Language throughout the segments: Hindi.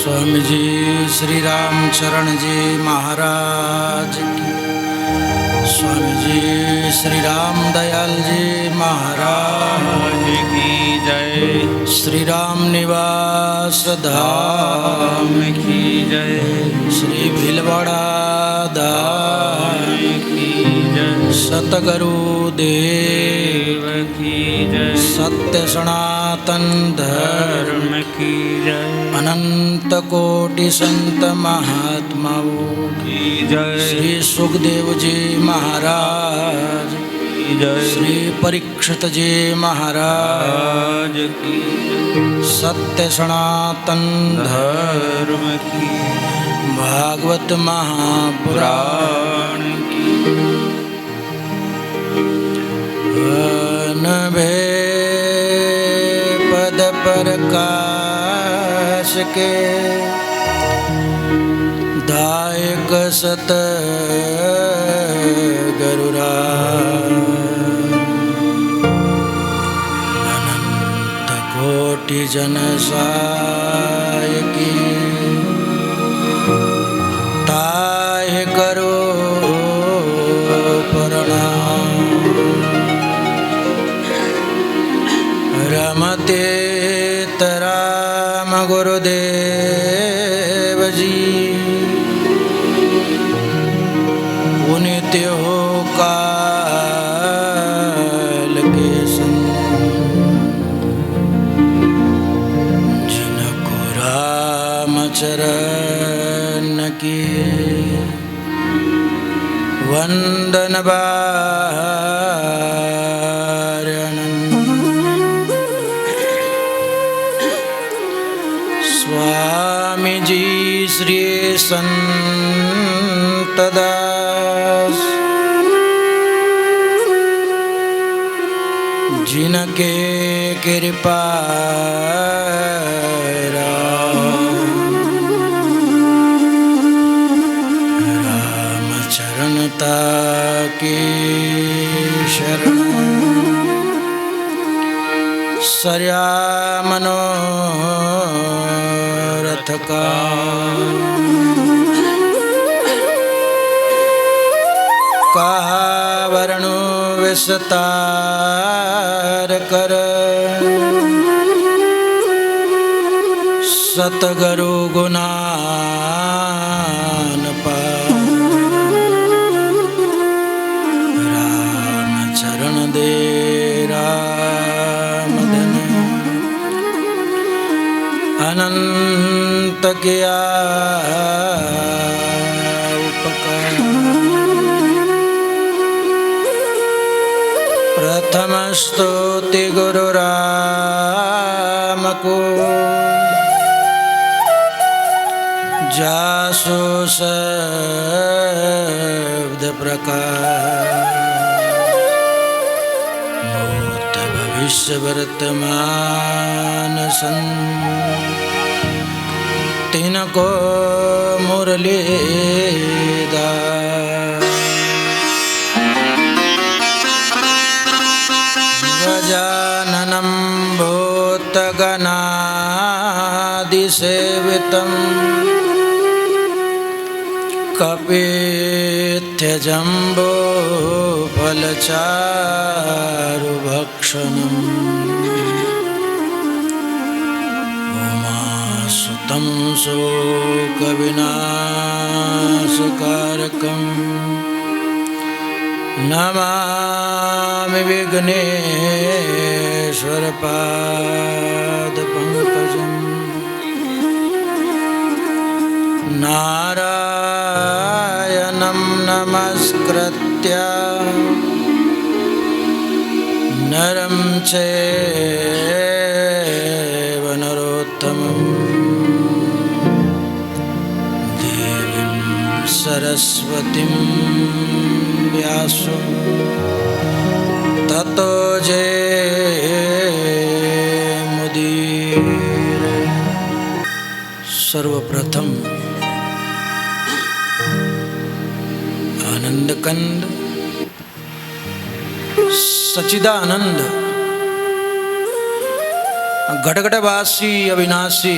स्वामी जी श्री राम चरण जी महाराज की। स्वामी जी श्री राम दयाल जी महाराज की जय। श्री राम निवास धाम की जय। श्री भीलवाड़ा धाम की जय। सतगुरु देव की जय। सत्य सनातन धर्म की जय। अनंत कोटि संत महात्माओं की जय। श्री सुखदेव जी महाराज की जय। श्री परीक्षित जी महाराज की सत्य सनातन धर्म की भागवत महापुराण की अनभे पद प्रकाश के दायक सत गरुरा अनंत कोटि जन सायकी ताहि करो प्रणाम। रमते राम गुरुदेव जी पुनित हो काल के संग जिनको राम चरण की वंदन स्वामी जी श्री संत दास जिनके कृपा राम चरणता की शरण सर्या मनोरथ का कहा वर्णो विस्तार कर सतगुरु गुणान पार राम चरण दे अनंत किया उपकार। प्रथम स्तुति गुरु राम को जासु शब्द प्रकार भूत भविष्य वर्तमान तिनको मुरलीधर गजाननं भूतगणादिसेवितं कपित्थजम्बोफलचारुभक्षणम् तं शोकविनाशकारकं नमामि विघ्नेश्वरपादपङ्कजं नारायणं नमस्कृत्य नरं चैव नरोत्तमम् सरस्वतीं व्यासो ततो जयमुदीर। सर्वप्रथम आनंद कंद सच्चिदानंद गड़गड़वासी अविनाशी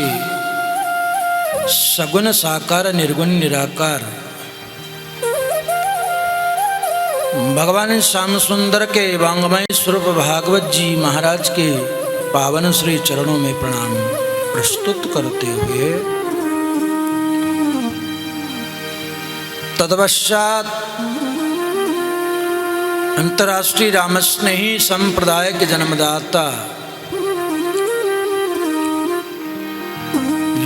सगुण साकार निर्गुण निराकार भगवान श्याम सुंदर के वांगमय स्वरूप भागवत जी महाराज के पावन श्री चरणों में प्रणाम प्रस्तुत करते हुए तत्पश्चात अंतर्राष्ट्रीय रामस्नेही संप्रदाय के जन्मदाता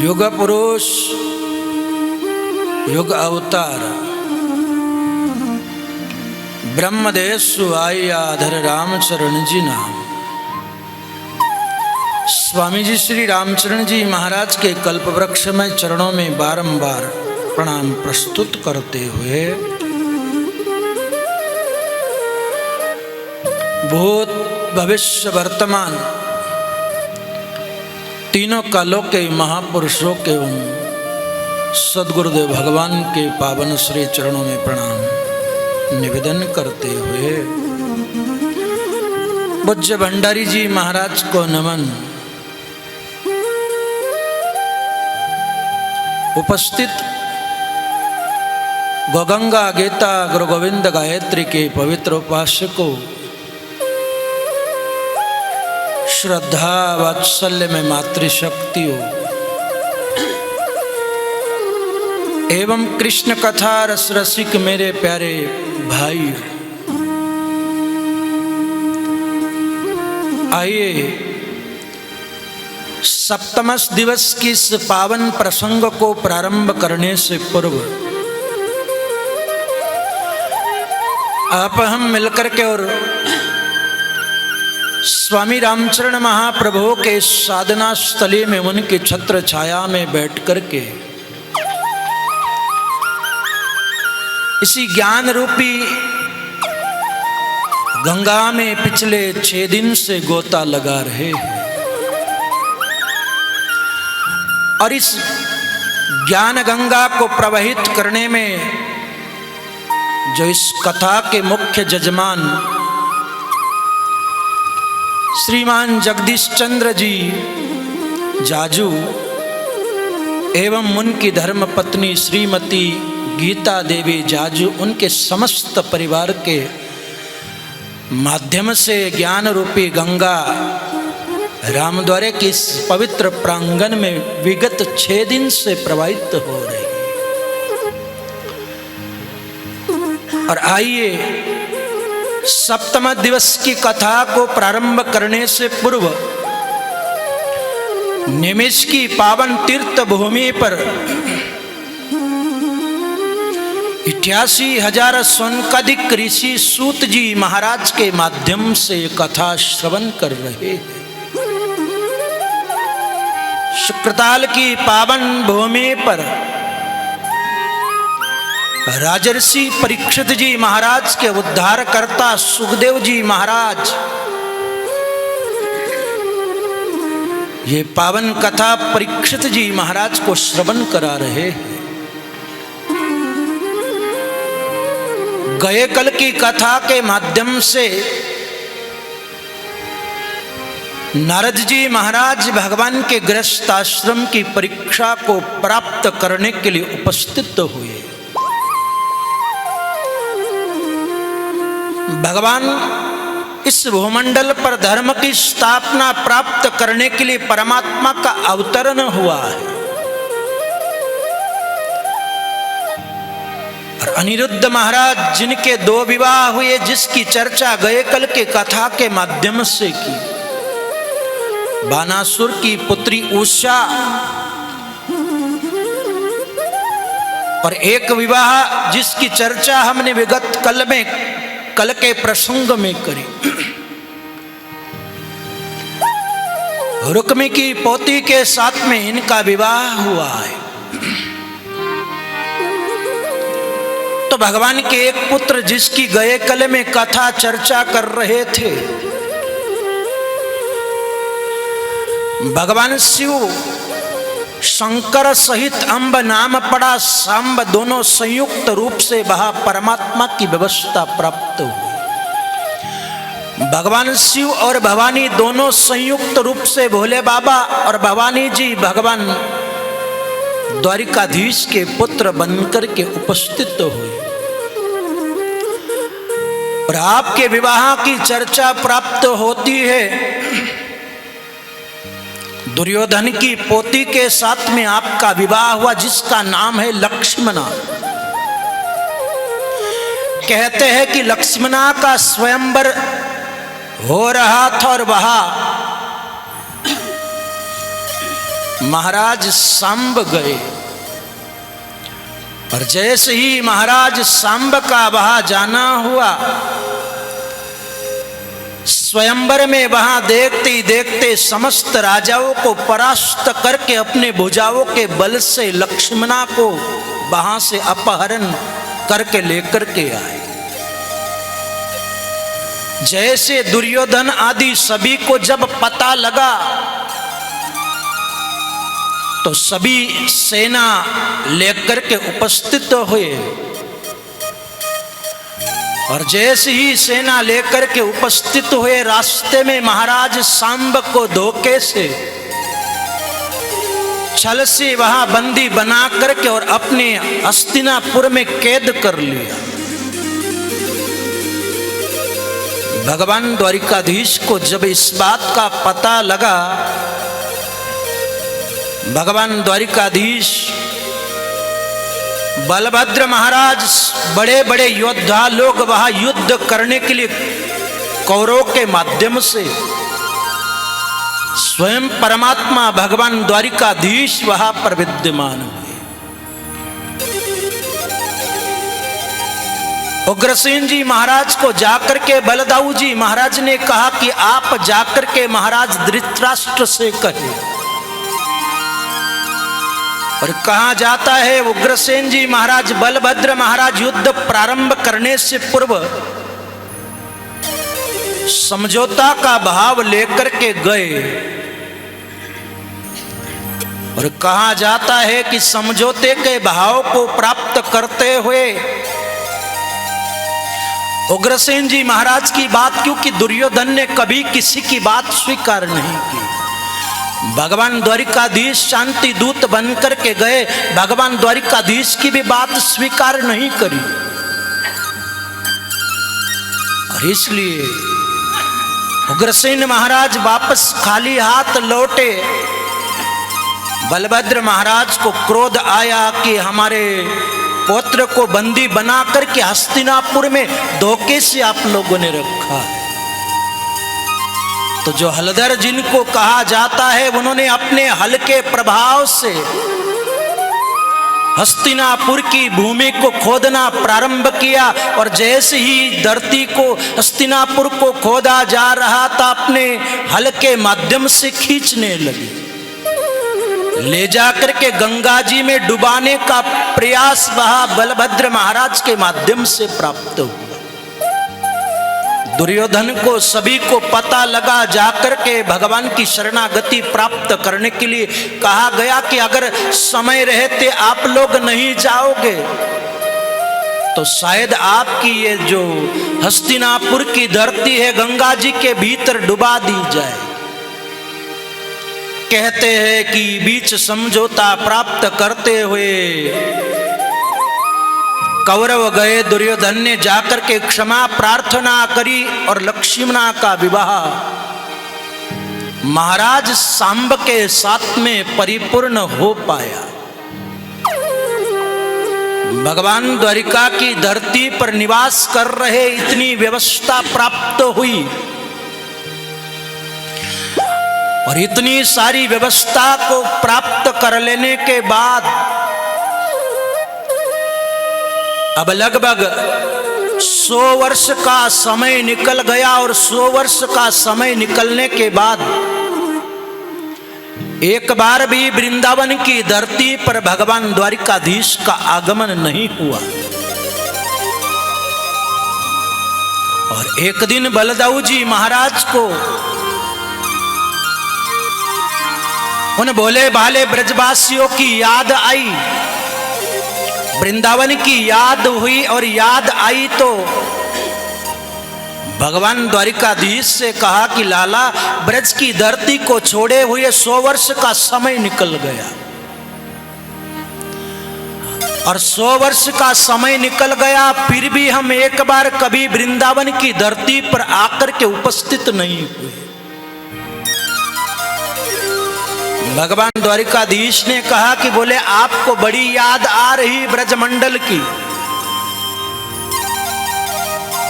युग पुरुष युग अवतार ब्रह्मदेशु आयाधर रामचरण जी नाम स्वामी जी श्री रामचरण जी महाराज के कल्पवृक्ष में चरणों में बारंबार प्रणाम प्रस्तुत करते हुए भूत भविष्य वर्तमान तीनों कालों के महापुरुषों के सद्गुरुदेव भगवान के पावन श्री चरणों में प्रणाम निवेदन करते हुए पूज्य भंडारी जी महाराज को नमन। उपस्थित गोगंगा गीता गुरु गोविंद गायत्री के पवित्र उपासकों, श्रद्धा वात्सल्य में मातृशक्तियों एवं कृष्ण कथा रस रसिक मेरे प्यारे भाई, आइए सप्तमस दिवस की इस पावन प्रसंग को प्रारंभ करने से पूर्व आप हम मिलकर के और स्वामी रामचरण महाप्रभु के साधना स्थली में उनकी छत्र छाया में बैठ करके इसी ज्ञान रूपी गंगा में पिछले 6 दिन से गोता लगा रहे हैं और इस ज्ञान गंगा को प्रवाहित करने में जो इस कथा के मुख्य जजमान श्रीमान जगदीश चंद्र जी जाजू एवं उनकी धर्म पत्नी श्रीमती गीता देवी जाजू, उनके समस्त परिवार के माध्यम से ज्ञान रूपी गंगा रामद्वारे की इस पवित्र प्रांगण में विगत 6 दिन से प्रवाहित हो रही। और आइए सप्तम दिवस की कथा को प्रारंभ करने से पूर्व निमिष की पावन तीर्थ भूमि पर 88,000 सोनकादिक ऋषि सूत जी महाराज के माध्यम से कथा श्रवण कर रहे हैं। शुक्रताल की पावन भूमि पर राजर्षि परीक्षित जी महाराज के उद्धारकर्ता सुखदेव जी महाराज ये पावन कथा परीक्षित जी महाराज को श्रवण करा रहे हैं। गए कल की कथा के माध्यम से नारद जी महाराज भगवान के गृहस्थ आश्रम की परीक्षा को प्राप्त करने के लिए उपस्थित हुए। भगवान इस भूमंडल पर धर्म की स्थापना प्राप्त करने के लिए परमात्मा का अवतरण हुआ है और अनिरुद्ध महाराज जिनके 2 विवाह हुए, जिसकी चर्चा गए कल के कथा के माध्यम से की, बानासुर की पुत्री उषा और एक विवाह जिसकी चर्चा हमने विगत कल के प्रसंग में करी, रुक्मी की पोती के साथ में इनका विवाह हुआ है। तो भगवान के एक पुत्र जिसकी गए कल में कथा चर्चा कर रहे थे, भगवान शिव शंकर सहित अम्ब नाम पड़ा सांब दोनों संयुक्त रूप से वहां परमात्मा की व्यवस्था प्राप्त हुई। भगवान शिव और भवानी दोनों संयुक्त रूप से भोले बाबा और भवानी जी भगवान द्वारिकाधीश के पुत्र बनकर के उपस्थित हुए और आपके विवाह की चर्चा प्राप्त होती है। दुर्योधन की पोती के साथ में आपका विवाह हुआ, जिसका नाम है लक्ष्मणा। कहते हैं कि लक्ष्मणा का स्वयंवर हो रहा था और वहां महाराज सांब गए, और जैसे ही महाराज सांब का वहां जाना हुआ, स्वयंवर में वहां देखते ही देखते समस्त राजाओं को परास्त करके अपने भुजाओं के बल से लक्ष्मणा को वहां से अपहरण करके लेकर के आए। जैसे दुर्योधन आदि सभी को जब पता लगा तो सभी सेना लेकर के उपस्थित हुए, और जैसे ही सेना लेकर के उपस्थित हुए, रास्ते में महाराज सांब को धोखे से छल से वहां बंदी बना करके और अपने हस्तिनापुर में कैद कर लिया। भगवान द्वारिकाधीश को जब इस बात का पता लगा, भगवान द्वारिकाधीश बलभद्र महाराज, बड़े बड़े योद्धा लोग वहां युद्ध करने के लिए कौरवों के माध्यम से स्वयं परमात्मा भगवान द्वारिकाधीश वहां पर विद्यमान हुए। उग्रसेन जी महाराज को जाकर के बलदाऊ जी महाराज ने कहा कि आप जाकर के महाराज धृतराष्ट्र से कहें। और कहा जाता है उग्रसेन जी महाराज बलभद्र महाराज युद्ध प्रारंभ करने से पूर्व समझौता का भाव लेकर के गए, और कहा जाता है कि समझौते के भाव को प्राप्त करते हुए उग्रसेन जी महाराज की बात, क्योंकि दुर्योधन ने कभी किसी की बात स्वीकार नहीं की, भगवान द्वारिकाधीश शांति दूत बनकर के गए, भगवान द्वारिकाधीश की भी बात स्वीकार नहीं करी। और इसलिए उग्रसेन महाराज वापस खाली हाथ लौटे। बलभद्र महाराज को क्रोध आया कि हमारे पुत्र को बंदी बना करके हस्तिनापुर में धोखे से आप लोगों ने रखा है। तो जो हलधर जिनको कहा जाता है, उन्होंने अपने हल के प्रभाव से हस्तिनापुर की भूमि को खोदना प्रारंभ किया, और जैसे ही धरती को हस्तिनापुर को खोदा जा रहा था, अपने हल के माध्यम से खींचने लगे, ले जाकर के गंगा जी में डुबाने का प्रयास वहां बलभद्र महाराज के माध्यम से प्राप्त हुआ। दुर्योधन को सभी को पता लगा, जाकर के भगवान की शरणागति प्राप्त करने के लिए कहा गया कि अगर समय रहते आप लोग नहीं जाओगे तो शायद आपकी ये जो हस्तिनापुर की धरती है गंगा जी के भीतर डुबा दी जाए। कहते हैं कि बीच समझौता प्राप्त करते हुए कौरव गए, दुर्योधन ने जाकर के क्षमा प्रार्थना करी और लक्ष्मणा का विवाह महाराज सांब के साथ में परिपूर्ण हो पाया। भगवान द्वारिका की धरती पर निवास कर रहे इतनी व्यवस्था प्राप्त हुई, और इतनी सारी व्यवस्था को प्राप्त कर लेने के बाद अब लगभग 100 वर्ष का समय निकल गया, और 100 वर्ष का समय निकलने के बाद एक बार भी वृंदावन की धरती पर भगवान द्वारिकाधीश का आगमन नहीं हुआ। और एक दिन बलदाऊ जी महाराज को उन भोले भाले ब्रजवासियों की याद आई, वृंदावन की याद हुई, और याद आई तो भगवान द्वारिकाधीश से कहा कि लाला, ब्रज की धरती को छोड़े हुए 100 वर्ष का समय निकल गया, और 100 वर्ष का समय निकल गया, फिर भी हम एक बार कभी वृंदावन की धरती पर आकर के उपस्थित नहीं हुए। भगवान द्वारिकाधीश ने कहा कि बोले आपको बड़ी याद आ रही ब्रजमंडल की।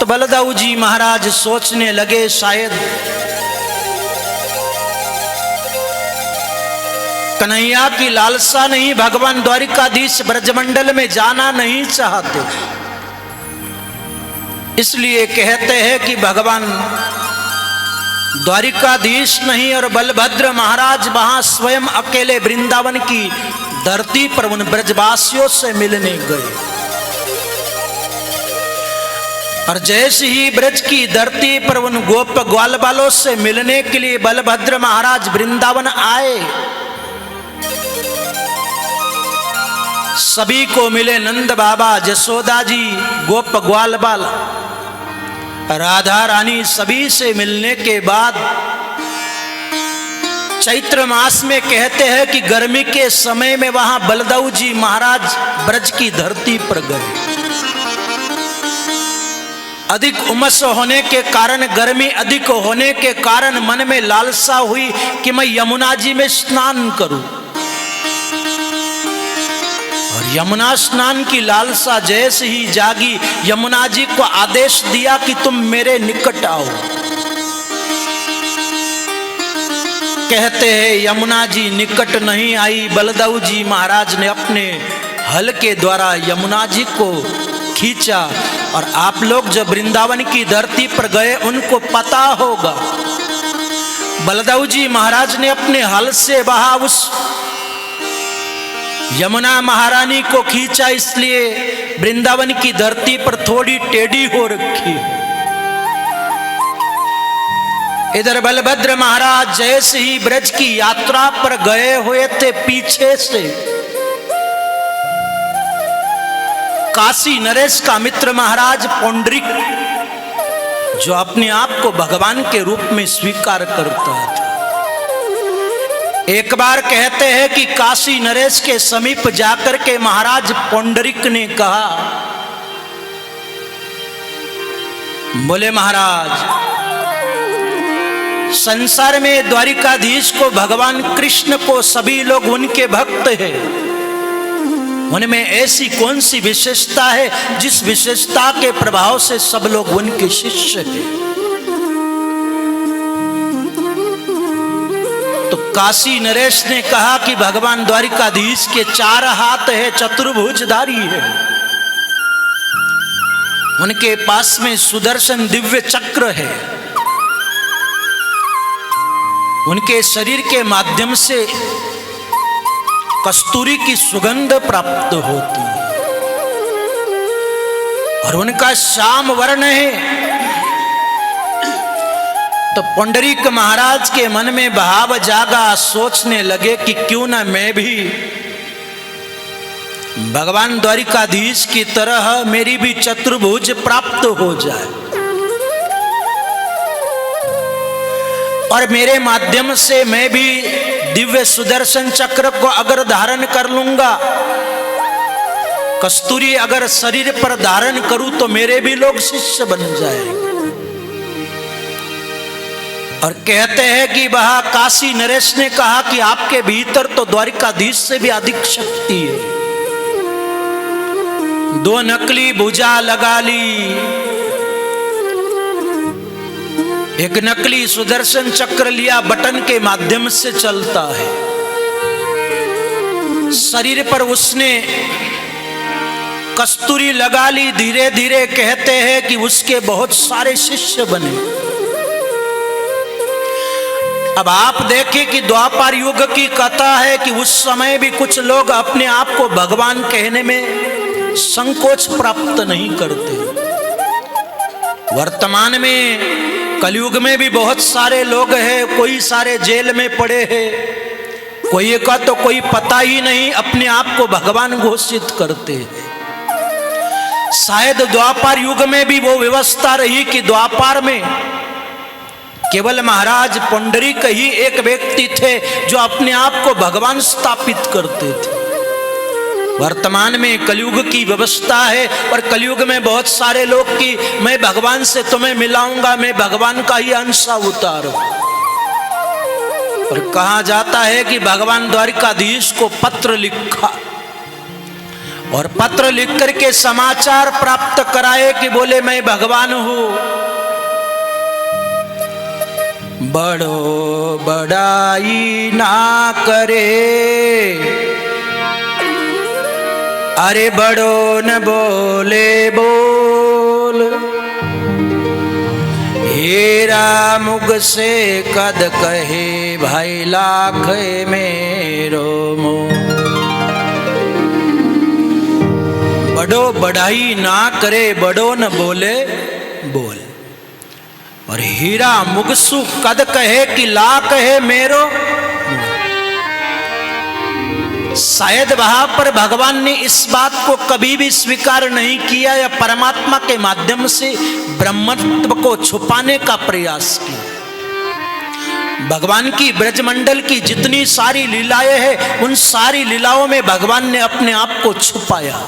तो बलदाऊ जी महाराज सोचने लगे शायद कन्हैया की लालसा नहीं, भगवान द्वारिकाधीश ब्रजमंडल में जाना नहीं चाहते, इसलिए कहते हैं कि भगवान द्वारिकाधीश नहीं और बलभद्र महाराज वहां स्वयं अकेले वृंदावन की धरती पर उन ब्रजवासियों से मिलने गए। और जैसे ही ब्रज की धरती पर उन गोप ग्वाल बालों से मिलने के लिए बलभद्र महाराज वृंदावन आए, सभी को मिले। नंद बाबा, जसोदा जी, गोप ग्वाल बाल, राधा रानी, सभी से मिलने के बाद चैत्र मास में कहते हैं कि गर्मी के समय में वहां बलदाऊ जी महाराज ब्रज की धरती पर गए। अधिक उमस होने के कारण, गर्मी अधिक होने के कारण मन में लालसा हुई कि मैं यमुना जी में स्नान करूं। और यमुना स्नान की लालसा जैसे ही जागी, यमुना जी को आदेश दिया कि तुम मेरे निकट आओ। कहते हैं यमुना जी निकट नहीं आई, बलदाऊ जी महाराज ने अपने हल के द्वारा यमुना जी को खींचा। और आप लोग जब वृंदावन की धरती पर गए उनको पता होगा, बलदाऊ जी महाराज ने अपने हल से वहां उस यमुना महारानी को खींचा, इसलिए वृंदावन की धरती पर थोड़ी टेढ़ी हो रखी। इधर बलभद्र महाराज जैसे ही ब्रज की यात्रा पर गए हुए थे, पीछे से काशी नरेश का मित्र महाराज पौंडरिक, जो अपने आप को भगवान के रूप में स्वीकार करता था, एक बार कहते हैं कि काशी नरेश के समीप जाकर के महाराज पौंडरिक ने कहा, बोले महाराज संसार में द्वारिकाधीश को, भगवान कृष्ण को सभी लोग उनके भक्त हैं, उनमें ऐसी कौन सी विशेषता है जिस विशेषता के प्रभाव से सब लोग उनके शिष्य हैं। तो काशी नरेश ने कहा कि भगवान द्वारिकाधीश के 4 हाथ है, चतुर्भुजधारी है, उनके पास में सुदर्शन दिव्य चक्र है, उनके शरीर के माध्यम से कस्तूरी की सुगंध प्राप्त होती है और उनका श्याम वर्ण है। तो पुंडरीक महाराज के मन में भाव जागा, सोचने लगे कि क्यों ना मैं भी भगवान द्वारिकाधीश की तरह मेरी भी चतुर्भुज प्राप्त हो जाए और मेरे माध्यम से मैं भी दिव्य सुदर्शन चक्र को अगर धारण कर लूंगा, कस्तूरी अगर शरीर पर धारण करूं तो मेरे भी लोग शिष्य बन जाएंगे। और कहते हैं कि वह काशी नरेश ने कहा कि आपके भीतर तो द्वारिकाधीश से भी अधिक शक्ति है। 2 नकली भुजा लगा ली, एक नकली सुदर्शन चक्र लिया, बटन के माध्यम से चलता है। शरीर पर उसने कस्तूरी लगा ली। धीरे धीरे कहते हैं कि उसके बहुत सारे शिष्य बने। अब आप देखें कि द्वापर युग की कथा है कि उस समय भी कुछ लोग अपने आप को भगवान कहने में संकोच प्राप्त नहीं करते। वर्तमान में कलयुग में भी बहुत सारे लोग हैं, कोई सारे जेल में पड़े हैं, कोई का तो कोई पता ही नहीं, अपने आप को भगवान घोषित करते हैं। शायद द्वापर युग में भी वो व्यवस्था रही कि द्वापर में केवल महाराज पुंडरीक ही एक व्यक्ति थे जो अपने आप को भगवान स्थापित करते थे। वर्तमान में कलयुग की व्यवस्था है और कलयुग में बहुत सारे लोग की मैं भगवान से तुम्हें मिलाऊंगा, मैं भगवान का ही अंश अवतार हूं। और कहा जाता है कि भगवान द्वारिकाधीश को पत्र लिखा और पत्र लिख करके समाचार प्राप्त कराए कि बोले मैं भगवान हूं। बड़ो बड़ाई ना करे, अरे बड़ो न बोले बोल, हीरा मुग से कद कहे भाई लाख मेरो मोह। बड़ो बढ़ाई ना करे, बड़ो न बोले बोल, और हीरा मुगसु कद कहे कि लाख है मेरो। शायद वहां पर भगवान ने इस बात को कभी भी स्वीकार नहीं किया या परमात्मा के माध्यम से ब्रह्मत्व को छुपाने का प्रयास किया। भगवान की ब्रजमंडल की जितनी सारी लीलाएं हैं उन सारी लीलाओं में भगवान ने अपने आप को छुपाया।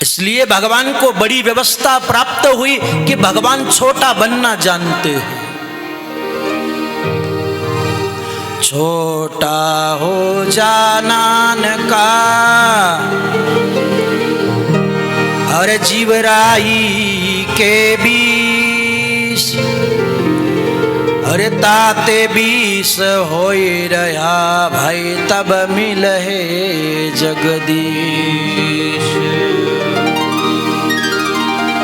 इसलिए भगवान को बड़ी व्यवस्था प्राप्त हुई कि भगवान छोटा बनना जानते हैं। छोटा हो जानान का और जीवराई के बीच, अरे ताते बीस होई रहा भाई तब मिलहे जगदीश।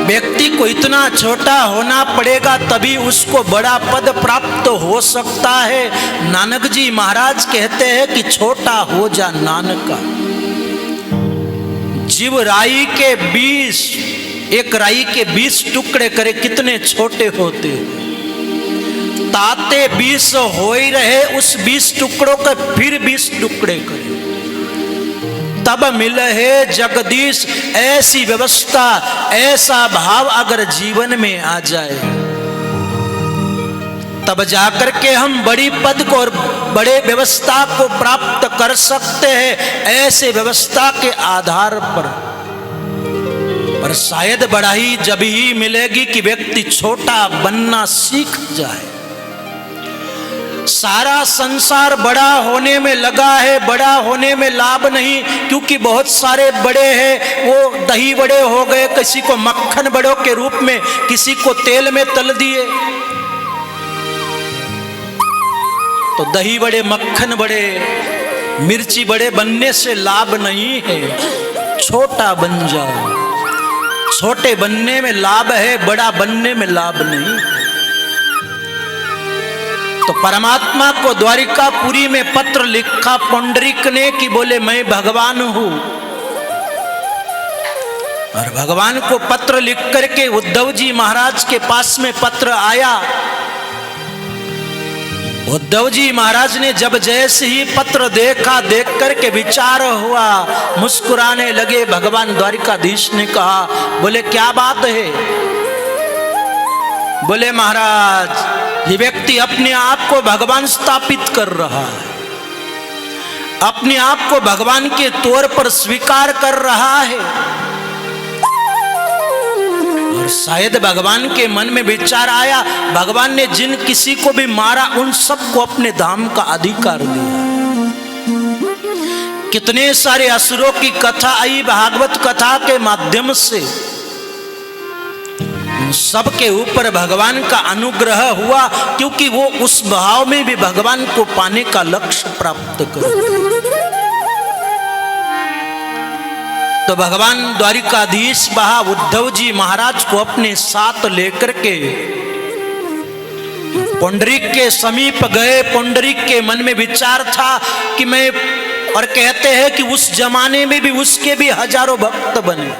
व्यक्ति को इतना छोटा होना पड़ेगा तभी उसको बड़ा पद प्राप्त हो सकता है। नानक जी महाराज कहते हैं कि छोटा हो जा नानका। जीव राई के 20, एक राई के 20 टुकड़े करे कितने छोटे होते। ताते 20 हो ही रहे, उस 20 टुकड़ों के फिर 20 टुकड़े करे तब मिले है जगदीश। ऐसी व्यवस्था, ऐसा भाव अगर जीवन में आ जाए तब जाकर के हम बड़ी पद को और बड़े व्यवस्था को प्राप्त कर सकते हैं। ऐसे व्यवस्था के आधार पर शायद बढ़ाई जब ही मिलेगी कि व्यक्ति छोटा बनना सीख जाए। सारा संसार बड़ा होने में लगा है, बड़ा होने में लाभ नहीं, क्योंकि बहुत सारे बड़े हैं वो दही बड़े हो गए, किसी को मक्खन बड़ों के रूप में, किसी को तेल में तल दिए। तो दही बड़े, मक्खन बड़े, मिर्ची बड़े बनने से लाभ नहीं है। छोटा बन जाओ, छोटे बनने में लाभ है, बड़ा बनने में लाभ नहीं। तो परमात्मा को द्वारिकापुरी में पत्र लिखा पुंडरीक ने कि बोले मैं भगवान हूं। और भगवान को पत्र लिख करके उद्धव जी महाराज के पास में पत्र आया। उद्धव जी महाराज ने जब जैसे ही पत्र देखा, देख करके विचार हुआ, मुस्कुराने लगे। भगवान द्वारिकाधीश ने कहा, बोले क्या बात है? बोले महाराज ये व्यक्ति अपने आप को भगवान स्थापित कर रहा है, अपने आप को भगवान के तौर पर स्वीकार कर रहा है। और शायद भगवान के मन में विचार आया, भगवान ने जिन किसी को भी मारा उन सबको अपने धाम का अधिकार दिया। कितने सारे असुरों की कथा आई भागवत कथा के माध्यम से, सबके ऊपर भगवान का अनुग्रह हुआ, क्योंकि वो उस भाव में भी भगवान को पाने का लक्ष्य प्राप्त कर। तो भगवान द्वारिकाधीश वहां उद्धव जी महाराज को अपने साथ लेकर के पुंडरीक के समीप गए। पुंडरीक के मन में विचार था कि मैं, और कहते हैं कि उस जमाने में भी उसके भी हजारों भक्त बने।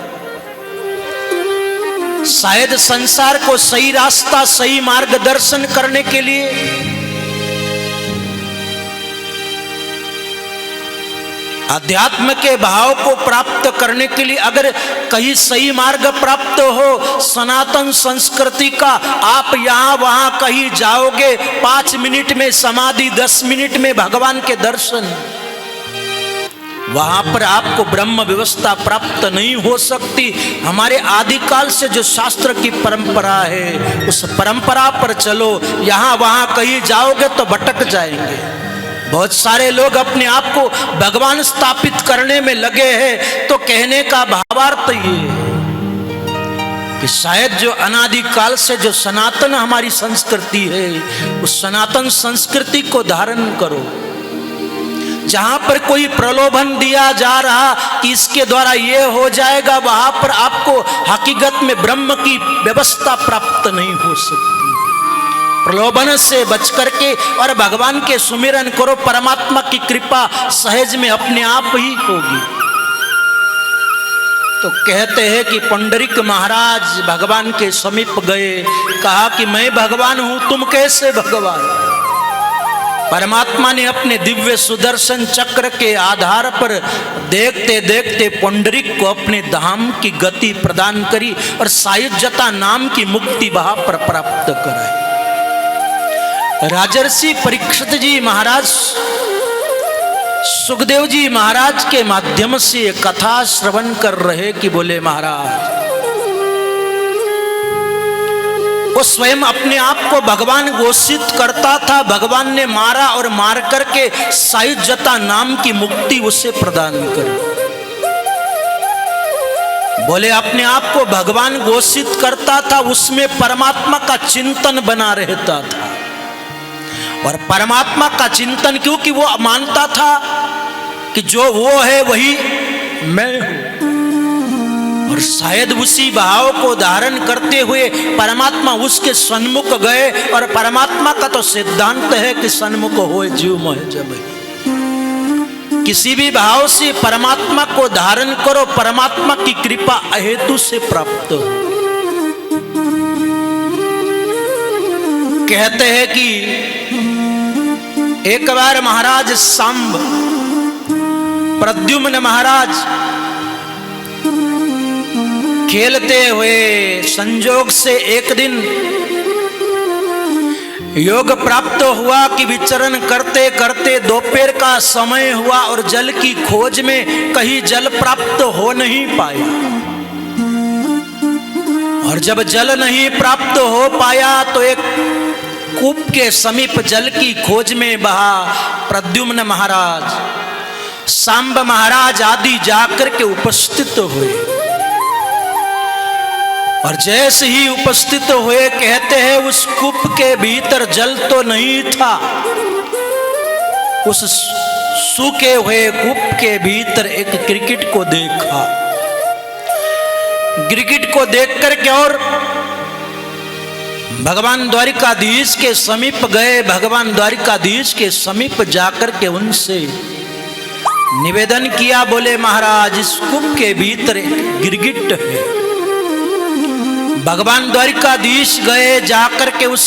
शायद संसार को सही रास्ता, सही मार्गदर्शन करने के लिए अध्यात्म के भाव को प्राप्त करने के लिए अगर कहीं सही मार्ग प्राप्त हो, सनातन संस्कृति का, आप यहां वहां कहीं जाओगे, 5 मिनट में समाधि, 10 मिनट में भगवान के दर्शन। वहां पर आपको ब्रह्म व्यवस्था प्राप्त नहीं हो सकती। हमारे आदिकाल से जो शास्त्र की परंपरा है उस परंपरा पर चलो, यहां वहां कहीं जाओगे तो भटक जाएंगे। बहुत सारे लोग अपने आप को भगवान स्थापित करने में लगे हैं। तो कहने का भावार्थ ये कि शायद जो अनादिकाल से जो सनातन हमारी संस्कृति है उस सनातन संस्कृति को धारण करो। जहां पर कोई प्रलोभन दिया जा रहा कि इसके द्वारा ये हो जाएगा, वहां पर आपको हकीकत में ब्रह्म की व्यवस्था प्राप्त नहीं हो सकती। प्रलोभन से बच करके और भगवान के सुमिरन करो, परमात्मा की कृपा सहज में अपने आप ही होगी। तो कहते हैं कि पुंडरीक महाराज भगवान के समीप गए, कहा कि मैं भगवान हूं, तुम कैसे भगवान? परमात्मा ने अपने दिव्य सुदर्शन चक्र के आधार पर देखते देखते पुंडरीक को अपने धाम की गति प्रदान करी और सायुज्यता नाम की मुक्ति वहां पर प्राप्त कराई। राजर्षि परीक्षित जी महाराज सुखदेव जी महाराज के माध्यम से कथा श्रवण कर रहे कि बोले महाराज वो स्वयं अपने आप को भगवान घोषित करता था। भगवान ने मारा और मार करके सायुज्यता नाम की मुक्ति उसे प्रदान करी। बोले अपने आप को भगवान घोषित करता था, उसमें परमात्मा का चिंतन बना रहता था। और परमात्मा का चिंतन क्योंकि वो मानता था कि जो वो है वही मैं हूं। और शायद उसी भाव को धारण करते हुए परमात्मा उसके सन्मुख गए। और परमात्मा का तो सिद्धांत है कि सन्मुख होए जीव मोह जब। किसी भी भाव से परमात्मा को धारण करो, परमात्मा की कृपा अहेतु से प्राप्त हो। कहते हैं कि एक बार महाराज सांब प्रद्युम्न महाराज खेलते हुए संजोग से एक दिन योग प्राप्त हुआ कि विचरण करते करते दोपहर का समय हुआ और जल की खोज में कहीं जल प्राप्त हो नहीं पाया। और जब जल नहीं प्राप्त हो पाया तो एक कूप के समीप जल की खोज में बहा प्रद्युम्न महाराज, सांब महाराज आदि जाकर के उपस्थित हुए। और जैसे ही उपस्थित हुए कहते हैं उस कूप के भीतर जल तो नहीं था। उस सूखे हुए कूप के भीतर एक गिरगिट को देखा। गिरगिट को देख करके और भगवान द्वारिकाधीश के समीप गए। भगवान द्वारिकाधीश के समीप जाकर के उनसे निवेदन किया, बोले महाराज इस कूप के भीतर एक गिरगिट है। भगवान द्वारिकाधीश गए, जाकर के उस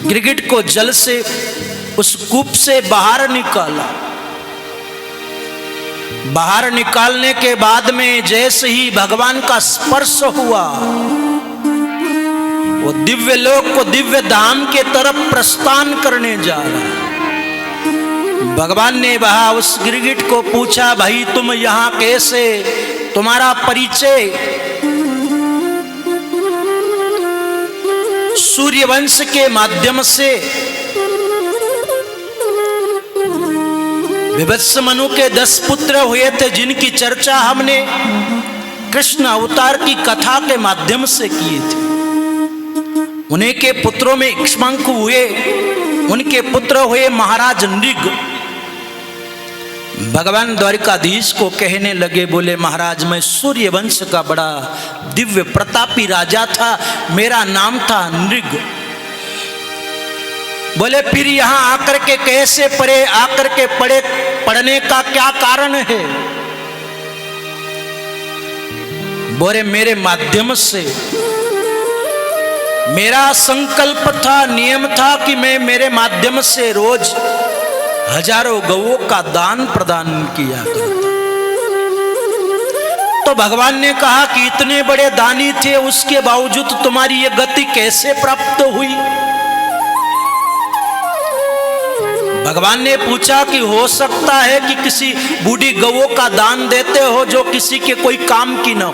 गिरगिट को जल से उस कूप से बाहर निकाला। बाहर निकालने के बाद में जैसे ही भगवान का स्पर्श हुआ वो दिव्य लोक को दिव्य धाम के तरफ प्रस्थान करने जा रहा। भगवान ने वहां उस गिरगिट को पूछा, भाई तुम यहां कैसे, तुम्हारा परिचय? सूर्यवंश के माध्यम से विवत्स मनु के 10 पुत्र हुए थे जिनकी चर्चा हमने कृष्ण अवतार की कथा के माध्यम से किए थे। उन्हीं के पुत्रों में इक्ष्वाकु हुए, उनके पुत्र हुए महाराज नृग। भगवान द्वारिकाधीश को कहने लगे, बोले महाराज मैं सूर्यवंश का बड़ा दिव्य प्रतापी राजा था, मेरा नाम था नृग। बोले फिर यहां आकर के कैसे पढ़े, आकर के पढ़ने का क्या कारण है? बोले मेरे माध्यम से मेरा संकल्प था, नियम था कि मैं मेरे माध्यम से रोज हजारों गौओं का दान प्रदान किया करता। तो भगवान ने कहा कि इतने बड़े दानी थे उसके बावजूद तुम्हारी ये गति कैसे प्राप्त हुई? भगवान ने पूछा कि हो सकता है कि किसी बूढ़ी गौओं का दान देते हो जो किसी के कोई काम की ना हो।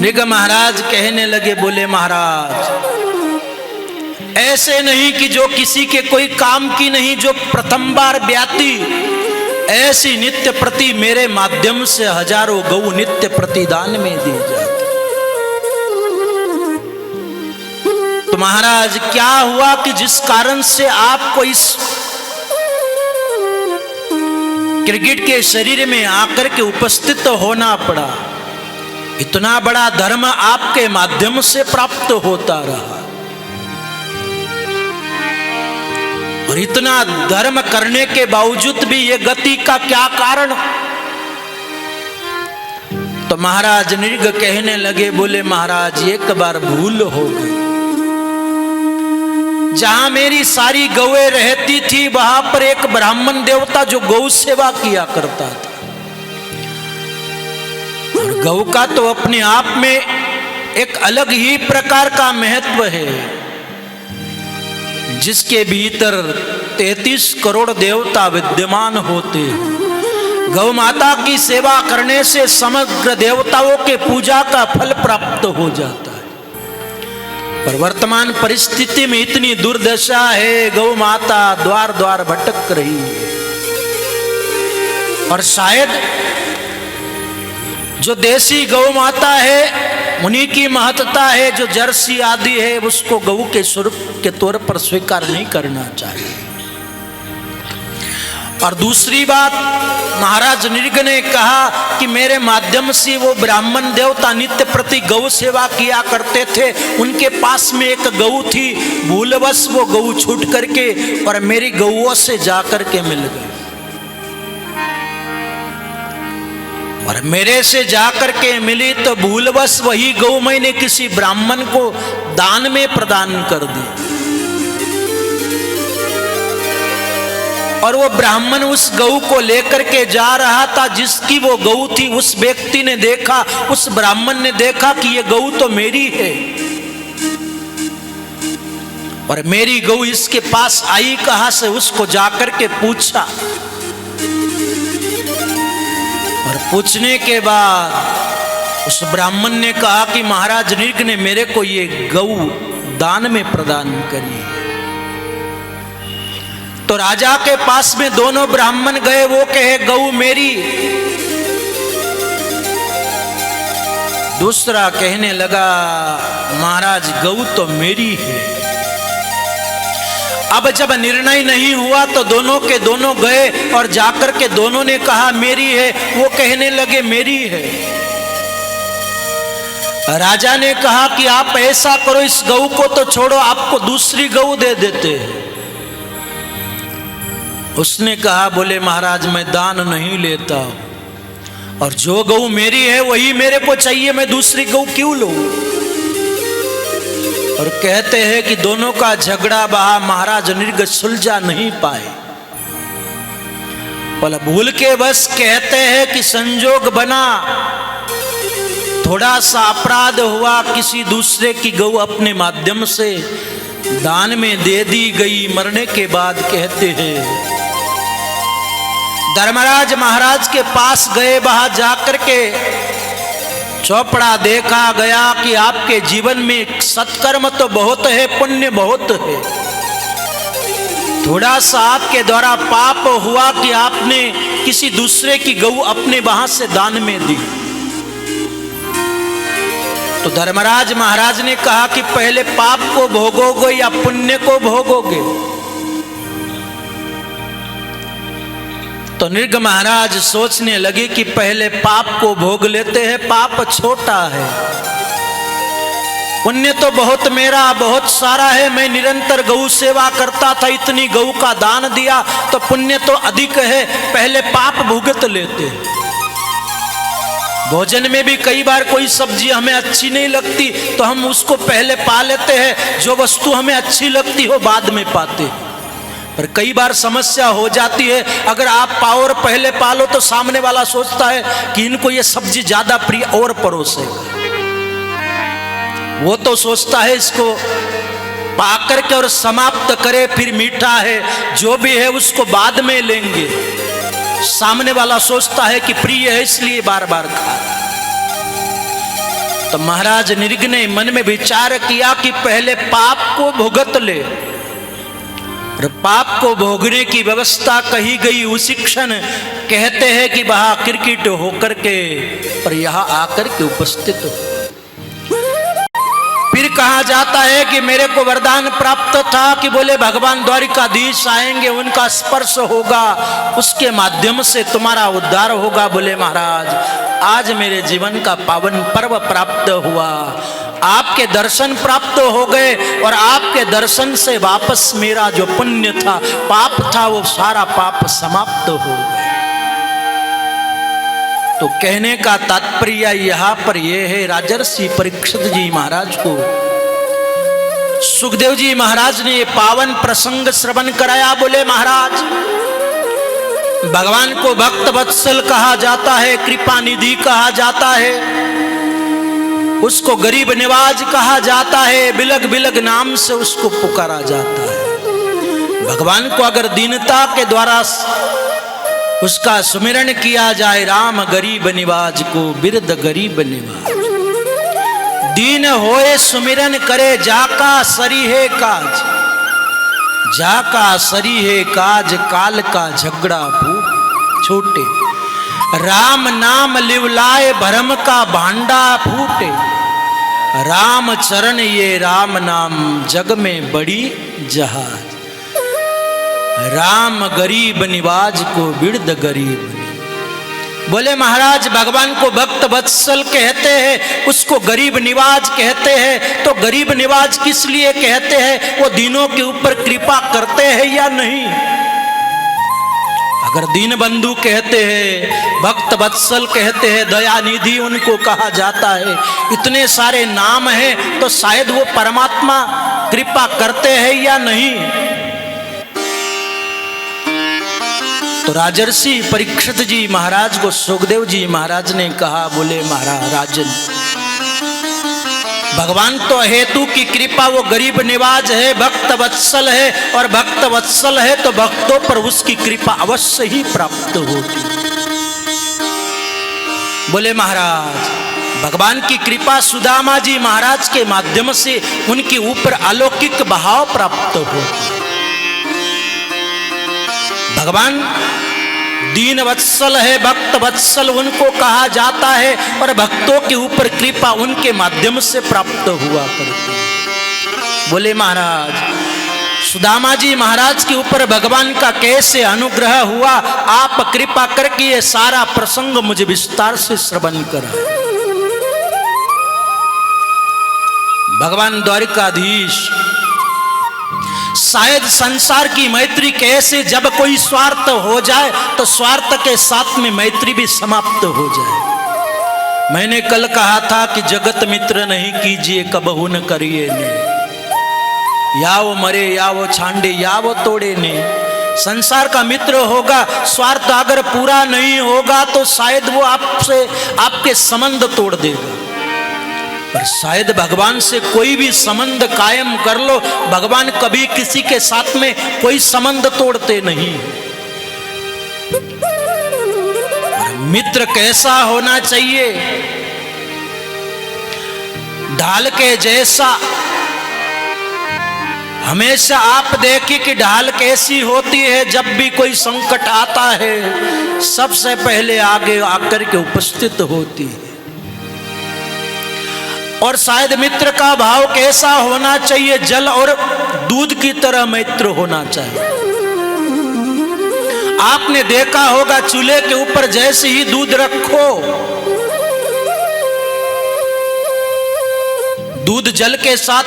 नृग महाराज कहने लगे, बोले महाराज ऐसे नहीं कि जो किसी के कोई काम की नहीं, जो प्रथम बार ब्याती, ऐसी नित्य प्रति मेरे माध्यम से हजारों गौ नित्य प्रतिदान में दी जाती। तो महाराज क्या हुआ कि जिस कारण से आपको इस क्रिकेट के शरीर में आकर के उपस्थित होना पड़ा, इतना बड़ा धर्म आपके माध्यम से प्राप्त होता रहा, और इतना धर्म करने के बावजूद भी ये गति का क्या कारण? तो महाराज नृग कहने लगे, बोले महाराज एक बार भूल हो गई। जहां मेरी सारी गौएं रहती थी वहां पर एक ब्राह्मण देवता जो गौ सेवा किया करता था, और गौ का तो अपने आप में एक अलग ही प्रकार का महत्व है, जिसके भीतर 33 करोड़ देवता विद्यमान होते हैं। गौ माता की सेवा करने से समग्र देवताओं के पूजा का फल प्राप्त हो जाता है। पर वर्तमान परिस्थिति में इतनी दुर्दशा है, गौ माता द्वार द्वार भटक रही है, और शायद जो देसी गौ माता है उन्हीं की महत्ता है, जो जर्सी आदि है उसको गौ के स्वरूप के तौर पर स्वीकार नहीं करना चाहिए। और दूसरी बात, महाराज नृग ने कहा कि मेरे माध्यम से वो ब्राह्मण देवता नित्य प्रति गौ सेवा किया करते थे, उनके पास में एक गौ थी, भूलवश वो गौ छूट करके और मेरी गौओं से जाकर के मिल गई, और मेरे से जाकर के मिली तो भूलवश वही गौ मैंने किसी ब्राह्मण को दान में प्रदान कर दी, और वो ब्राह्मण उस गौ को लेकर के जा रहा था, जिसकी वो गौ थी उस व्यक्ति ने देखा, उस ब्राह्मण ने देखा कि ये गौ तो मेरी है, और मेरी गौ इसके पास आई कहां से, उसको जाकर के पूछा, और पूछने के बाद उस ब्राह्मण ने कहा कि महाराज नृग ने मेरे को ये गौ दान में प्रदान करी। तो राजा के पास में दोनों ब्राह्मण गए, वो कहे गौ मेरी, दूसरा कहने लगा महाराज गौ तो मेरी है। अब जब निर्णय नहीं हुआ तो दोनों के दोनों गए और जाकर के दोनों ने कहा मेरी है, वो कहने लगे मेरी है। राजा ने कहा कि आप ऐसा करो, इस गौ को तो छोड़ो, आपको दूसरी गौ दे देते हैं। उसने कहा, बोले महाराज मैं दान नहीं लेता, और जो गौ मेरी है वही मेरे को चाहिए, मैं दूसरी गौ क्यों लूं? और कहते हैं कि दोनों का झगड़ा बहा, महाराज नृग सुलझा नहीं पाए। बोला भूल के बस कहते हैं कि संजोग बना, थोड़ा सा अपराध हुआ, किसी दूसरे की गौ अपने माध्यम से दान में दे दी गई। मरने के बाद कहते हैं धर्मराज महाराज के पास गए, वहां जाकर के चौपड़ा देखा गया कि आपके जीवन में सत्कर्म तो बहुत है, पुण्य बहुत है, थोड़ा सा आपके द्वारा पाप हुआ कि आपने किसी दूसरे की गौ अपने वहां से दान में दी। तो धर्मराज महाराज ने कहा कि पहले पाप को भोगोगे या पुण्य को भोगोगे? तो नृग महाराज सोचने लगे कि पहले पाप को भोग लेते हैं, पाप छोटा है, पुण्य तो बहुत मेरा बहुत सारा है, मैं निरंतर गौ सेवा करता था, इतनी गौ का दान दिया तो पुण्य तो अधिक है, पहले पाप भुगत लेते। भोजन में भी कई बार कोई सब्जी हमें अच्छी नहीं लगती तो हम उसको पहले पा लेते हैं, जो वस्तु हमें अच्छी लगती हो बाद में पाते। पर कई बार समस्या हो जाती है, अगर आप पाओ और पहले पालो तो सामने वाला सोचता है कि इनको ये सब्जी ज्यादा प्रिय और परोसेगा, वो तो सोचता है इसको पाकर के और समाप्त करे, फिर मीठा है जो भी है उसको बाद में लेंगे। सामने वाला सोचता है कि प्रिय है इसलिए बार बार खा रहा। तो महाराज निर्ग ने मन में विचार किया कि पहले पाप को भुगत ले, और पाप को भोगने की व्यवस्था कही गई उसी क्षण कहते हैं कि वहां क्रिकेट होकर के और यहां आकर के उपस्थित हो। फिर कहा जाता है कि मेरे को वरदान प्राप्त था कि बोले भगवान द्वारिकाधीश आएंगे, उनका स्पर्श होगा, उसके माध्यम से तुम्हारा उद्धार होगा। बोले महाराज आज मेरे जीवन का पावन पर्व प्राप्त हुआ, आपके दर्शन प्राप्त हो गए और आपके दर्शन से वापस मेरा जो पुण्य था, पाप था, वो सारा पाप समाप्त हो गया। तो कहने का तात्पर्य यहां पर यह है, राजर्षि परीक्षित जी महाराज को सुखदेव जी महाराज ने ये पावन प्रसंग श्रवण कराया। बोले महाराज भगवान को भक्त वत्सल कहा जाता है, कृपा निधि कहा जाता है, उसको गरीब निवाज कहा जाता है, बिलग बिलग नाम से उसको पुकारा जाता है। भगवान को अगर दीनता के द्वारा उसका सुमिरन किया जाए, राम गरीब निवाज को बिरद गरीब निवाज, दीन होए सुमिरन करे जाका सरीहे काज, जाका सरीहे काज काल का झगड़ा फूट छोटे, राम नाम लिवलाए भरम का भांडा फूटे, राम चरण ये राम नाम जग में बड़ी जहाज, राम गरीब निवाज को बिरद गरीब। बोले महाराज भगवान को भक्त वत्सल कहते हैं, उसको गरीब निवाज कहते हैं। तो गरीब निवाज किस लिए कहते हैं? वो दीनों के ऊपर कृपा करते हैं या नहीं? अगर दीन बंधु कहते हैं, भक्त वत्सल कहते हैं, दया निधि उनको कहा जाता है, इतने सारे नाम हैं, तो शायद वो परमात्मा कृपा करते हैं या नहीं? तो राजर्षि परीक्षित जी महाराज को सुखदेव जी महाराज ने कहा, बोले महाराज राजन भगवान तो हेतु की कृपा, वो गरीब निवाज है, भक्त वत्सल है, और भक्त वत्सल है तो भक्तों पर उसकी कृपा अवश्य ही प्राप्त होती। बोले महाराज भगवान की कृपा सुदामा जी महाराज के माध्यम से उनके ऊपर अलौकिक भाव प्राप्त होती। भगवान दीन वत्सल है, भक्त वत्सल उनको कहा जाता है, और भक्तों के ऊपर कृपा उनके माध्यम से प्राप्त हुआ करती है। बोले महाराज सुदामा जी महाराज के ऊपर भगवान का कैसे अनुग्रह हुआ, आप कृपा करके ये सारा प्रसंग मुझे विस्तार से श्रवण करा। भगवान द्वारिकाधीश शायद संसार की मैत्री कैसे, जब कोई स्वार्थ हो जाए तो स्वार्थ के साथ में मैत्री भी समाप्त हो जाए। मैंने कल कहा था कि जगत मित्र नहीं कीजिए, कबहू न करिए ने, या वो मरे या वो छांडे या वो तोड़े ने। संसार का मित्र होगा, स्वार्थ अगर पूरा नहीं होगा तो शायद वो आपसे आपके संबंध तोड़ देगा। पर शायद भगवान से कोई भी संबंध कायम कर लो, भगवान कभी किसी के साथ में कोई संबंध तोड़ते नहीं। मित्र कैसा होना चाहिए? ढाल के जैसा। हमेशा आप देखिए कि ढाल कैसी होती है, जब भी कोई संकट आता है सबसे पहले आगे आकर के उपस्थित होती है। और शायद मित्र का भाव कैसा होना चाहिए? जल और दूध की तरह मित्र होना चाहिए। आपने देखा होगा चूल्हे के ऊपर जैसे ही दूध रखो, दूध जल के साथ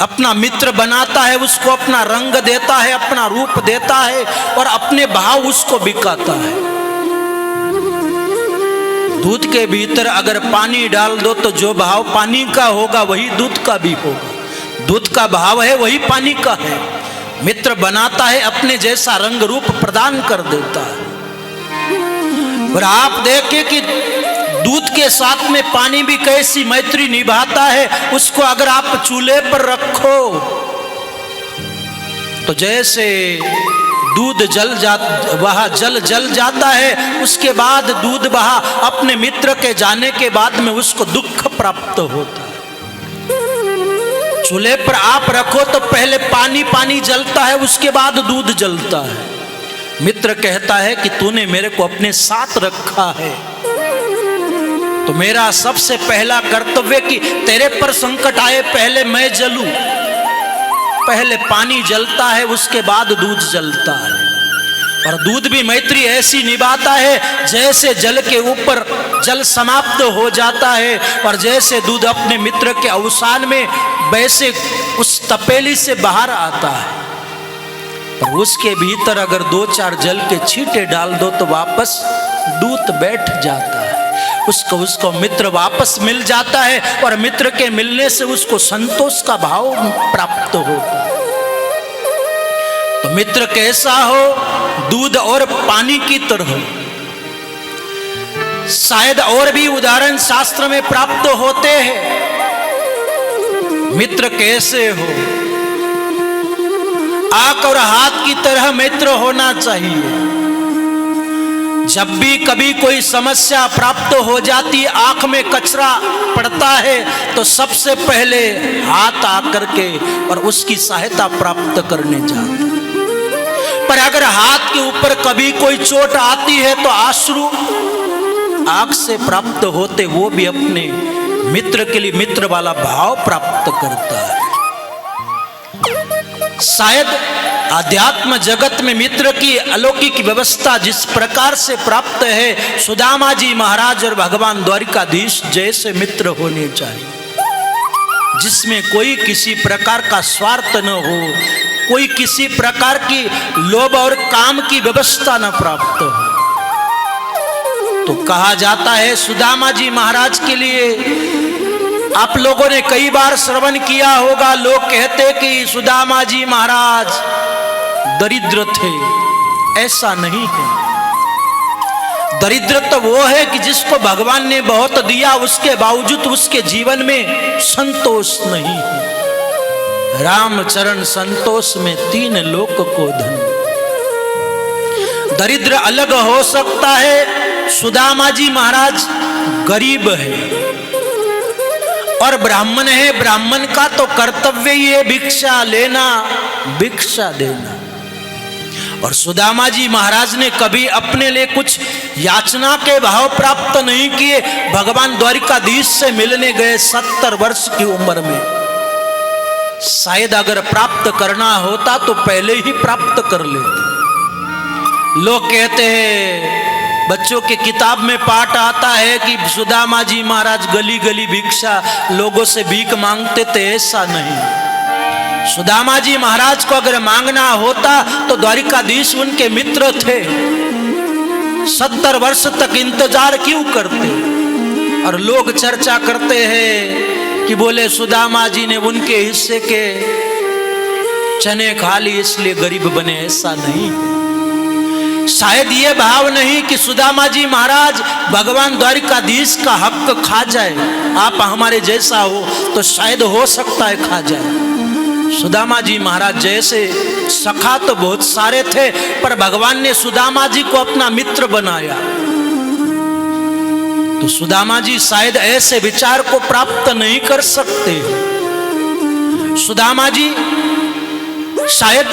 अपना मित्र बनाता है, उसको अपना रंग देता है, अपना रूप देता है और अपने भाव उसको बिकाता है। दूध के भीतर अगर पानी डाल दो तो जो भाव पानी का होगा वही दूध का भी होगा। दूध का भाव है वही पानी का है। मित्र बनाता है, अपने जैसा रंग रूप प्रदान कर देता है। और आप देखिए कि दूध के साथ में पानी भी कैसी मैत्री निभाता है। उसको अगर आप चूल्हे पर रखो तो जैसे दूध जल जाता है, उसके बाद दूध बहा अपने मित्र के जाने के बाद में उसको दुख प्राप्त होता है। चूल्हे पर आप रखो तो पहले पानी जलता है, उसके बाद दूध जलता है। मित्र कहता है कि तूने मेरे को अपने साथ रखा है तो मेरा सबसे पहला कर्तव्य कि तेरे पर संकट आए पहले मैं जलूं। पहले पानी जलता है, उसके बाद दूध जलता है। और दूध भी मैत्री ऐसी निभाता है जैसे जल के ऊपर जल समाप्त हो जाता है और जैसे दूध अपने मित्र के अवसान में वैसे उस तपेली से बाहर आता है। पर उसके भीतर अगर 2-4 जल के छींटे डाल दो तो वापस दूध बैठ जाता है। उसको मित्र वापस मिल जाता है और मित्र के मिलने से उसको संतोष का भाव प्राप्त होता है। तो मित्र कैसा हो? दूध और पानी की तरह। शायद और भी उदाहरण शास्त्र में प्राप्त होते हैं। मित्र कैसे हो? आंख और हाथ की तरह मित्र होना चाहिए। जब भी कभी कोई समस्या प्राप्त हो जाती, आंख में कचरा पड़ता है तो सबसे पहले हाथ आकर के और उसकी सहायता प्राप्त करने जाते। पर अगर हाथ के ऊपर कभी कोई चोट आती है तो आंसू आंख से प्राप्त होते, वो भी अपने मित्र के लिए मित्र वाला भाव प्राप्त करता है। शायद आध्यात्म जगत में मित्र की अलौकिक व्यवस्था जिस प्रकार से प्राप्त है, सुदामा जी महाराज और भगवान द्वारिकाधीश जैसे मित्र होने चाहिए, जिसमें कोई किसी प्रकार का स्वार्थ न हो, कोई किसी प्रकार की लोभ और काम की व्यवस्था न प्राप्त हो। तो कहा जाता है सुदामा जी महाराज के लिए, आप लोगों ने कई बार श्रवण किया होगा, लोग कहते कि सुदामा जी महाराज दरिद्र थे। ऐसा नहीं है। दरिद्र तो वो है कि जिसको भगवान ने बहुत दिया, उसके बावजूद उसके जीवन में संतोष नहीं है। रामचरण संतोष में 3 लोक को धन। दरिद्र अलग हो सकता है, सुदामा जी महाराज गरीब है और ब्राह्मण है। ब्राह्मण का तो कर्तव्य ही है भिक्षा लेना, भिक्षा देना। और सुदामा जी महाराज ने कभी अपने लिए कुछ याचना के भाव प्राप्त नहीं किए। भगवान द्वारिकाधीश से मिलने गए 70 वर्ष की उम्र में। शायद अगर प्राप्त करना होता तो पहले ही प्राप्त कर लेते। लोग कहते हैं, बच्चों के किताब में पाठ आता है कि सुदामा जी महाराज गली गली भिक्षा लोगों से भीख मांगते थे। ऐसा नहीं। सुदामा जी महाराज को अगर मांगना होता तो द्वारिकाधीश उनके मित्र थे। 70 वर्ष तक इंतजार क्यों करते? और लोग चर्चा करते हैं कि बोले सुदामा जी ने उनके हिस्से के चने खा लिए इसलिए गरीब बने। ऐसा नहीं। शायद ये भाव नहीं कि सुदामा जी महाराज भगवान द्वारिकाधीश का हक खा जाए। आप हमारे जैसा हो तो शायद हो सकता है खा जाए। सुदामा जी महाराज जैसे सखा तो बहुत सारे थे, पर भगवान ने सुदामा जी को अपना मित्र बनाया। तो सुदामा जी शायद ऐसे विचार को प्राप्त नहीं कर सकते। सुदामा जी शायद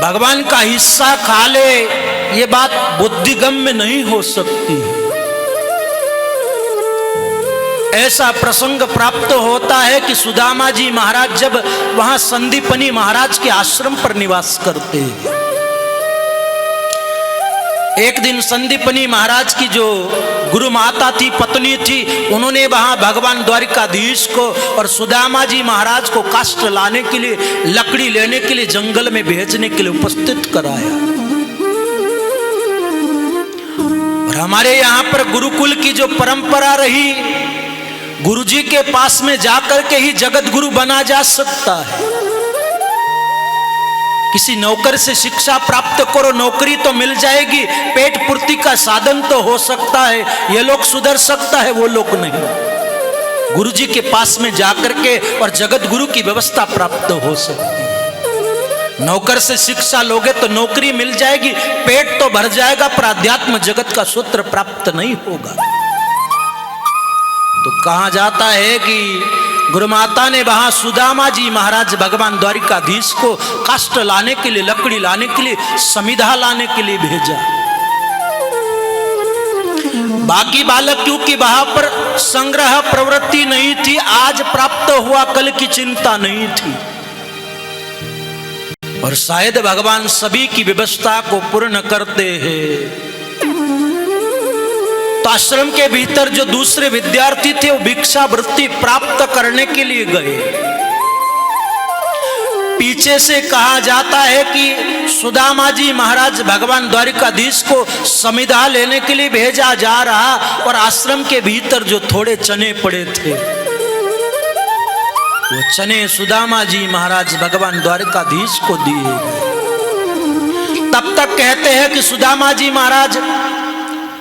भगवान का हिस्सा खा ले, ये बात बुद्धिगम्य नहीं हो सकती। ऐसा प्रसंग प्राप्त होता है कि सुदामा जी महाराज जब वहां संदीपनी महाराज के आश्रम पर निवास करते हैं, एक दिन संदीपनी महाराज की जो गुरु माता थी, पत्नी थी, उन्होंने वहां भगवान द्वारिकाधीश को और सुदामा जी महाराज को काष्ठ लाने के लिए, लकड़ी लेने के लिए जंगल में भेजने के लिए उपस्थित कराया। और हमारे यहाँ पर गुरुकुल की जो परंपरा रही, गुरुजी के पास में जाकर के ही जगत गुरु बना जा सकता है। किसी नौकर से शिक्षा प्राप्त करो, नौकरी तो मिल जाएगी, पेट पूर्ति का साधन तो हो सकता है, ये लोग सुधर सकता है, वो लोग नहीं। गुरु जी के पास में जाकर के और जगत गुरु की व्यवस्था प्राप्त हो सकती है। नौकर से शिक्षा लोगे तो नौकरी मिल जाएगी, पेट तो भर जाएगा, पर अध्यात्म जगत का सूत्र प्राप्त नहीं होगा। तो कहा जाता है कि गुरु माता ने वहां सुदामा जी महाराज भगवान द्वारिकाधीश को काष्ठ लाने के लिए, लकड़ी लाने के लिए, समिधा लाने के लिए भेजा। बाकी बालक क्योंकि वहां पर संग्रह प्रवृत्ति नहीं थी, आज प्राप्त हुआ कल की चिंता नहीं थी, और शायद भगवान सभी की व्यवस्था को पूर्ण करते हैं। तो आश्रम के भीतर जो दूसरे विद्यार्थी थे वो भिक्षा वृत्ति प्राप्त करने के लिए गए। पीछे से कहा जाता है कि सुदामा जी महाराज भगवान द्वारिकाधीश को समिधा लेने के लिए भेजा जा रहा, और आश्रम के भीतर जो थोड़े चने पड़े थे वो चने सुदामा जी महाराज भगवान द्वारिकाधीश को दिए। तब तक कहते हैं कि सुदामा जी महाराज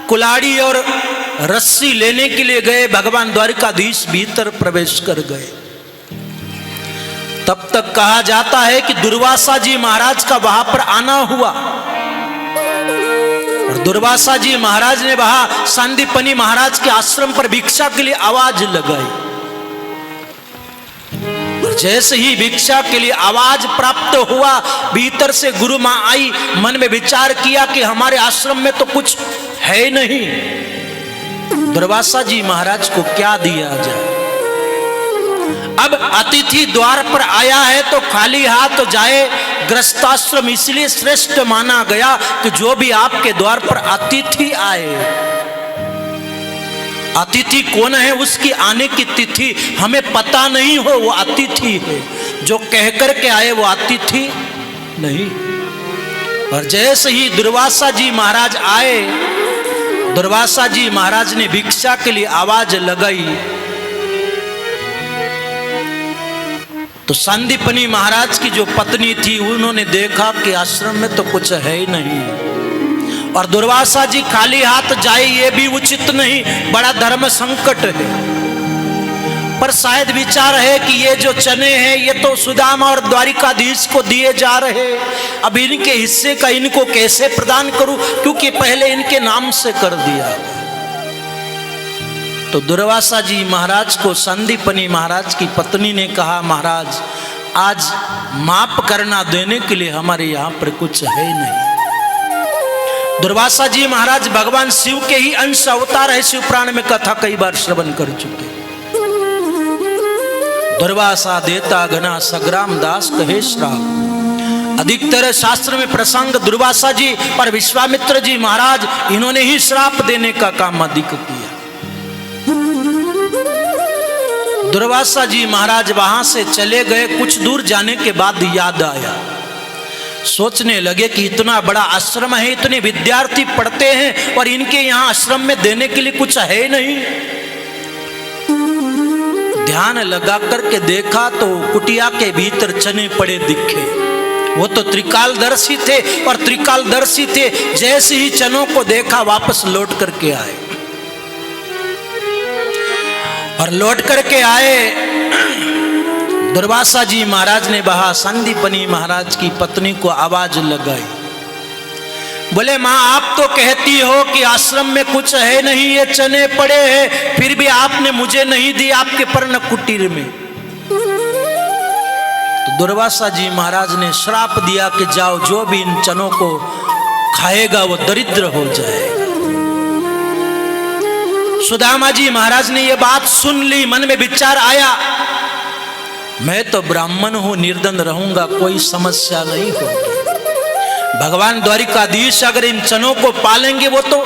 कुलाड़ी और रस्सी लेने के लिए गए, भगवान द्वारिकाधीश भीतर प्रवेश कर गए। तब तक कहा जाता है कि दुर्वासा जी महाराज का वहां पर आना हुआ, और दुर्वासा जी महाराज ने वहां सांदीपनी महाराज के आश्रम पर भिक्षा के लिए आवाज लगाई। जैसे ही भिक्षा के लिए आवाज प्राप्त हुआ, भीतर से गुरु मां आई, मन में विचार किया कि हमारे आश्रम में तो कुछ है नहीं, दुर्वासा जी महाराज को क्या दिया जाए। अब अतिथि द्वार पर आया है तो खाली हाथ जाए, गृहस्थाश्रम इसलिए श्रेष्ठ माना गया कि जो भी आपके द्वार पर अतिथि आए, अतिथि कौन है उसकी आने की तिथि हमें पता नहीं हो, वो अतिथि है, जो कह कर के आए वो अतिथि नहीं। और जैसे ही दुर्वासा जी महाराज आए, दुर्वासा जी महाराज ने भिक्षा के लिए आवाज लगाई, तो सांदीपनी महाराज की जो पत्नी थी उन्होंने देखा कि आश्रम में तो कुछ है ही नहीं, और दुर्वासा जी खाली हाथ जाए ये भी उचित नहीं, बड़ा धर्म संकट है। पर शायद विचार है कि ये जो चने हैं ये तो सुदामा और द्वारिकाधीश को दिए जा रहे, अब इनके हिस्से का इनको कैसे प्रदान करूं, क्योंकि पहले इनके नाम से कर दिया। तो दुर्वासा जी महाराज को सांदीपनी महाराज की पत्नी ने कहा, महाराज आज माप करना देने के लिए हमारे यहाँ पर कुछ है नहीं। दुर्वासा जी महाराज भगवान शिव के ही अंश अवतार है, शिव पुराण में कथा कई बार श्रवण कर चुके। दुर्वासा देता घना सग्राम दास कहे श्राप। अधिकतर शास्त्र में प्रसंग दुर्वासा जी और विश्वामित्र जी महाराज इन्होंने ही श्राप देने का काम अधिक किया। दुर्वासा जी महाराज वहां से चले गए, कुछ दूर जाने के बाद याद आया, सोचने लगे कि इतना बड़ा आश्रम है, इतने विद्यार्थी पढ़ते हैं और इनके यहाँ आश्रम में देने के लिए कुछ है नहीं। ध्यान लगा करके देखा तो कुटिया के भीतर चने पड़े दिखे। वो तो त्रिकालदर्शी थे, और त्रिकालदर्शी थे जैसे ही चनों को देखा वापस लौट करके आए, और लौट करके आए। दुर्वासा जी महाराज ने वहां सांदीपनी महाराज की पत्नी को आवाज लगाई, बोले माँ आप तो कहती हो कि आश्रम में कुछ है नहीं, ये चने पड़े हैं, फिर भी आपने मुझे नहीं दी आपके पर्ण कुटीर में। तो दुर्वासा जी महाराज ने श्राप दिया कि जाओ, जो भी इन चनों को खाएगा वो दरिद्र हो जाएगा। सुदामा जी महाराज ने ये बात सुन ली, मन में विचार आया, मैं तो ब्राह्मण हूं, निर्धन रहूंगा, कोई समस्या नहीं होगी। भगवान द्वारिकाधीश अगर इन चनों को पालेंगे, वो तो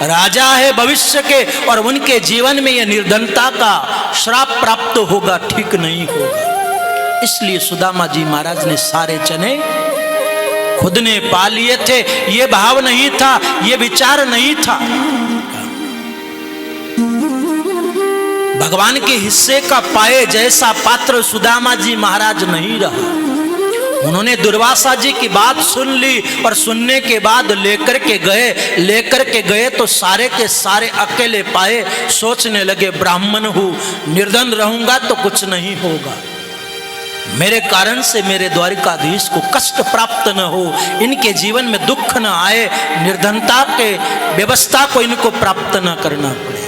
राजा है भविष्य के, और उनके जीवन में यह निर्धनता का श्राप प्राप्त होगा, ठीक नहीं होगा। इसलिए सुदामा जी महाराज ने सारे चने खुद ने पा लिए थे। ये भाव नहीं था, ये विचार नहीं था, भगवान के हिस्से का पाए जैसा पात्र सुदामा जी महाराज नहीं रहा। उन्होंने दुर्वासा जी की बात सुन ली और सुनने के बाद लेकर के गए तो सारे के सारे अकेले पाए। सोचने लगे ब्राह्मण हूं, निर्धन रहूंगा तो कुछ नहीं होगा, मेरे कारण से मेरे द्वारिकाधीश को कष्ट प्राप्त न हो, इनके जीवन में दुख न आए, निर्धनता के व्यवस्था को इनको प्राप्त न करना पड़े।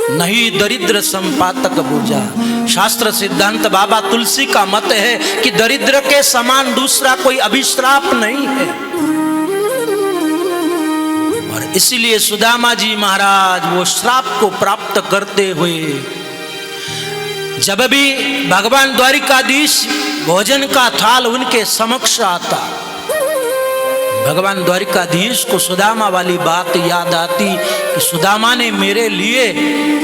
नहीं दरिद्र संपातक बुझा। शास्त्र सिद्धांत बाबा तुलसी का मत है कि दरिद्र के समान दूसरा कोई अभिश्राप नहीं है। और इसीलिए सुदामा जी महाराज वो श्राप को प्राप्त करते हुए जब भी भगवान द्वारिकाधीश भोजन का थाल उनके समक्ष आता, भगवान द्वारिकाधीश को सुदामा वाली बात याद आती कि सुदामा ने मेरे लिए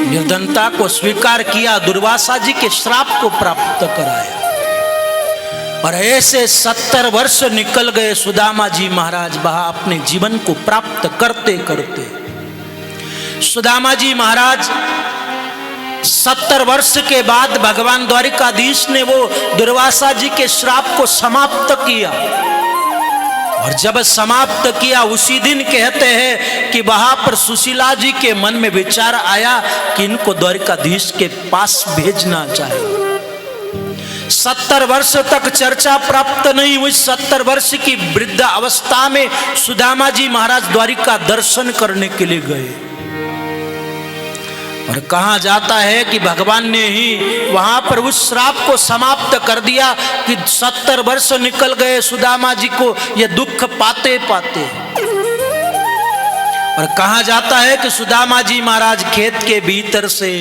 निर्धनता को स्वीकार किया, दुर्वासा जी के श्राप को प्राप्त कराया। और ऐसे 70 वर्ष निकल गए सुदामा जी महाराज वहां अपने जीवन को प्राप्त करते करते। सुदामा जी महाराज 70 वर्ष के बाद भगवान द्वारिकाधीश ने वो दुर्वासा जी के श्राप को समाप्त किया। और जब समाप्त किया उसी दिन कहते हैं कि वहां पर सुशीला जी के मन में विचार आया कि इनको द्वारिकाधीश के पास भेजना चाहिए। 70 वर्ष तक चर्चा प्राप्त नहीं हुई। 70 वर्ष की वृद्ध अवस्था में सुदामा जी महाराज द्वारिका दर्शन करने के लिए गए। और कहा जाता है कि भगवान ने ही वहां पर उस श्राप को समाप्त कर दिया कि 70 वर्ष निकल गए सुदामा जी को ये दुख पाते पाते। और कहा जाता है कि सुदामा जी महाराज खेत के भीतर से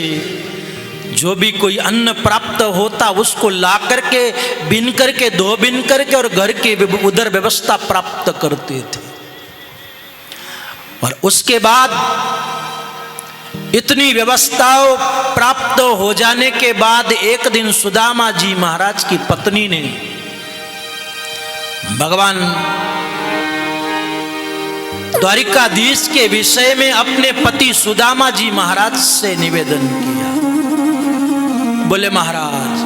जो भी कोई अन्न प्राप्त होता उसको ला करके बिन करके धो बिन करके और घर की उधर व्यवस्था प्राप्त करते थे। और उसके बाद इतनी व्यवस्थाओं प्राप्त हो जाने के बाद एक दिन सुदामा जी महाराज की पत्नी ने भगवान द्वारिकाधीश के विषय में अपने पति सुदामा जी महाराज से निवेदन किया। बोले महाराज,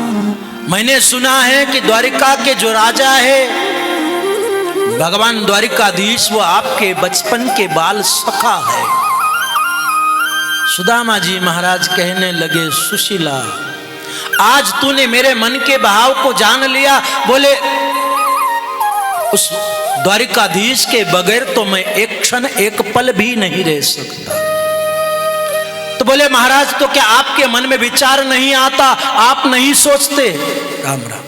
मैंने सुना है कि द्वारिका के जो राजा है भगवान द्वारिकाधीश वो आपके बचपन के बाल सखा है। सुदामा जी महाराज कहने लगे सुशीला, आज तूने मेरे मन के भाव को जान लिया। बोले उस द्वारिकाधीश के बगैर तो मैं एक क्षण एक पल भी नहीं रह सकता। तो बोले महाराज, तो क्या आपके मन में विचार नहीं आता, आप नहीं सोचते राम राम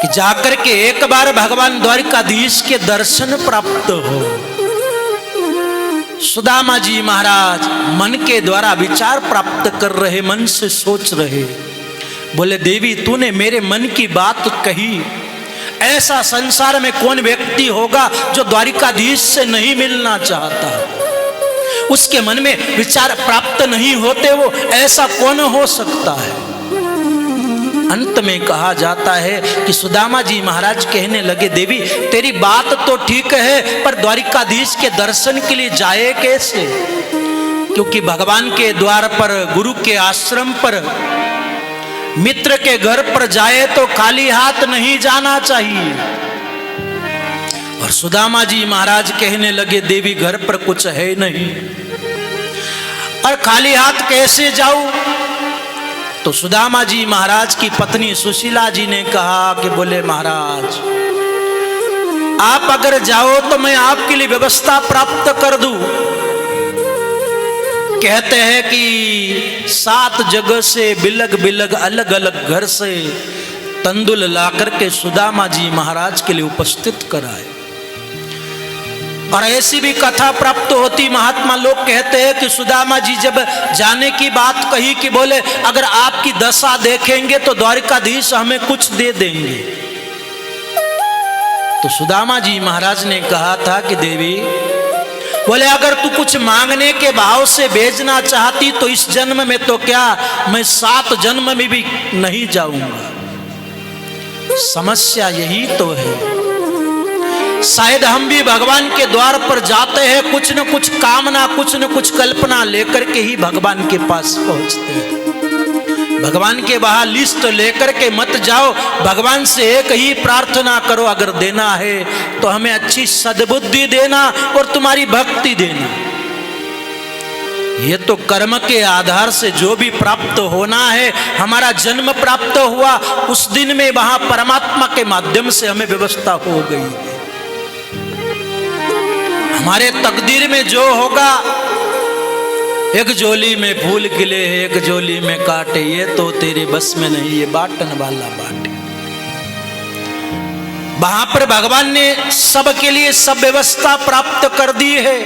कि जाकर के एक बार भगवान द्वारिकाधीश के दर्शन प्राप्त हो। सुदामा जी महाराज मन के द्वारा विचार प्राप्त कर रहे, मन से सोच रहे। बोले देवी, तूने मेरे मन की बात कही। ऐसा संसार में कौन व्यक्ति होगा जो द्वारिकाधीश से नहीं मिलना चाहता? उसके मन में विचार प्राप्त नहीं होते, वो ऐसा कौन हो सकता है? अंत में कहा जाता है कि सुदामा जी महाराज कहने लगे देवी, तेरी बात तो ठीक है, पर द्वारिकाधीश के दर्शन के लिए जाए कैसे? क्योंकि भगवान के द्वार पर, गुरु के आश्रम पर, मित्र के घर पर जाए तो खाली हाथ नहीं जाना चाहिए। और सुदामा जी महाराज कहने लगे देवी, घर पर कुछ है नहीं और खाली हाथ कैसे जाऊं? तो सुदामा जी महाराज की पत्नी सुशीला जी ने कहा कि बोले महाराज, आप अगर जाओ तो मैं आपके लिए व्यवस्था प्राप्त कर दूं। कहते हैं कि 7 जगह से बिलग बिलग अलग अलग घर से तंदुल ला करके सुदामा जी महाराज के लिए उपस्थित कराए। और ऐसी भी कथा प्राप्त होती, महात्मा लोग कहते हैं कि सुदामा जी जब जाने की बात कही कि बोले अगर आपकी दशा देखेंगे तो द्वारिकाधीश हमें कुछ दे देंगे। तो सुदामा जी महाराज ने कहा था कि देवी, बोले अगर तू कुछ मांगने के भाव से भेजना चाहती तो इस जन्म में तो क्या, मैं 7 जन्म में भी नहीं जाऊंगा। समस्या यही तो है शायद हम भी भगवान के द्वार पर जाते हैं, कुछ न कुछ कामना, कुछ न कुछ कल्पना लेकर के ही भगवान के पास पहुंचते हैं। भगवान के वहां लिस्ट लेकर के मत जाओ, भगवान से एक ही प्रार्थना करो, अगर देना है तो हमें अच्छी सद्बुद्धि देना और तुम्हारी भक्ति देना। ये तो कर्म के आधार से जो भी प्राप्त होना है, हमारा जन्म प्राप्त हुआ उस दिन में वहां परमात्मा के माध्यम से हमें व्यवस्था हो गई है। हमारे तकदीर में जो होगा, एक झोली में फूल खिले हैं, एक झोली में कांटे, ये तो तेरे बस में नहीं, ये बांटन वाला बांटे। वहां पर भगवान ने सबके लिए सब व्यवस्था प्राप्त कर दी है।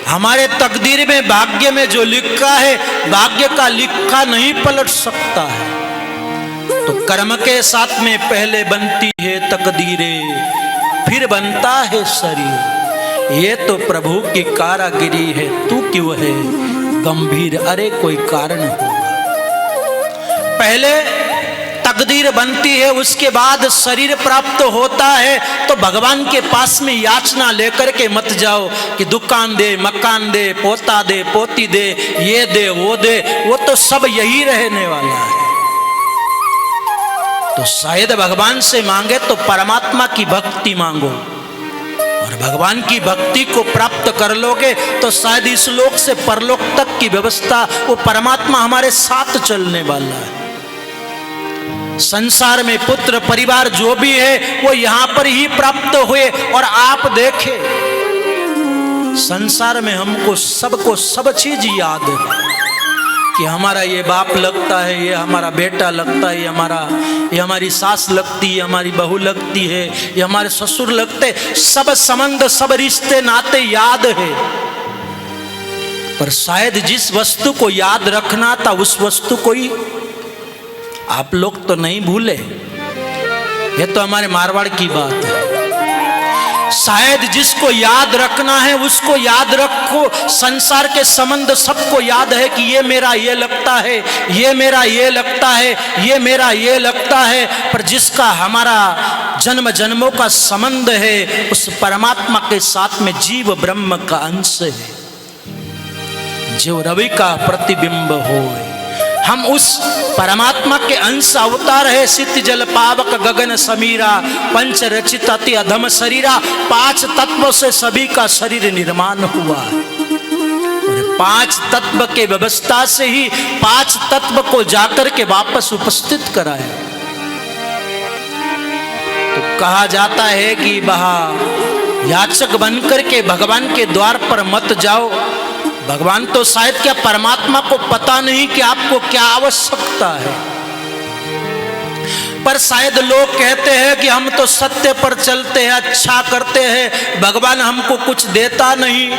हमारे तकदीर में, भाग्य में जो लिखा है, भाग्य का लिखा नहीं पलट सकता है। तो कर्म के साथ में पहले बनती है तकदीरें, फिर बनता है शरीर। ये तो प्रभु की कारागिरी है, तू क्यों है गंभीर, अरे कोई कारण होगा। पहले तकदीर बनती है, उसके बाद शरीर प्राप्त होता है। तो भगवान के पास में याचना लेकर के मत जाओ कि दुकान दे, मकान दे, पोता दे, पोती दे, ये दे, वो दे, वो तो सब यही रहने वाला है। तो शायद भगवान से मांगे तो परमात्मा की भक्ति मांगो, और भगवान की भक्ति को प्राप्त कर लोगे तो शायद इस लोक से परलोक तक की व्यवस्था वो परमात्मा हमारे साथ चलने वाला है। संसार में पुत्र परिवार जो भी है वो यहां पर ही प्राप्त हुए। और आप देखें, संसार में हमको सबको सब चीज याद है कि हमारा ये बाप लगता है, ये हमारा बेटा लगता है, ये हमारी सास लगती है, हमारी बहू लगती है, ये हमारे ससुर लगते, सब संबंध, सब रिश्ते नाते याद है। पर शायद जिस वस्तु को याद रखना था उस वस्तु को ही आप लोग तो नहीं भूले। ये तो हमारे मारवाड़ की बात है। शायद जिसको याद रखना है उसको याद रखो। संसार के संबंध सबको याद है कि ये मेरा ये लगता है, ये मेरा ये लगता है, ये मेरा ये लगता है। पर जिसका हमारा जन्म जन्मों का संबंध है उस परमात्मा के साथ में जीव ब्रह्म का अंश है, जो रवि का प्रतिबिंब हो। हम उस परमात्मा के अंश अवतार है। सित जल पावक गगन समीरा, पंच रचित अति अधम शरीरा। 5 तत्वों से सभी का शरीर निर्माण हुआ है। और 5 तत्व के व्यवस्था से ही 5 तत्व को जाकर के वापस उपस्थित कराया। तो कहा जाता है कि वह याचक बनकर के भगवान के द्वार पर मत जाओ। भगवान तो शायद क्या परमात्मा को पता नहीं कि आपको क्या आवश्यकता है। पर शायद लोग कहते हैं कि हम तो सत्य पर चलते हैं, अच्छा करते हैं, भगवान हमको कुछ देता नहीं।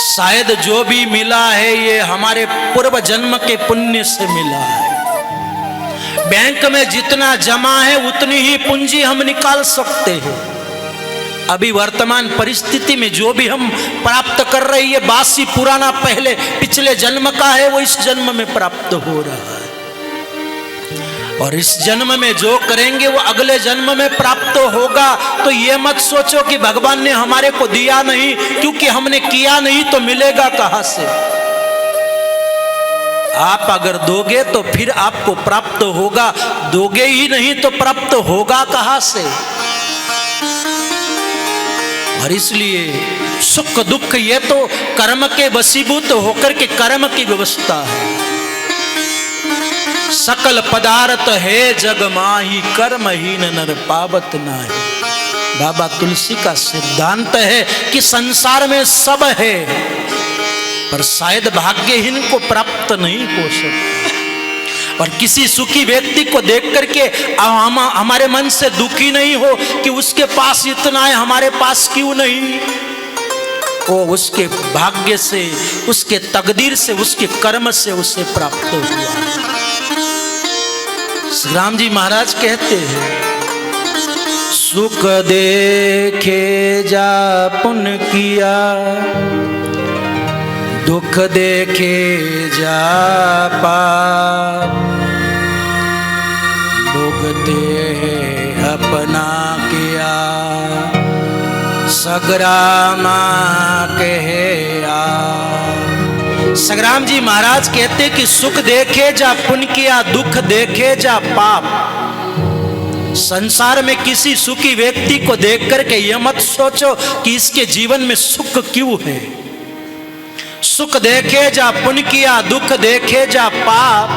शायद जो भी मिला है ये हमारे पूर्व जन्म के पुण्य से मिला है। बैंक में जितना जमा है उतनी ही पूंजी हम निकाल सकते हैं। अभी वर्तमान परिस्थिति में जो भी हम प्राप्त कर रहे हैं बासी पुराना पहले पिछले जन्म का है, वो इस जन्म में प्राप्त हो रहा है। और इस जन्म में जो करेंगे वो अगले जन्म में प्राप्त होगा। तो ये मत सोचो कि भगवान ने हमारे को दिया नहीं, क्योंकि हमने किया नहीं तो मिलेगा कहां से। आप अगर दोगे तो फिर आपको प्राप्त होगा, दोगे ही नहीं तो प्राप्त होगा कहां से। और इसलिए सुख दुख ये तो कर्म के वशीभूत होकर के कर्म की व्यवस्था है। सकल पदार्थ है जग माही, कर्महीन नर पावत नाही। बाबा तुलसी का सिद्धांत है कि संसार में सब है, पर शायद भाग्यहीन को प्राप्त नहीं हो सकता। और किसी सुखी व्यक्ति को देख करके हमारे मन से दुखी नहीं हो कि उसके पास इतना है, हमारे पास क्यों नहीं। वो उसके भाग्य से, उसके तकदीर से, उसके कर्म से उसे प्राप्त हुआ। श्री राम जी महाराज कहते हैं, सुख देखे जा पुण्य किया, दुख देखे जा पाप, भुगते हैं अपना सग्रामा कहे आ। संग्राम जी महाराज कहते कि सुख देखे जा पुण्य किया, दुख देखे जा पाप। संसार में किसी सुखी व्यक्ति को देख करके यह मत सोचो कि इसके जीवन में सुख क्यों है। सुख देखे जा पुण्य किया, दुख देखे जा पाप।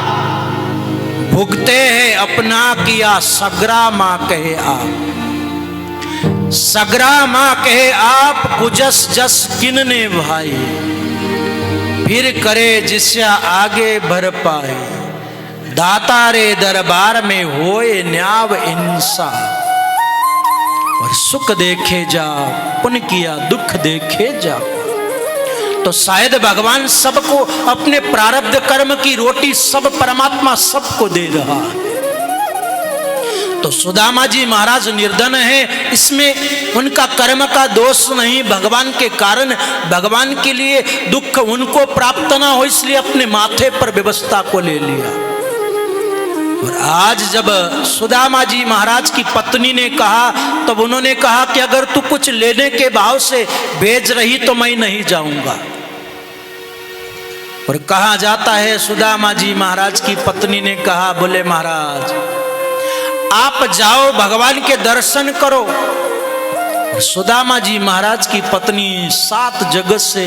भुगते हैं अपना किया, सग्रामा कहे आप। सग्रामा कहे आप, कुजस जस किन्ने भाई। फिर करे जिससे आगे भर पाए। दातारे दरबार में होए न्याव इंसाफ। और सुख देखे जा पुण्य किया, दुख देखे जा। तो शायद भगवान सबको अपने प्रारब्ध कर्म की रोटी सब परमात्मा सबको दे रहा है। तो सुदामा जी महाराज निर्धन है, इसमें उनका कर्म का दोष नहीं। भगवान के कारण, भगवान के लिए दुख उनको प्राप्त ना हो इसलिए अपने माथे पर व्यवस्था को ले लिया। और आज जब सुदामा जी महाराज की पत्नी ने कहा, तब उन्होंने कहा कि अगर तू कुछ लेने के भाव से भेज रही तो मैं नहीं जाऊंगा। और कहा जाता है सुदामा जी महाराज की पत्नी ने कहा, बोले महाराज आप जाओ भगवान के दर्शन करो। और सुदामा जी महाराज की पत्नी 7 जगह से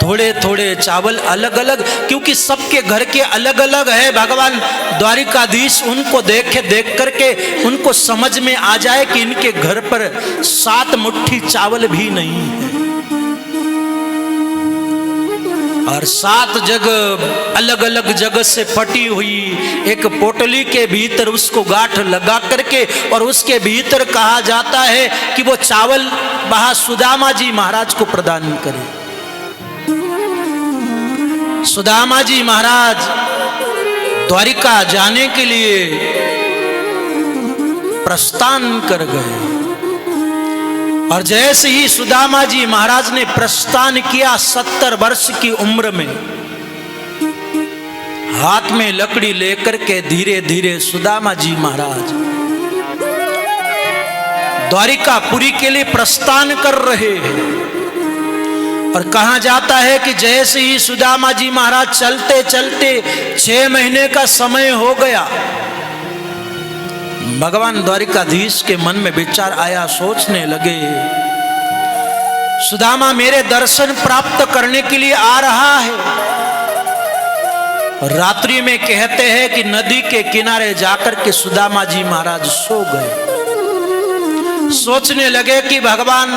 थोड़े थोड़े चावल अलग अलग, क्योंकि सबके घर के अलग अलग है। भगवान द्वारिकाधीश उनको देख करके उनको समझ में आ जाए कि इनके घर पर 7 मुट्ठी चावल भी नहीं है। और 7 जगह अलग अलग जगह से फटी हुई एक पोटली के भीतर उसको गांठ लगा करके, और उसके भीतर कहा जाता है कि वो चावल वहां सुदामा जी महाराज को प्रदान करे। सुदामा जी महाराज द्वारिका जाने के लिए प्रस्थान कर गए। और जैसे ही सुदामा जी महाराज ने प्रस्थान किया, 70 वर्ष की उम्र में, हाथ में लकड़ी लेकर के धीरे धीरे सुदामा जी महाराज द्वारिकापुरी के लिए प्रस्थान कर रहे हैं। और कहा जाता है कि जैसे ही सुदामा जी महाराज चलते चलते 6 महीने का समय हो गया, भगवान द्वारिकाधीश के मन में विचार आया, सोचने लगे सुदामा मेरे दर्शन प्राप्त करने के लिए आ रहा है। और रात्रि में कहते हैं कि नदी के किनारे जाकर के सुदामा जी महाराज सो गए। सोचने लगे कि भगवान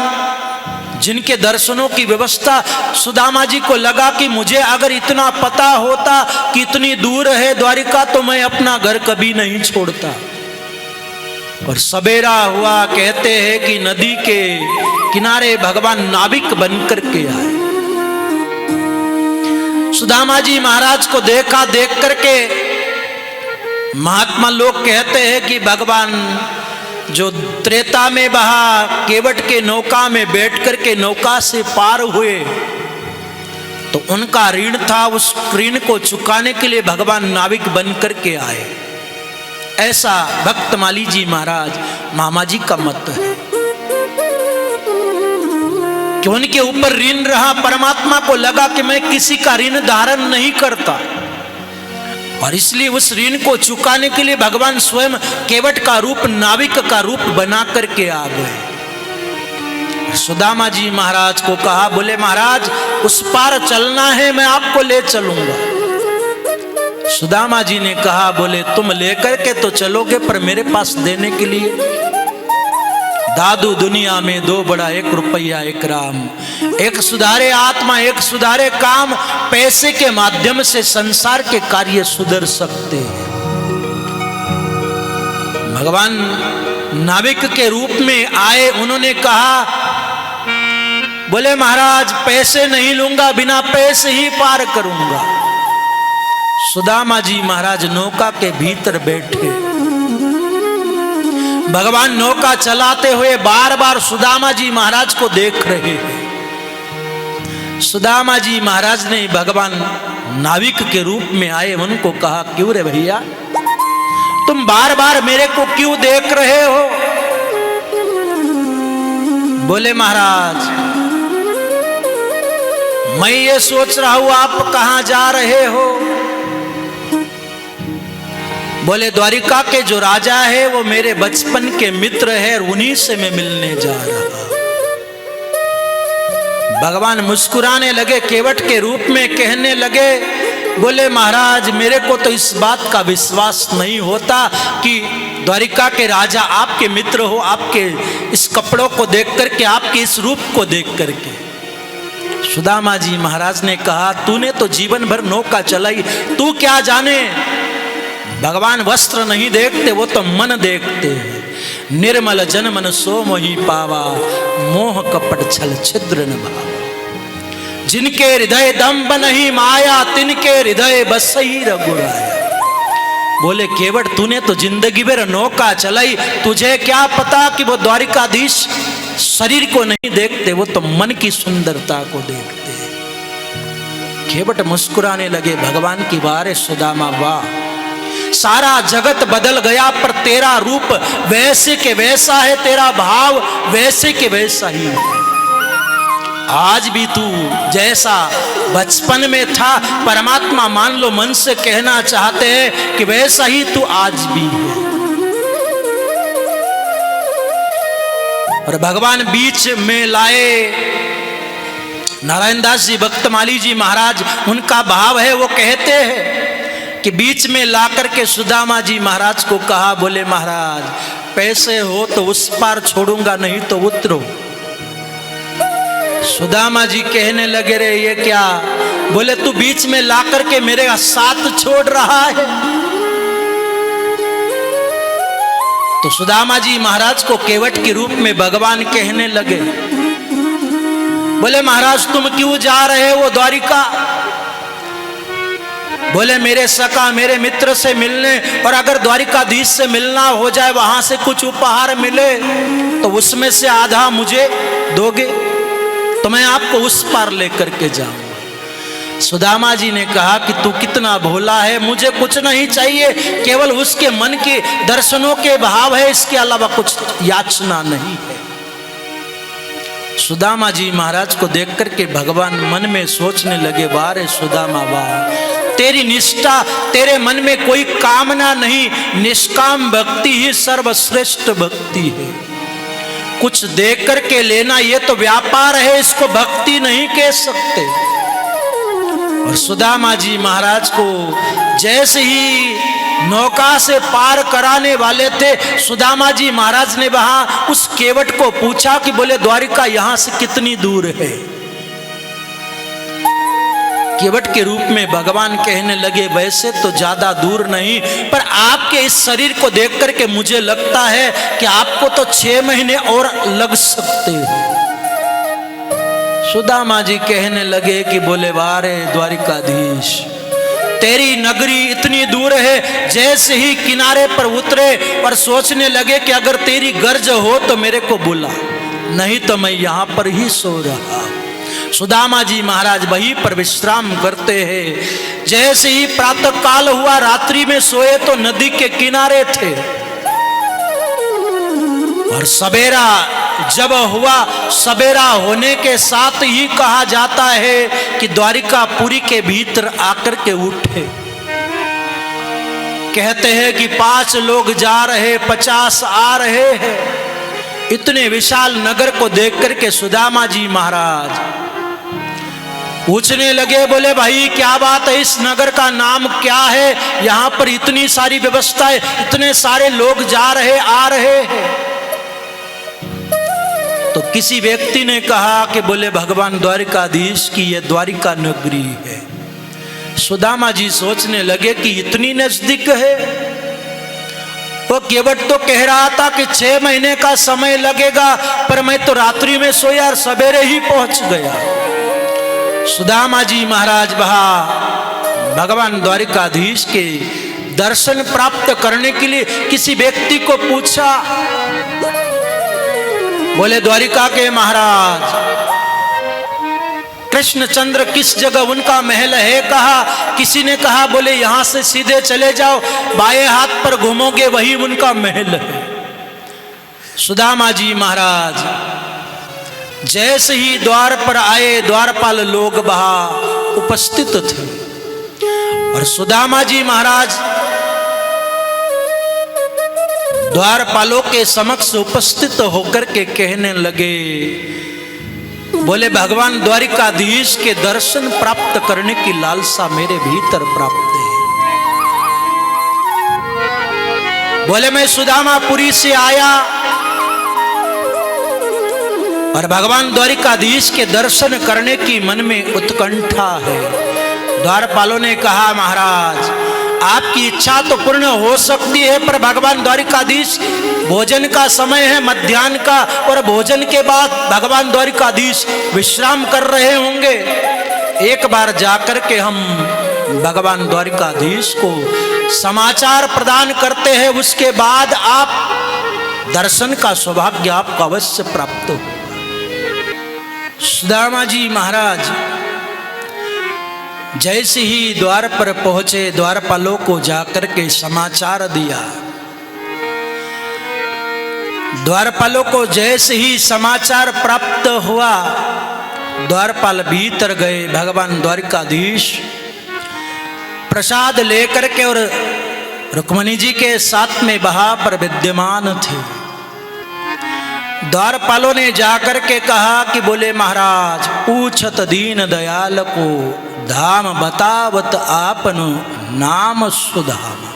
जिनके दर्शनों की व्यवस्था, सुदामा जी को लगा कि मुझे अगर इतना पता होता कि इतनी दूर है द्वारिका तो मैं अपना घर कभी नहीं छोड़ता। और सवेरा हुआ, कहते हैं कि नदी के किनारे भगवान नाविक बनकर के आए। सुदामा जी महाराज को देखा, देख करके महात्मा लोग कहते हैं कि भगवान जो त्रेता में बहा केवट के नौका में बैठ करके नौका से पार हुए, तो उनका ऋण था, उस ऋण को चुकाने के लिए भगवान नाविक बन करके आए। ऐसा भक्त माली जी महाराज मामा जी का मत है कि उनके ऊपर ऋण रहा। परमात्मा को लगा कि मैं किसी का ऋण धारण नहीं करता, और इसलिए उस ऋण को चुकाने के लिए भगवान स्वयं केवट का रूप, नाविक का रूप बना करके आ गए। सुदामा जी महाराज को कहा, बोले महाराज उस पार चलना है, मैं आपको ले चलूंगा। सुदामा जी ने कहा, बोले तुम लेकर के तो चलोगे, पर मेरे पास देने के लिए दादू दुनिया में 2 बड़ा, 1 रुपया 1 राम। एक सुधारे आत्मा, एक सुधारे काम। पैसे के माध्यम से संसार के कार्य सुधर सकते हैं। भगवान नाविक के रूप में आए, उन्होंने कहा, बोले महाराज पैसे नहीं लूंगा, बिना पैसे ही पार करूंगा। सुदामा जी महाराज नौका के भीतर बैठे। भगवान नौका चलाते हुए बार बार सुदामा जी महाराज को देख रहे हैं। सुदामा जी महाराज ने भगवान नाविक के रूप में आए, उनको कहा, क्यों रे भैया तुम बार बार मेरे को क्यों देख रहे हो? बोले महाराज मैं ये सोच रहा हूं आप कहां जा रहे हो? बोले द्वारिका के जो राजा है वो मेरे बचपन के मित्र है और उन्हीं से मैं मिलने जा रहा। भगवान मुस्कुराने लगे, केवट के रूप में कहने लगे, बोले महाराज मेरे को तो इस बात का विश्वास नहीं होता कि द्वारिका के राजा आपके मित्र हो, आपके इस कपड़ों को देख करके, आपके इस रूप को देख करके। सुदामा जी महाराज ने कहा तूने तो जीवन भर नौका चलाई, तू क्या जाने, भगवान वस्त्र नहीं देखते, वो तो मन देखते हैं। निर्मल जन मन सो मोहि पावा, मोह कपट छल छिद्र न भावा। जिनके हृदय दम्भ नहीं माया, तिनके हृदय बसई रघुराया। बोले केवट तूने तो जिंदगी भर नौका चलाई, तुझे क्या पता कि वो द्वारिकाधीश शरीर को नहीं देखते, वो तो मन की सुंदरता को देखते हैं। केवट मुस्कुराने लगे, भगवान की बारे सुदामा वाह, सारा जगत बदल गया पर तेरा रूप वैसे के वैसा है, तेरा भाव वैसे के वैसा ही है। आज भी तू जैसा बचपन में था, परमात्मा मान लो मन से कहना चाहते हैं कि वैसा ही तू आज भी है। और भगवान बीच में लाए नारायण दास जी भक्तमाली जी महाराज, उनका भाव है, वो कहते हैं कि बीच में ला करके सुदामा जी महाराज को कहा, बोले महाराज पैसे हो तो उस पार छोड़ूंगा, नहीं तो उतरो। सुदामा जी कहने लगे रे ये क्या? बोले तू बीच में ला करके मेरे साथ छोड़ रहा है। तो सुदामा जी महाराज को केवट के रूप में भगवान कहने लगे, बोले महाराज तुम क्यों जा रहे हो द्वारिका? बोले मेरे सखा मेरे मित्र से मिलने, और अगर द्वारिकाधीश से मिलना हो जाए, वहां से कुछ उपहार मिले तो उसमें से आधा मुझे दोगे तो मैं आपको उस पार लेकर के जाऊंगा। सुदामा जी ने कहा कि तू कितना भोला है, मुझे कुछ नहीं चाहिए, केवल उसके मन के दर्शनों के भाव है, इसके अलावा कुछ याचना नहीं है। सुदामा जी महाराज को देख करके भगवान मन में सोचने लगे, बारे सुदामा वाह, तेरी निष्ठा, तेरे मन में कोई कामना नहीं, निष्काम भक्ति ही सर्वश्रेष्ठ भक्ति है। कुछ देख करके लेना ये तो व्यापार है, इसको भक्ति नहीं कह सकते। और सुदामा जी महाराज को जैसे ही नौका से पार कराने वाले थे, सुदामा जी महाराज ने वहां उस केवट को पूछा कि बोले द्वारिका यहां से कितनी दूर है? केवट के रूप में भगवान कहने लगे, वैसे तो ज्यादा दूर नहीं, पर आपके इस शरीर को देख करके मुझे लगता है कि आपको तो 6 महीने और लग सकते हैं। सुदामा जी कहने लगे कि बोले बारे द्वारिकाधीश, तेरी नगरी इतनी दूर है। जैसे ही किनारे पर उतरे और सोचने लगे कि अगर तेरी गर्ज हो तो मेरे को बुला, नहीं तो मैं यहां पर ही सो रहा। सुदामा जी महाराज वहीं पर विश्राम करते हैं। जैसे ही प्रातः काल हुआ, रात्रि में सोए तो नदी के किनारे थे, और सवेरा जब हुआ, सवेरा होने के साथ ही कहा जाता है कि द्वारिकापुरी के भीतर आकर के उठे। कहते हैं कि 5 लोग जा रहे, 50 आ रहे हैं। इतने विशाल नगर को देख करके सुदामा जी महाराज पूछने लगे, बोले भाई क्या बात है, इस नगर का नाम क्या है? यहाँ पर इतनी सारी व्यवस्थाएं, इतने सारे लोग जा रहे आ रहे हैं। तो किसी व्यक्ति ने कहा कि बोले भगवान द्वारिकाधीश की ये द्वारिका नगरी है। सुदामा जी सोचने लगे कि इतनी नजदीक है। वो केवट तो कह रहा था कि 6 महीने का समय लगेगा, पर मैं तो रात्रि में सोया और सवेरे ही पहुंच गया। सुदामा जी महाराज वहां भगवान द्वारिकाधीश के दर्शन प्राप्त करने के लिए किसी व्यक्ति को पूछा, बोले द्वारिका के महाराज कृष्णचंद्र किस जगह उनका महल है? कहा। किसी ने कहा बोले यहां से सीधे चले जाओ, बाएं हाथ पर घूमोगे वही उनका महल है। सुदामा जी महाराज जैसे ही द्वार पर आए, द्वारपाल लोग वहां उपस्थित थे और सुदामा जी महाराज द्वारपालों के समक्ष उपस्थित होकर के कहने लगे, बोले भगवान द्वारिकाधीश के दर्शन प्राप्त करने की लालसा मेरे भीतर प्राप्त है। बोले मैं सुदामापुरी से आया और भगवान द्वारिकाधीश के दर्शन करने की मन में उत्कंठा है। द्वारपालों ने कहा, महाराज आपकी इच्छा तो पूर्ण हो सकती है, पर भगवान द्वारिकाधीश भोजन का समय है, मध्याह्न का, और भोजन के बाद भगवान द्वारिकाधीश विश्राम कर रहे होंगे। एक बार जाकर के हम भगवान द्वारिकाधीश को समाचार प्रदान करते हैं, उसके बाद आप दर्शन का सौभाग्य आपको अवश्य प्राप्त हो। सुदामा जी महाराज जैसे ही द्वार पर पहुंचे, द्वारपालों को जाकर के समाचार दिया। द्वारपालों को जैसे ही समाचार प्राप्त हुआ, द्वारपाल भीतर गए। भगवान द्वारिकाधीश प्रसाद लेकर के और रुक्मणी जी के साथ में वहां पर विद्यमान थे। द्वारपालों ने जाकर के कहा कि बोले महाराज पूछत दीन दयाल को, धाम बतावत आपन नाम सुदामा।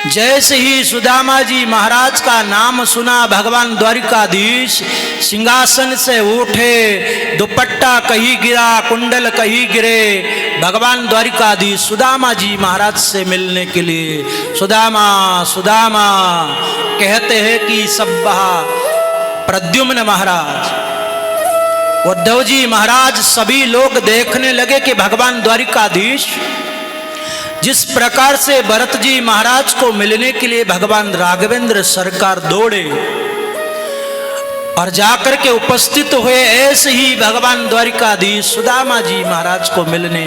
जैसे ही सुदामा जी महाराज का नाम सुना, भगवान द्वारिकाधीश सिंहासन से उठे, दुपट्टा कहीं गिरा, कुंडल कहीं गिरे। भगवान द्वारिकाधीश सुदामा जी महाराज से मिलने के लिए सुदामा सुदामा कहते हैं कि सब वहां प्रद्युम्न महाराज, उद्धव जी महाराज, सभी लोग देखने लगे कि भगवान द्वारिकाधीश जिस प्रकार से भरत जी महाराज को मिलने के लिए भगवान राघवेंद्र सरकार दौड़े और जाकर के उपस्थित हुए, ऐसे ही भगवान द्वारिकाधीश सुदामा जी महाराज को मिलने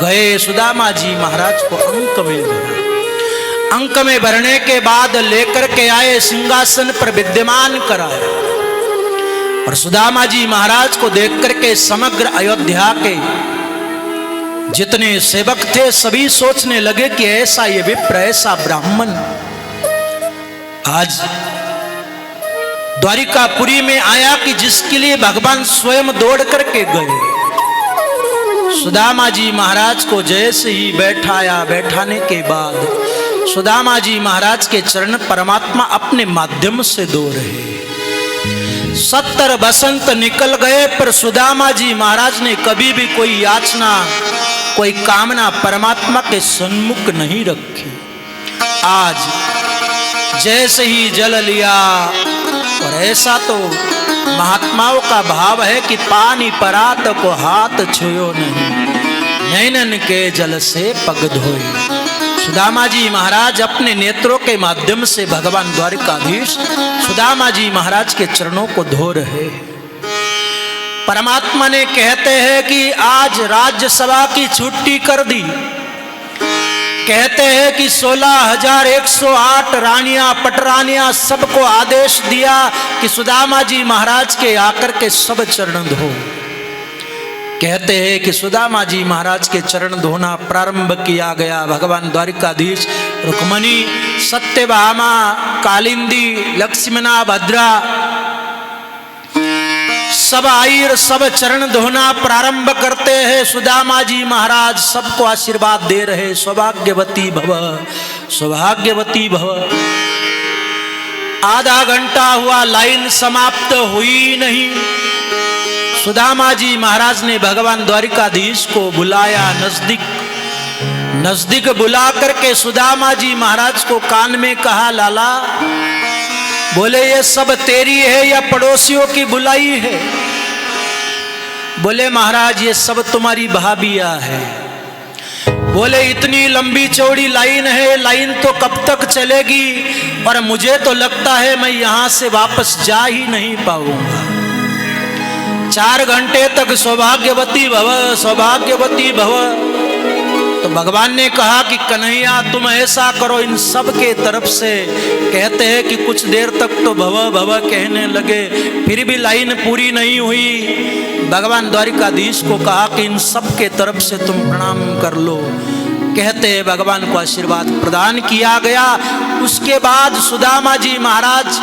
गए। सुदामा जी महाराज को अंक में भरा। अंक में भरने के बाद लेकर के आए, सिंहासन पर विद्यमान कराया और सुदामा जी महाराज को देख करके समग्र अयोध्या के जितने सेवक थे सभी सोचने लगे कि ऐसा ये विप्र, ऐसा ब्राह्मण आज द्वारिकापुरी में आया कि जिसके लिए भगवान स्वयं दौड़ करके गए। सुदामा जी महाराज को जैसे ही बैठाया, बैठाने के बाद सुदामा जी महाराज के चरण परमात्मा अपने माध्यम से धो रहे। 70 बसंत निकल गए, पर सुदामा जी महाराज ने कभी भी कोई याचना, कोई कामना परमात्मा के सन्मुख नहीं रखी। आज जैसे ही जल लिया, और ऐसा तो महात्माओं का भाव है कि पानी परात को हाथ छुयो नहीं, नैनन के जल से पग धोए। सुदामा जी महाराज अपने नेत्रों के माध्यम से भगवान द्वारिकाधीश सुदामा जी महाराज के चरणों को धो रहे। परमात्मा ने कहते हैं कि आज राज्यसभा की छुट्टी कर दी। कहते हैं कि 16,108 रानियां पटरानियां सबको आदेश दिया कि सुदामा जी महाराज के आकर के सब चरण धो। कहते हैं कि सुदामा जी महाराज के चरण धोना प्रारंभ किया गया। भगवान द्वारिकाधीश, रुक्मणी, सत्यभामा, कालिंदी, लक्ष्मणा, भद्रा सब आई और सब चरण धोना प्रारंभ करते हैं। सुदामा जी महाराज सबको आशीर्वाद दे रहे, सौभाग्यवती भव, सौभाग्यवती भव। आधा घंटा हुआ, लाइन समाप्त हुई नहीं। सुदामा जी महाराज ने भगवान द्वारिकाधीश को बुलाया नजदीक। नजदीक बुला करके सुदामा जी महाराज को कान में कहा, लाला, बोले ये सब तेरी है या पड़ोसियों की बुलाई है? बोले महाराज ये सब तुम्हारी भाभिया है। बोले इतनी लंबी चौड़ी लाइन है, लाइन तो कब तक चलेगी, और मुझे तो लगता है मैं यहां से वापस जा ही नहीं पाऊंगा। 4 घंटे तक सौभाग्यवती भव, सौभाग्यवती भव। तो भगवान ने कहा कि कन्हैया तुम ऐसा करो, इन सब के तरफ से कहते हैं कि कुछ देर तक तो भव भव कहने लगे, फिर भी लाइन पूरी नहीं हुई। भगवान द्वारिकाधीश को कहा कि इन सब के तरफ से तुम प्रणाम कर लो। कहते भगवान को आशीर्वाद प्रदान किया गया। उसके बाद सुदामा जी महाराज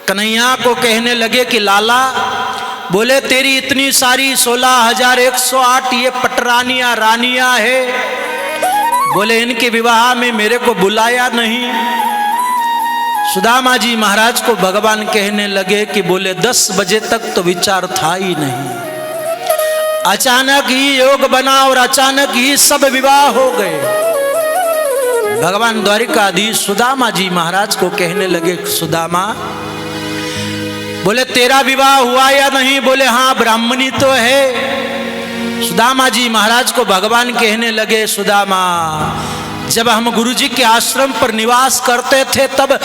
कन्हैया को कहने लगे कि लाला, बोले तेरी इतनी सारी 16,108 ये पटरानियां रानियां है, बोले इनके विवाह में मेरे को बुलाया नहीं। सुदामा जी महाराज को भगवान कहने लगे कि बोले 10 बजे तक तो विचार था ही नहीं, अचानक ही योग बना और अचानक ही सब विवाह हो गए। भगवान द्वारिकाधीश सुदामा जी महाराज को कहने लगे, सुदामा बोले तेरा विवाह हुआ या नहीं? बोले हाँ ब्राह्मणी तो है। सुदामा जी महाराज को भगवान कहने लगे, सुदामा जब हम गुरुजी के आश्रम पर निवास करते थे तब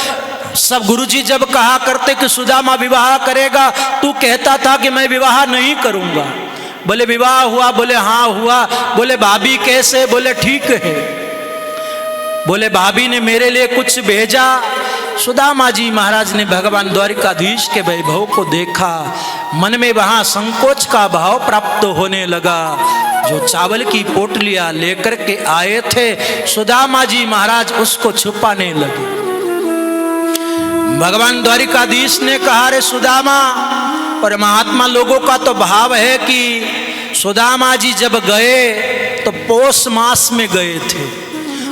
सब गुरुजी जब कहा करते कि सुदामा विवाह करेगा, तू कहता था कि मैं विवाह नहीं करूंगा। बोले विवाह हुआ? बोले हाँ हुआ। बोले भाभी कैसे? बोले ठीक है। बोले भाभी ने मेरे लिए कुछ भेजा? सुदामा जी महाराज ने भगवान द्वारिकाधीश के वैभव को देखा, मन में वहां संकोच का भाव प्राप्त होने लगा। जो चावल की पोटलियां लेकर के आए थे सुदामा जी महाराज उसको छुपाने लगे। भगवान द्वारिकाधीश ने कहा, रे सुदामा, और महात्मा लोगों का तो भाव है कि सुदामा जी जब गए तो पौष मास में गए थे,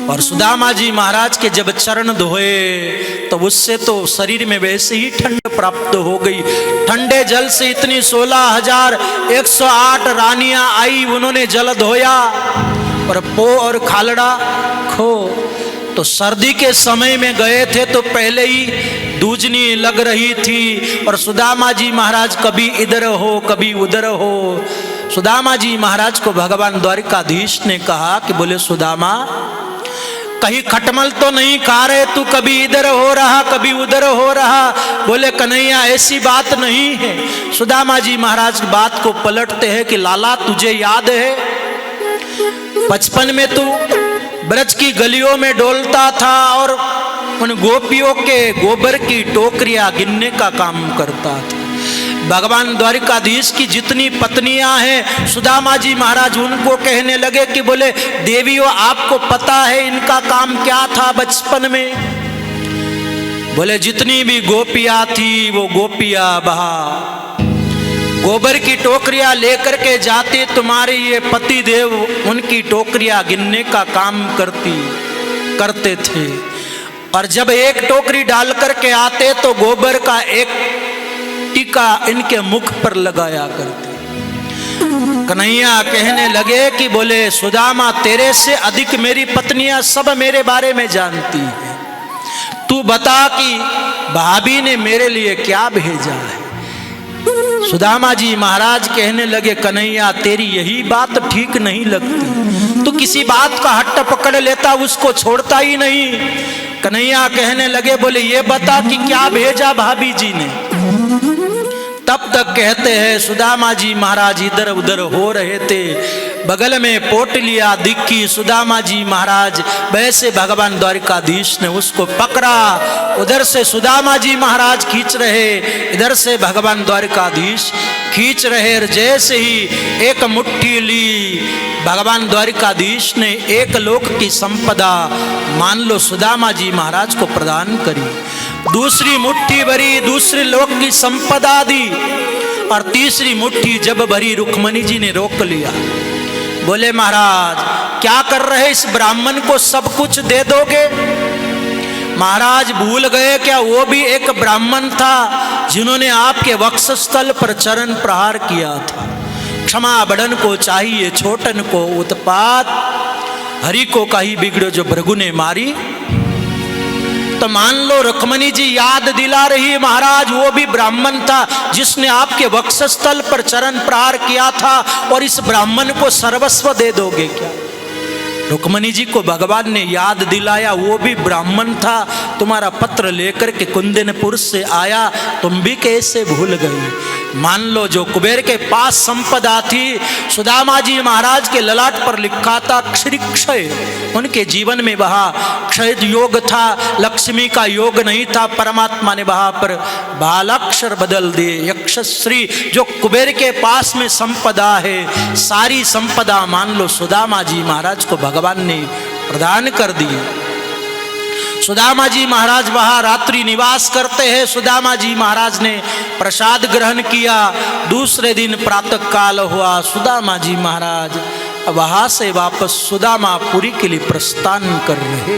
और सुदामा जी महाराज के जब चरण धोए तो उससे तो शरीर में वैसे ही ठंड प्राप्त हो गई। ठंडे जल से इतनी 16,108 रानियां आई, उन्होंने जल धोया और पो और खालड़ा खो। तो सर्दी के समय में गए थे तो पहले ही दूजनी लग रही थी, और सुदामा जी महाराज कभी इधर हो कभी उधर हो। सुदामा जी महाराज को भगवान द्वारिकाधीश ने कहा कि बोले सुदामा, कहीं खटमल तो नहीं खा रहे तू? कभी इधर हो रहा कभी उधर हो रहा। बोले कन्हैया ऐसी बात नहीं है। सुदामा जी महाराज बात को पलटते हैं कि लाला तुझे याद है बचपन में तू ब्रज की गलियों में डोलता था और उन गोपियों के गोबर की टोकरियां गिनने का काम करता था। भगवान द्वारिकाधीश की जितनी पत्नियां हैं सुदामा जी महाराज उनको कहने लगे कि बोले देवियों आपको पता है इनका काम क्या था बचपन में? बोले जितनी भी गोपियां थी वो गोपियां बहा गोबर की टोकरियां लेकर के जाते, तुम्हारे ये पति देव उनकी टोकरियां गिनने का काम करते थे, और जब एक टोकरी डाल करके आते तो गोबर का एक टीका इनके मुख पर लगाया करते। कन्हैया कहने लगे कि बोले सुदामा तेरे से अधिक मेरी पत्नियां सब मेरे बारे में जानती है, तू बता कि भाभी ने मेरे लिए क्या भेजा है। सुदामा जी महाराज कहने लगे, कन्हैया तेरी यही बात ठीक नहीं लगती, तू किसी बात का हट्ट पकड़ लेता उसको छोड़ता ही नहीं। कन्हैया कहने लगे, बोले ये बता कि क्या भेजा भाभी जी ने। तब तक कहते हैं सुदामा जी महाराज इधर उधर हो रहे थे, बगल में पोटलियां दिखी। सुदामा जी महाराज वैसे भगवान द्वारिकाधीश ने उसको पकड़ा, उधर से सुदामा जी महाराज खींच रहे, इधर से भगवान द्वारिकाधीश खींच रहे। जैसे ही एक मुट्ठी ली भगवान द्वारिकाधीश ने एक लोक की संपदा मान लो सुदामा जी महाराज को प्रदान करी, दूसरी मुट्ठी भरी दूसरे लोक की संपदा दी, और तीसरी मुट्ठी जब भरी रुक्मणी जी ने रोक लिया। बोले महाराज क्या कर रहे, इस ब्राह्मण को सब कुछ दे दोगे? महाराज भूल गए क्या वो भी एक ब्राह्मण था जिन्होंने आपके वक्षस्थल पर चरण प्रहार किया था। क्षमा बड़न को चाहिए छोटन को उत्पात, हरि को कही बिगड़ो जो भृगु ने मारी। तो मान लो रुक्मणी जी याद दिला रही महाराज वो भी ब्राह्मण था जिसने आपके वक्षस्थल पर चरण प्रहार किया था, और इस ब्राह्मण को सर्वस्व दे दोगे क्या? रुक्मणी जी को भगवान ने याद दिलाया, वो भी ब्राह्मण था, तुम्हारा पत्र लेकर के कुंदनपुर से आया, तुम भी कैसे भूल गई। मान लो जो कुबेर के पास संपदा थी, सुदामा जी महाराज के ललाट पर लिखा था क्षय, उनके जीवन में वहा क्षय योग था, लक्ष्मी का योग नहीं था। परमात्मा ने वहां पर बालाक्षर बदल दिए, यक्षश्री। जो कुबेर के पास में संपदा है, सारी संपदा मान लो सुदामा जी महाराज को भगवान ने प्रदान कर दी। सुदामा जी महाराज वहां रात्रि निवास करते हैं। सुदामा जी महाराज ने प्रसाद ग्रहण किया। दूसरे दिन प्रातः काल हुआ, सुदामा जी महाराज वहां से वापस सुदामापुरी के लिए प्रस्थान कर रहे।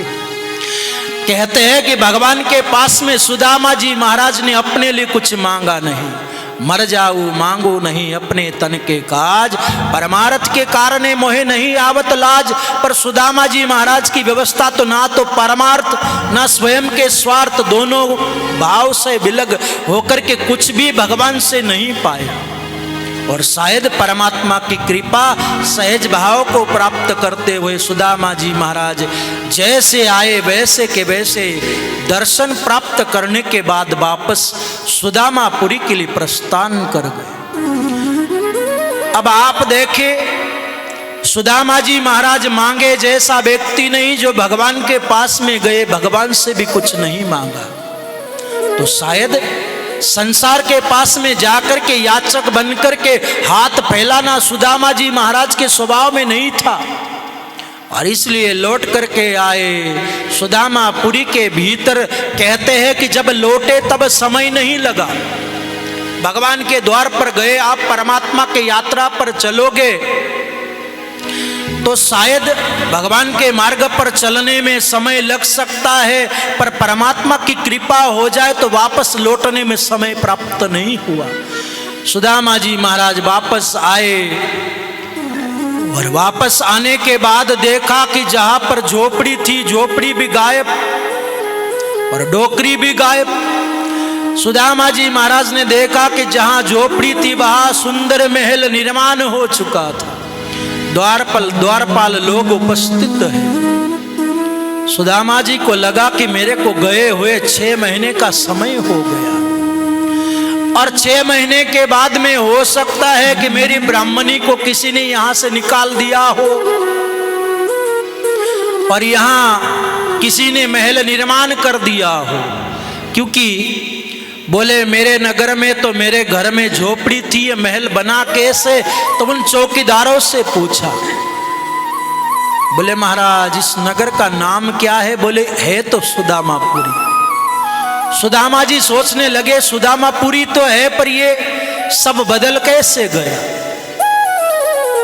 कहते हैं कि भगवान के पास में सुदामा जी महाराज ने अपने लिए कुछ मांगा नहीं। मर जाऊ मांगो नहीं अपने तन के काज, परमार्थ के कारण मोहे नहीं आवत लाज। पर सुदामा जी महाराज की व्यवस्था तो ना तो परमार्थ ना स्वयं के स्वार्थ, दोनों भाव से विलग होकर के कुछ भी भगवान से नहीं पाए। और शायद परमात्मा की कृपा सहज भाव को प्राप्त करते हुए सुदामा जी महाराज जैसे आए वैसे के वैसे दर्शन प्राप्त करने के बाद वापस सुदामापुरी के लिए प्रस्थान कर गए। अब आप देखें, सुदामा जी महाराज मांगे जैसा व्यक्ति नहीं, जो भगवान के पास में गए भगवान से भी कुछ नहीं मांगा। तो शायद संसार के पास में जाकर के याचक बनकर के हाथ फैलाना सुदामा जी महाराज के स्वभाव में नहीं था, और इसलिए लौट करके आए सुदामापुरी के भीतर। कहते हैं कि जब लौटे तब समय नहीं लगा, भगवान के द्वार पर गए। आप परमात्मा के यात्रा पर चलोगे तो शायद भगवान के मार्ग पर चलने में समय लग सकता है, पर परमात्मा की कृपा हो जाए तो वापस लौटने में समय प्राप्त नहीं हुआ। सुदामा जी महाराज वापस आए, और वापस आने के बाद देखा कि जहां पर झोपड़ी थी, झोपड़ी भी गायब और डोकरी भी गायब। सुदामा जी महाराज ने देखा कि जहां झोपड़ी थी वहां सुंदर महल निर्माण हो चुका था, द्वारपाल लोग उपस्थित हैं। सुदामा जी को लगा कि मेरे को गए हुए 6 महीने का समय हो गया, और 6 महीने के बाद में हो सकता है कि मेरी ब्राह्मणी को किसी ने यहां से निकाल दिया हो, और यहां किसी ने महल निर्माण कर दिया हो। क्योंकि बोले मेरे नगर में तो मेरे घर में झोपड़ी थी, ये महल बना कैसे? तो उन चौकीदारों से पूछा। बोले महाराज इस नगर का नाम क्या है? बोले है तो सुदामापुरी। सुदामा जी सोचने लगे सुदामापुरी तो है, पर ये सब बदल कैसे गया?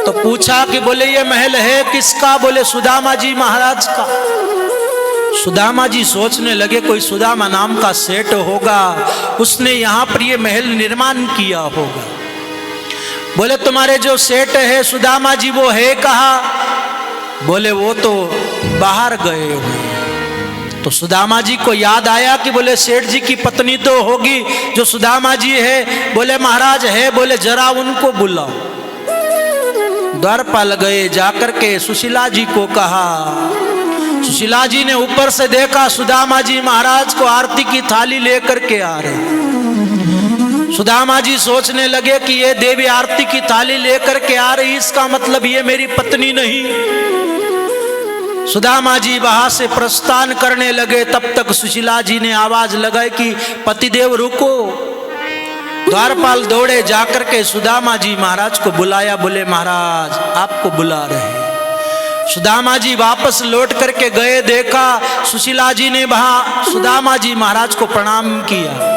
तो पूछा कि बोले ये महल है किसका? बोले सुदामा जी महाराज का। सुदामा जी सोचने लगे कोई सुदामा नाम का सेठ होगा, उसने यहाँ पर ये महल निर्माण किया होगा। बोले तुम्हारे जो सेठ है सुदामा जी वो है कहाँ? बोले वो तो बाहर गए हुए। तो सुदामा जी को याद आया कि बोले सेठ जी की पत्नी तो होगी जो सुदामा जी है। बोले महाराज है। बोले जरा उनको बुलाओ। द्वारपाल गए, जाकर के सुशीला जी को कहा। सुशीला जी ने ऊपर से देखा सुदामा जी महाराज को आरती की थाली लेकर के आ रहे। सुदामा जी सोचने लगे कि ये देवी आरती की थाली लेकर के आ रही, इसका मतलब ये मेरी पत्नी नहीं। सुदामा जी वहां से प्रस्थान करने लगे, तब तक सुशीला जी ने आवाज लगाई कि पतिदेव रुको। द्वारपाल दौड़े, जाकर के सुदामा जी महाराज को बुलाया। बोले महाराज आपको बुला रहे हैं। सुदामा जी वापस लौट करके गए, देखा सुशीला जी ने वहां सुदामा जी महाराज को प्रणाम किया।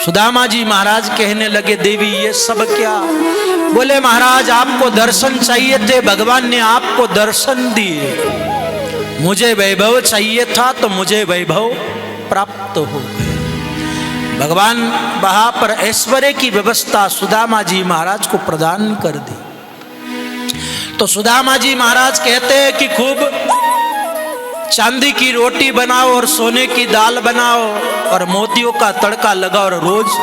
सुदामा जी महाराज कहने लगे देवी ये सब क्या? बोले महाराज आपको दर्शन चाहिए थे, भगवान ने आपको दर्शन दिए। मुझे वैभव चाहिए था तो मुझे वैभव प्राप्त हो गए। भगवान वहां पर ऐश्वर्य की व्यवस्था सुदामा जी महाराज को प्रदान कर दी। तो सुदामा जी महाराज कहते हैं कि खूब चांदी की रोटी बनाओ और सोने की दाल बनाओ और मोतियों का तड़का लगाओ और रोज।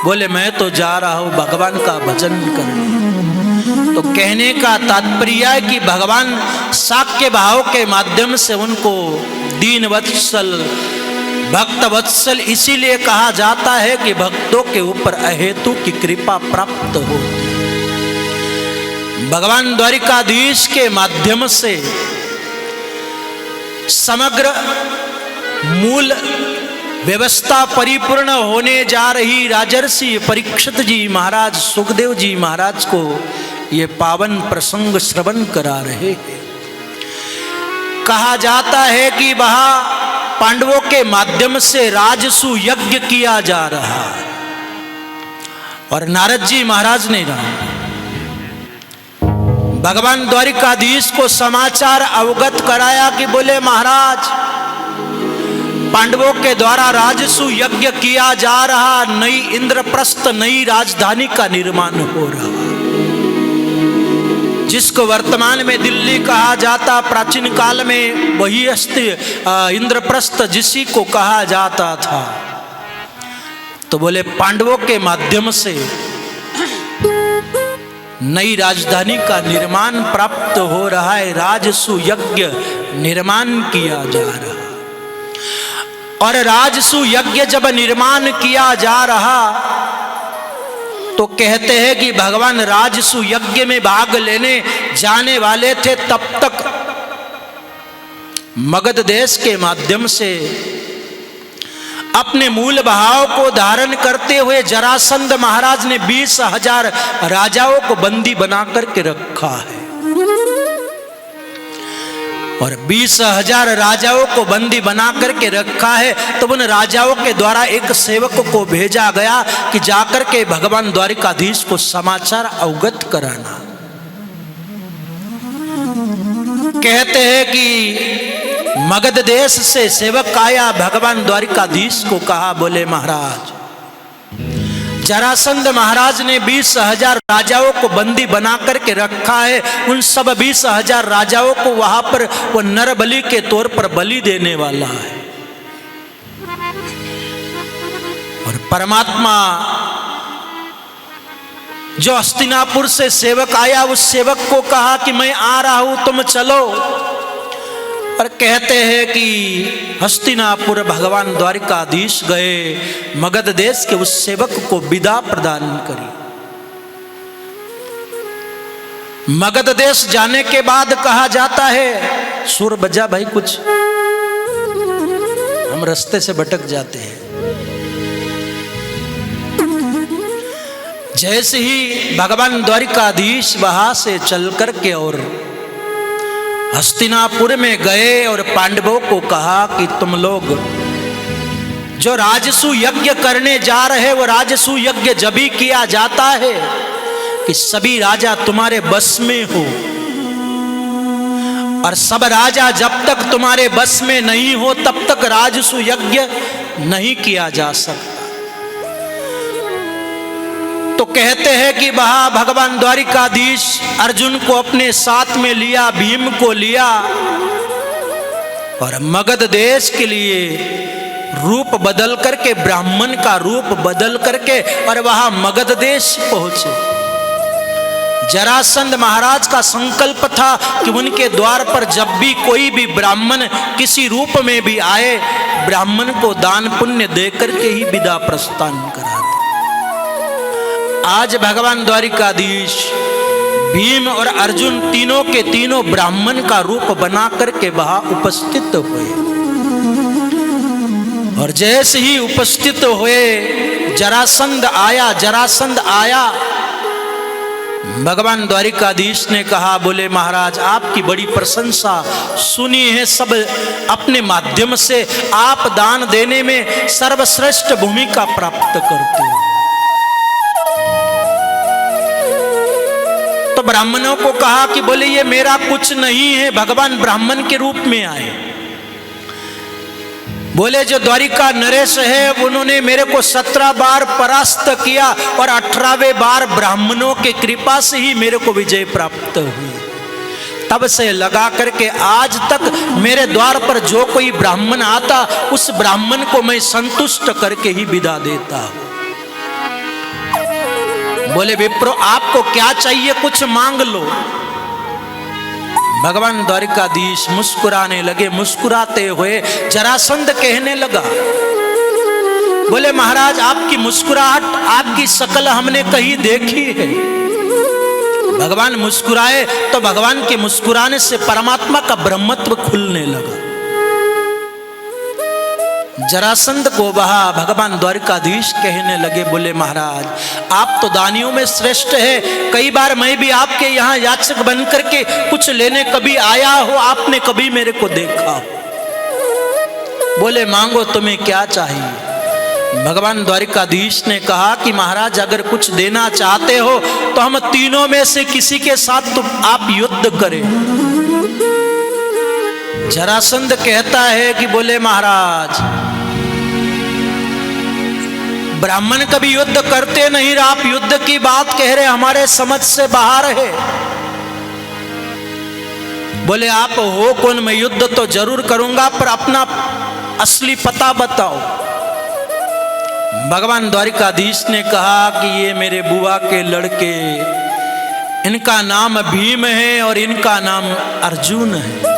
बोले मैं तो जा रहा हूं भगवान का भजन करने। तो कहने का तात्पर्य है कि भगवान शाक्य भाव के माध्यम से उनको दीन वत्सल, भक्त वत्सल इसीलिए कहा जाता है कि भक्तों के ऊपर अहेतु की कृपा प्राप्त होती। भगवान द्वारिकाधीश के माध्यम से समग्र मूल व्यवस्था परिपूर्ण होने जा रही राजर्षि परीक्षित जी महाराज, सुखदेव जी महाराज को ये पावन प्रसंग श्रवण करा रहे हैं। कहा जाता है कि वहां पांडवों के माध्यम से राजसु यज्ञ किया जा रहा और नारद जी महाराज ने भगवान द्वारिकाधीश को समाचार अवगत कराया कि बोले महाराज, पांडवों के द्वारा राजसु यज्ञ किया जा रहा, नई इंद्रप्रस्थ नई राजधानी का निर्माण हो रहा, जिसको वर्तमान में दिल्ली कहा जाता, प्राचीन काल में वही इंद्रप्रस्थ जिसी को कहा जाता था। तो बोले पांडवों के माध्यम से नई राजधानी का निर्माण प्राप्त हो रहा है, राजसु यज्ञ निर्माण किया जा रहा। और राजसु यज्ञ जब निर्माण किया जा रहा तो कहते हैं कि भगवान राजसु यज्ञ में भाग लेने जाने वाले थे, तब तक मगध देश के माध्यम से अपने मूल भाव को धारण करते हुए जरासंध महाराज ने 20,000 राजाओं को बंदी बना करके रखा है। और 20,000 राजाओं को बंदी बना करके रखा है। तो उन राजाओं के द्वारा एक सेवक को भेजा गया कि जाकर के भगवान द्वारिकाधीश को समाचार अवगत कराना। कहते हैं कि मगध देश से सेवक आया, भगवान द्वारिकाधीश को कहा, बोले महाराज, जरासंध महाराज ने 20,000 राजाओं को बंदी बना करके रखा है। उन सब 20,000 राजाओं को वहां पर वो नर बलि के तौर पर बलि देने वाला है। और परमात्मा जो हस्तिनापुर से सेवक आया, उस सेवक को कहा कि मैं आ रहा हूं, तुम चलो। और कहते हैं कि हस्तिनापुर भगवान द्वारिकाधीश गए, मगध देश के उस सेवक को विदा प्रदान करी। मगध देश जाने के बाद कहा जाता है, सुर बजा भाई, कुछ हम रास्ते से भटक जाते हैं। जैसे ही भगवान द्वारिकाधीश वहां से चल करके और हस्तिनापुर में गए और पांडवों को कहा कि तुम लोग जो राजसु यज्ञ करने जा रहे, वो राजसु यज्ञ जब भी किया जाता है कि सभी राजा तुम्हारे बस में हो, और सब राजा जब तक तुम्हारे बस में नहीं हो तब तक राजसु यज्ञ नहीं किया जा सकता। तो कहते हैं कि वहां भगवान द्वारिकाधीश अर्जुन को अपने साथ में लिया, भीम को लिया, और मगध देश के लिए रूप बदल करके, ब्राह्मण का रूप बदल करके, और वहां मगध देश पहुंचे। जरासंध महाराज का संकल्प था कि उनके द्वार पर जब भी कोई भी ब्राह्मण किसी रूप में भी आए, ब्राह्मण को दान पुण्य देकर के ही विदा प्रस्थान करा। आज भगवान द्वारिकाधीश, भीम और अर्जुन तीनों के तीनों ब्राह्मण का रूप बना करके वहां उपस्थित हुए। और जैसे ही उपस्थित हुए, जरासंध आया। भगवान द्वारिकाधीश ने कहा, बोले महाराज, आपकी बड़ी प्रशंसा सुनी है सब, अपने माध्यम से आप दान देने में सर्वश्रेष्ठ भूमिका प्राप्त करते हो। तो ब्राह्मणों को कहा कि बोले ये मेरा कुछ नहीं है, भगवान ब्राह्मण के रूप में आए। बोले जो द्वारिका नरेश है, उन्होंने मेरे को 17 बार परास्त किया और 18वें बार ब्राह्मणों के कृपा से ही मेरे को विजय प्राप्त हुई। तब से लगा करके आज तक मेरे द्वार पर जो कोई ब्राह्मण आता, उस ब्राह्मण को मैं संतुष्ट करके ही विदा देता हूं। बोले विप्रो आपको क्या चाहिए, कुछ मांग लो। भगवान द्वारिकाधीश मुस्कुराने लगे। मुस्कुराते हुए जरासंध कहने लगा, बोले महाराज आपकी मुस्कुराहट, आपकी शकल हमने कहीं देखी है। भगवान मुस्कुराए तो भगवान के मुस्कुराने से परमात्मा का ब्रह्मत्व खुलने लगा। जरासंध को बहा भगवान द्वारिकाधीश कहने लगे, बोले महाराज आप तो दानियों में श्रेष्ठ है। कई बार मैं भी आपके यहाँ याचक बन करके कुछ लेने कभी आया हो, आपने कभी मेरे को देखा हो। बोले मांगो तुम्हें क्या चाहिए। भगवान द्वारिकाधीश ने कहा कि महाराज अगर कुछ देना चाहते हो तो हम तीनों में से किसी के साथ तुम आप युद्ध करें। जरासंध कहता है कि बोले महाराज ब्राह्मण कभी युद्ध करते नहीं, आप युद्ध की बात कह रहे, हमारे समझ से बाहर है। बोले आप हो कौन, मैं युद्ध तो जरूर करूंगा पर अपना असली पता बताओ। भगवान द्वारिकाधीश ने कहा कि ये मेरे बुआ के लड़के, इनका नाम भीम है और इनका नाम अर्जुन है।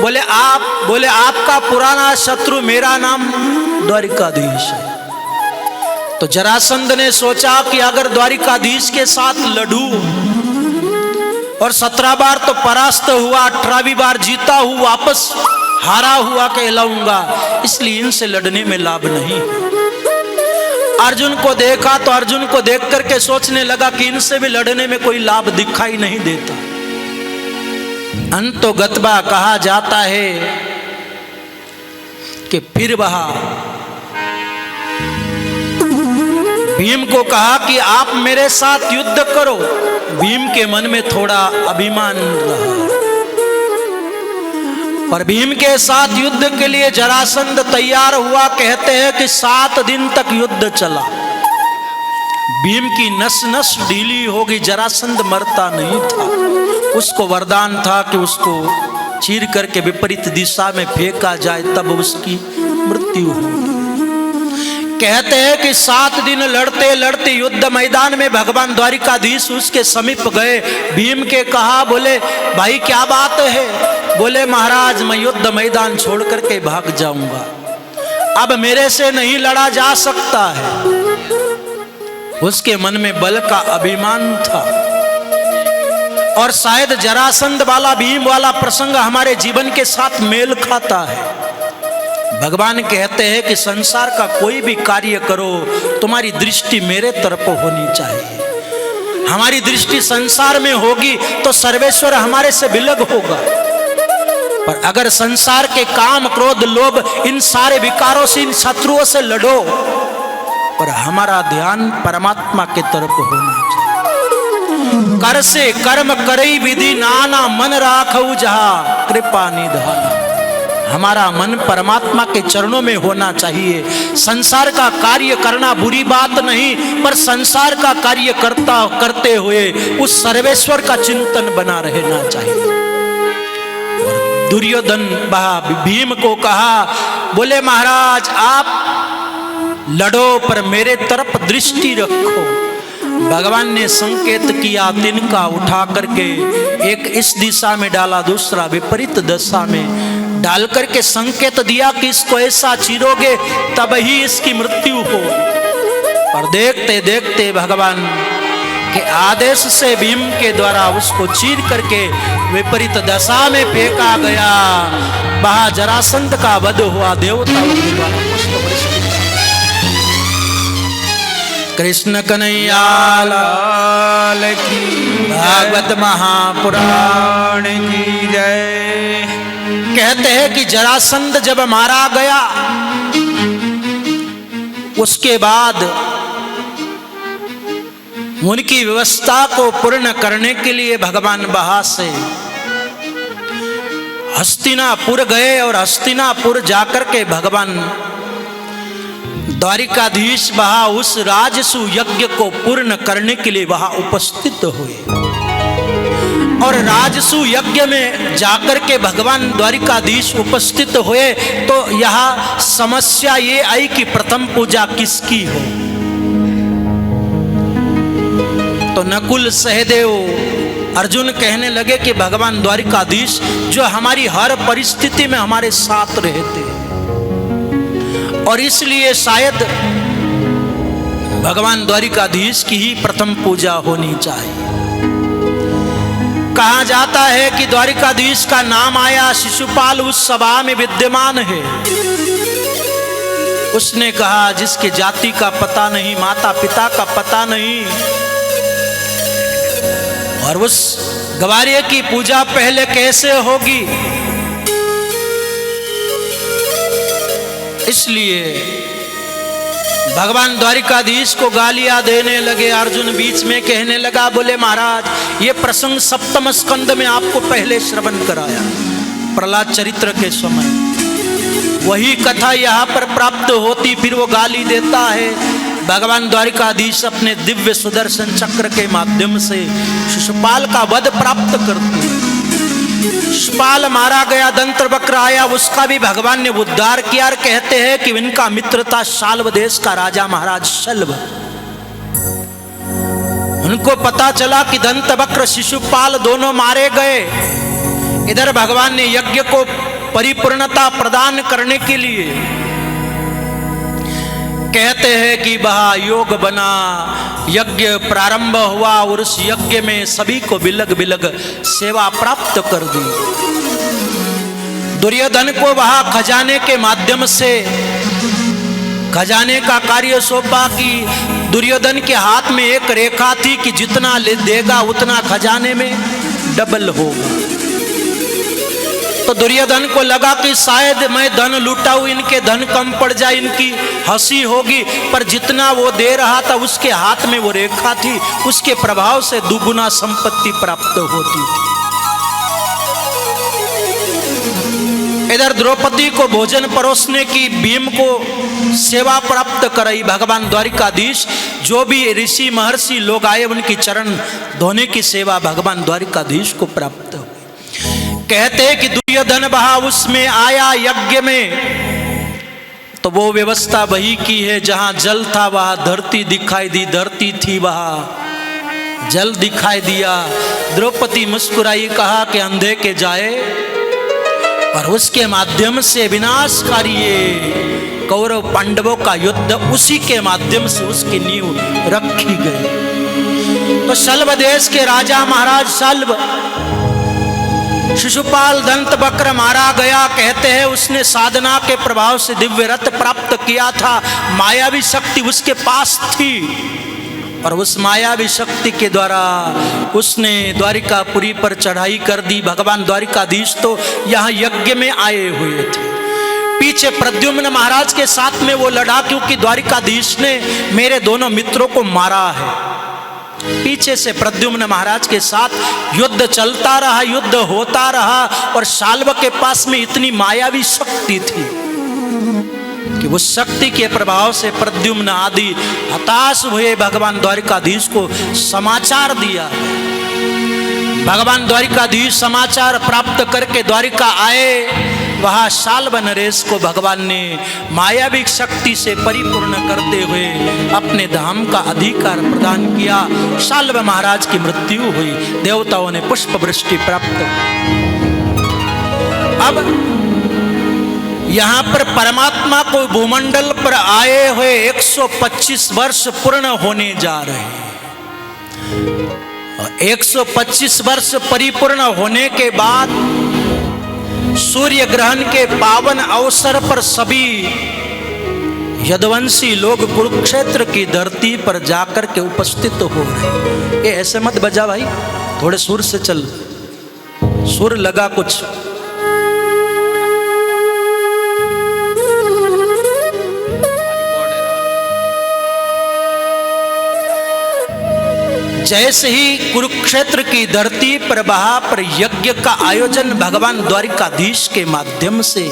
बोले आपका पुराना शत्रु मेरा नाम द्वारिकाधीश है। तो जरासंध ने सोचा कि अगर द्वारिकाधीश के साथ लड़ूं और 17 बार तो परास्त हुआ, 18वीं बार जीता हूं, वापस हारा हुआ कहलाऊंगा, इसलिए इनसे लड़ने में लाभ नहीं। अर्जुन को देखा तो अर्जुन को देख करके सोचने लगा कि इनसे भी लड़ने में कोई लाभ दिखाई नहीं देता। अंतो गतबा कहा जाता है कि फिर वह भीम को कहा कि आप मेरे साथ युद्ध करो। भीम के मन में थोड़ा अभिमान रहा और भीम के साथ युद्ध के लिए जरासंध तैयार हुआ। कहते हैं कि 7 दिन तक युद्ध चला। भीम की नस नस ढीली होगी, जरासंध मरता नहीं था। उसको वरदान था कि उसको चीर करके विपरीत दिशा में फेंका जाए तब उसकी मृत्यु होगी। कहते हैं कि 7 दिन लड़ते लड़ते युद्ध मैदान में भगवान द्वारिकाधीश उसके समीप गए। भीम के कहा, बोले भाई क्या बात है। बोले महाराज मैं युद्ध मैदान छोड़ करके भाग जाऊंगा, अब मेरे से नहीं लड़ा जा सकता है। उसके मन में बल का अभिमान था और शायद जरासंध वाला भीम वाला प्रसंग हमारे जीवन के साथ मेल खाता है। भगवान कहते हैं कि संसार का कोई भी कार्य करो तुम्हारी दृष्टि मेरे तरफ होनी चाहिए। हमारी दृष्टि संसार में होगी तो सर्वेश्वर हमारे से विलग होगा। पर अगर संसार के काम क्रोध लोभ इन सारे विकारों से, इन शत्रुओं से लड़ो, पर हमारा ध्यान परमात्मा के तरफ होना चाहिए। कर से कर्म करई विधि नाना, मन राखऊ जहाँ कृपा निधान। हमारा मन परमात्मा के चरणों में होना चाहिए। संसार का कार्य करना बुरी बात नहीं, पर संसार का कार्य करते हुए उस सर्वेश्वर का चिंतन बना रहना चाहिए। और दुर्योधन भीम को कहा, बोले महाराज आप लड़ो पर मेरे तरफ दृष्टि रखो। भगवान ने संकेत किया, तिनका उठा करके एक इस दिशा में डाला, दूसरा विपरीत दिशा में डाल करके संकेत दिया कि इसको ऐसा चीरोगे तब ही इसकी मृत्यु हो। पर देखते देखते भगवान के आदेश से भीम के द्वारा उसको चीर करके विपरीत दशा में फेंका गया। वहां जरासंध का वध हुआ। देवताओं के द्वारा कृष्ण कन्हैया लाल की, भागवत महापुराण की जय। कहते हैं कि जरासंध जब मारा गया उसके बाद उनकी व्यवस्था को पूर्ण करने के लिए भगवान वहां से हस्तिनापुर गए और हस्तिनापुर जाकर के भगवान द्वारिकाधीश वहां उस राजसु यज्ञ को पूर्ण करने के लिए वहां उपस्थित हुए। और राजसु यज्ञ में जाकर के भगवान द्वारिकाधीश उपस्थित हुए तो यह समस्या ये आई कि प्रथम पूजा किसकी हो। तो नकुल सहदेव अर्जुन कहने लगे कि भगवान द्वारिकाधीश जो हमारी हर परिस्थिति में हमारे साथ रहते और इसलिए शायद भगवान द्वारिकाधीश की ही प्रथम पूजा होनी चाहिए। कहा जाता है कि द्वारिकाधीश का नाम आया, शिशुपाल उस सभा में विद्यमान है। उसने कहा जिसके जाति का पता नहीं, माता पिता का पता नहीं, और उस गवारे की पूजा पहले कैसे होगी। इसलिए भगवान द्वारिकाधीश को गालियां देने लगे। अर्जुन बीच में कहने लगा, बोले महाराज ये प्रसंग सप्तम स्कंद में आपको पहले श्रवण कराया, प्रहलाद चरित्र के समय वही कथा यहाँ पर प्राप्त होती, फिर वो गाली देता है। भगवान द्वारिकाधीश अपने दिव्य सुदर्शन चक्र के माध्यम से शिशुपाल का वध प्राप्त करते। शिशुपाल मारा गया, दंत वक्र आया, उसका भी भगवान ने उद्धार किया। और कहते हैं कि इनका मित्र था शाल्व देश का राजा महाराज शल्व। उनको पता चला कि दंत वक्र शिशुपाल दोनों मारे गए। इधर भगवान ने यज्ञ को परिपूर्णता प्रदान करने के लिए कहते हैं कि वह योग बना, यज्ञ प्रारंभ हुआ और उस यज्ञ में सभी को बिलग बिलग सेवा प्राप्त कर दी। दुर्योधन को वह खजाने के माध्यम से खजाने का कार्य सौंपा कि दुर्योधन के हाथ में एक रेखा थी कि जितना ले देगा उतना खजाने में डबल होगा। तो दुर्योधन को लगा कि शायद मैं धन लुटाऊं, इनके धन कम पड़ जाए, इनकी हंसी होगी, पर जितना वो दे रहा था उसके हाथ में वो रेखा थी, उसके प्रभाव से दुगुना संपत्ति प्राप्त होती। इधर द्रौपदी को भोजन परोसने की, भीम को सेवा प्राप्त कराई। भगवान द्वारिकाधीश जो भी ऋषि महर्षि लोग आए उनकी चरण धोने की सेवा भगवान द्वारिकाधीश को प्राप्त हुई। कहते कि दुर्योधन वहां उसमें आया यज्ञ में, तो वो व्यवस्था वही की है, जहां जल था वहां धरती दिखाई दी, धरती थी वहां जल दिखाई दिया। द्रौपदी मुस्कुराई, कहा कि अंधे के जाए, और उसके माध्यम से विनाशकारी कौरव पांडवों का युद्ध उसी के माध्यम से उसकी नींव रखी गई। तो शल्व देश के राजा महाराज शल्व, शिशुपाल दंत वक्र मारा गया। कहते हैं उसने साधना के प्रभाव से दिव्य रथ प्राप्त किया था, मायावी शक्ति उसके पास थी, और उस मायावी शक्ति के द्वारा उसने द्वारिकापुरी पर चढ़ाई कर दी। भगवान द्वारिकाधीश तो यहाँ यज्ञ में आए हुए थे, पीछे प्रद्युम्न महाराज के साथ में वो लड़ा, क्योंकि द्वारिकाधीश ने मेरे दोनों मित्रों को मारा है। पीछे से प्रद्युम्न महाराज के साथ युद्ध चलता रहा, युद्ध होता रहा, और शाल्व के पास में इतनी मायावी शक्ति थी कि उस शक्ति के प्रभाव से प्रद्युम्न आदि हताश हुए। भगवान द्वारिकाधीश को समाचार दिया। भगवान द्वारिकाधीश समाचार प्राप्त करके द्वारिका आए। वहां शाल्व नरेश को भगवान ने मायावी शक्ति से परिपूर्ण करते हुए अपने धाम का अधिकार प्रदान किया। शाल्व महाराज की मृत्यु हुई, देवताओं ने पुष्प वृष्टि प्राप्त। अब यहां पर परमात्मा को भूमंडल पर आए हुए 125 वर्ष पूर्ण होने जा रहे हैं। 125 वर्ष परिपूर्ण होने के बाद सूर्य ग्रहण के पावन अवसर पर सभी यदुवंशी लोग कुरुक्षेत्र की धरती पर जाकर के उपस्थित हो रहे। ये ऐसे मत बजा भाई, थोड़े सुर से चल, सुर लगा कुछ। जैसे ही कुरुक्षेत्र की धरती पर वहां पर यज्ञ का आयोजन भगवान द्वारिकाधीश के माध्यम से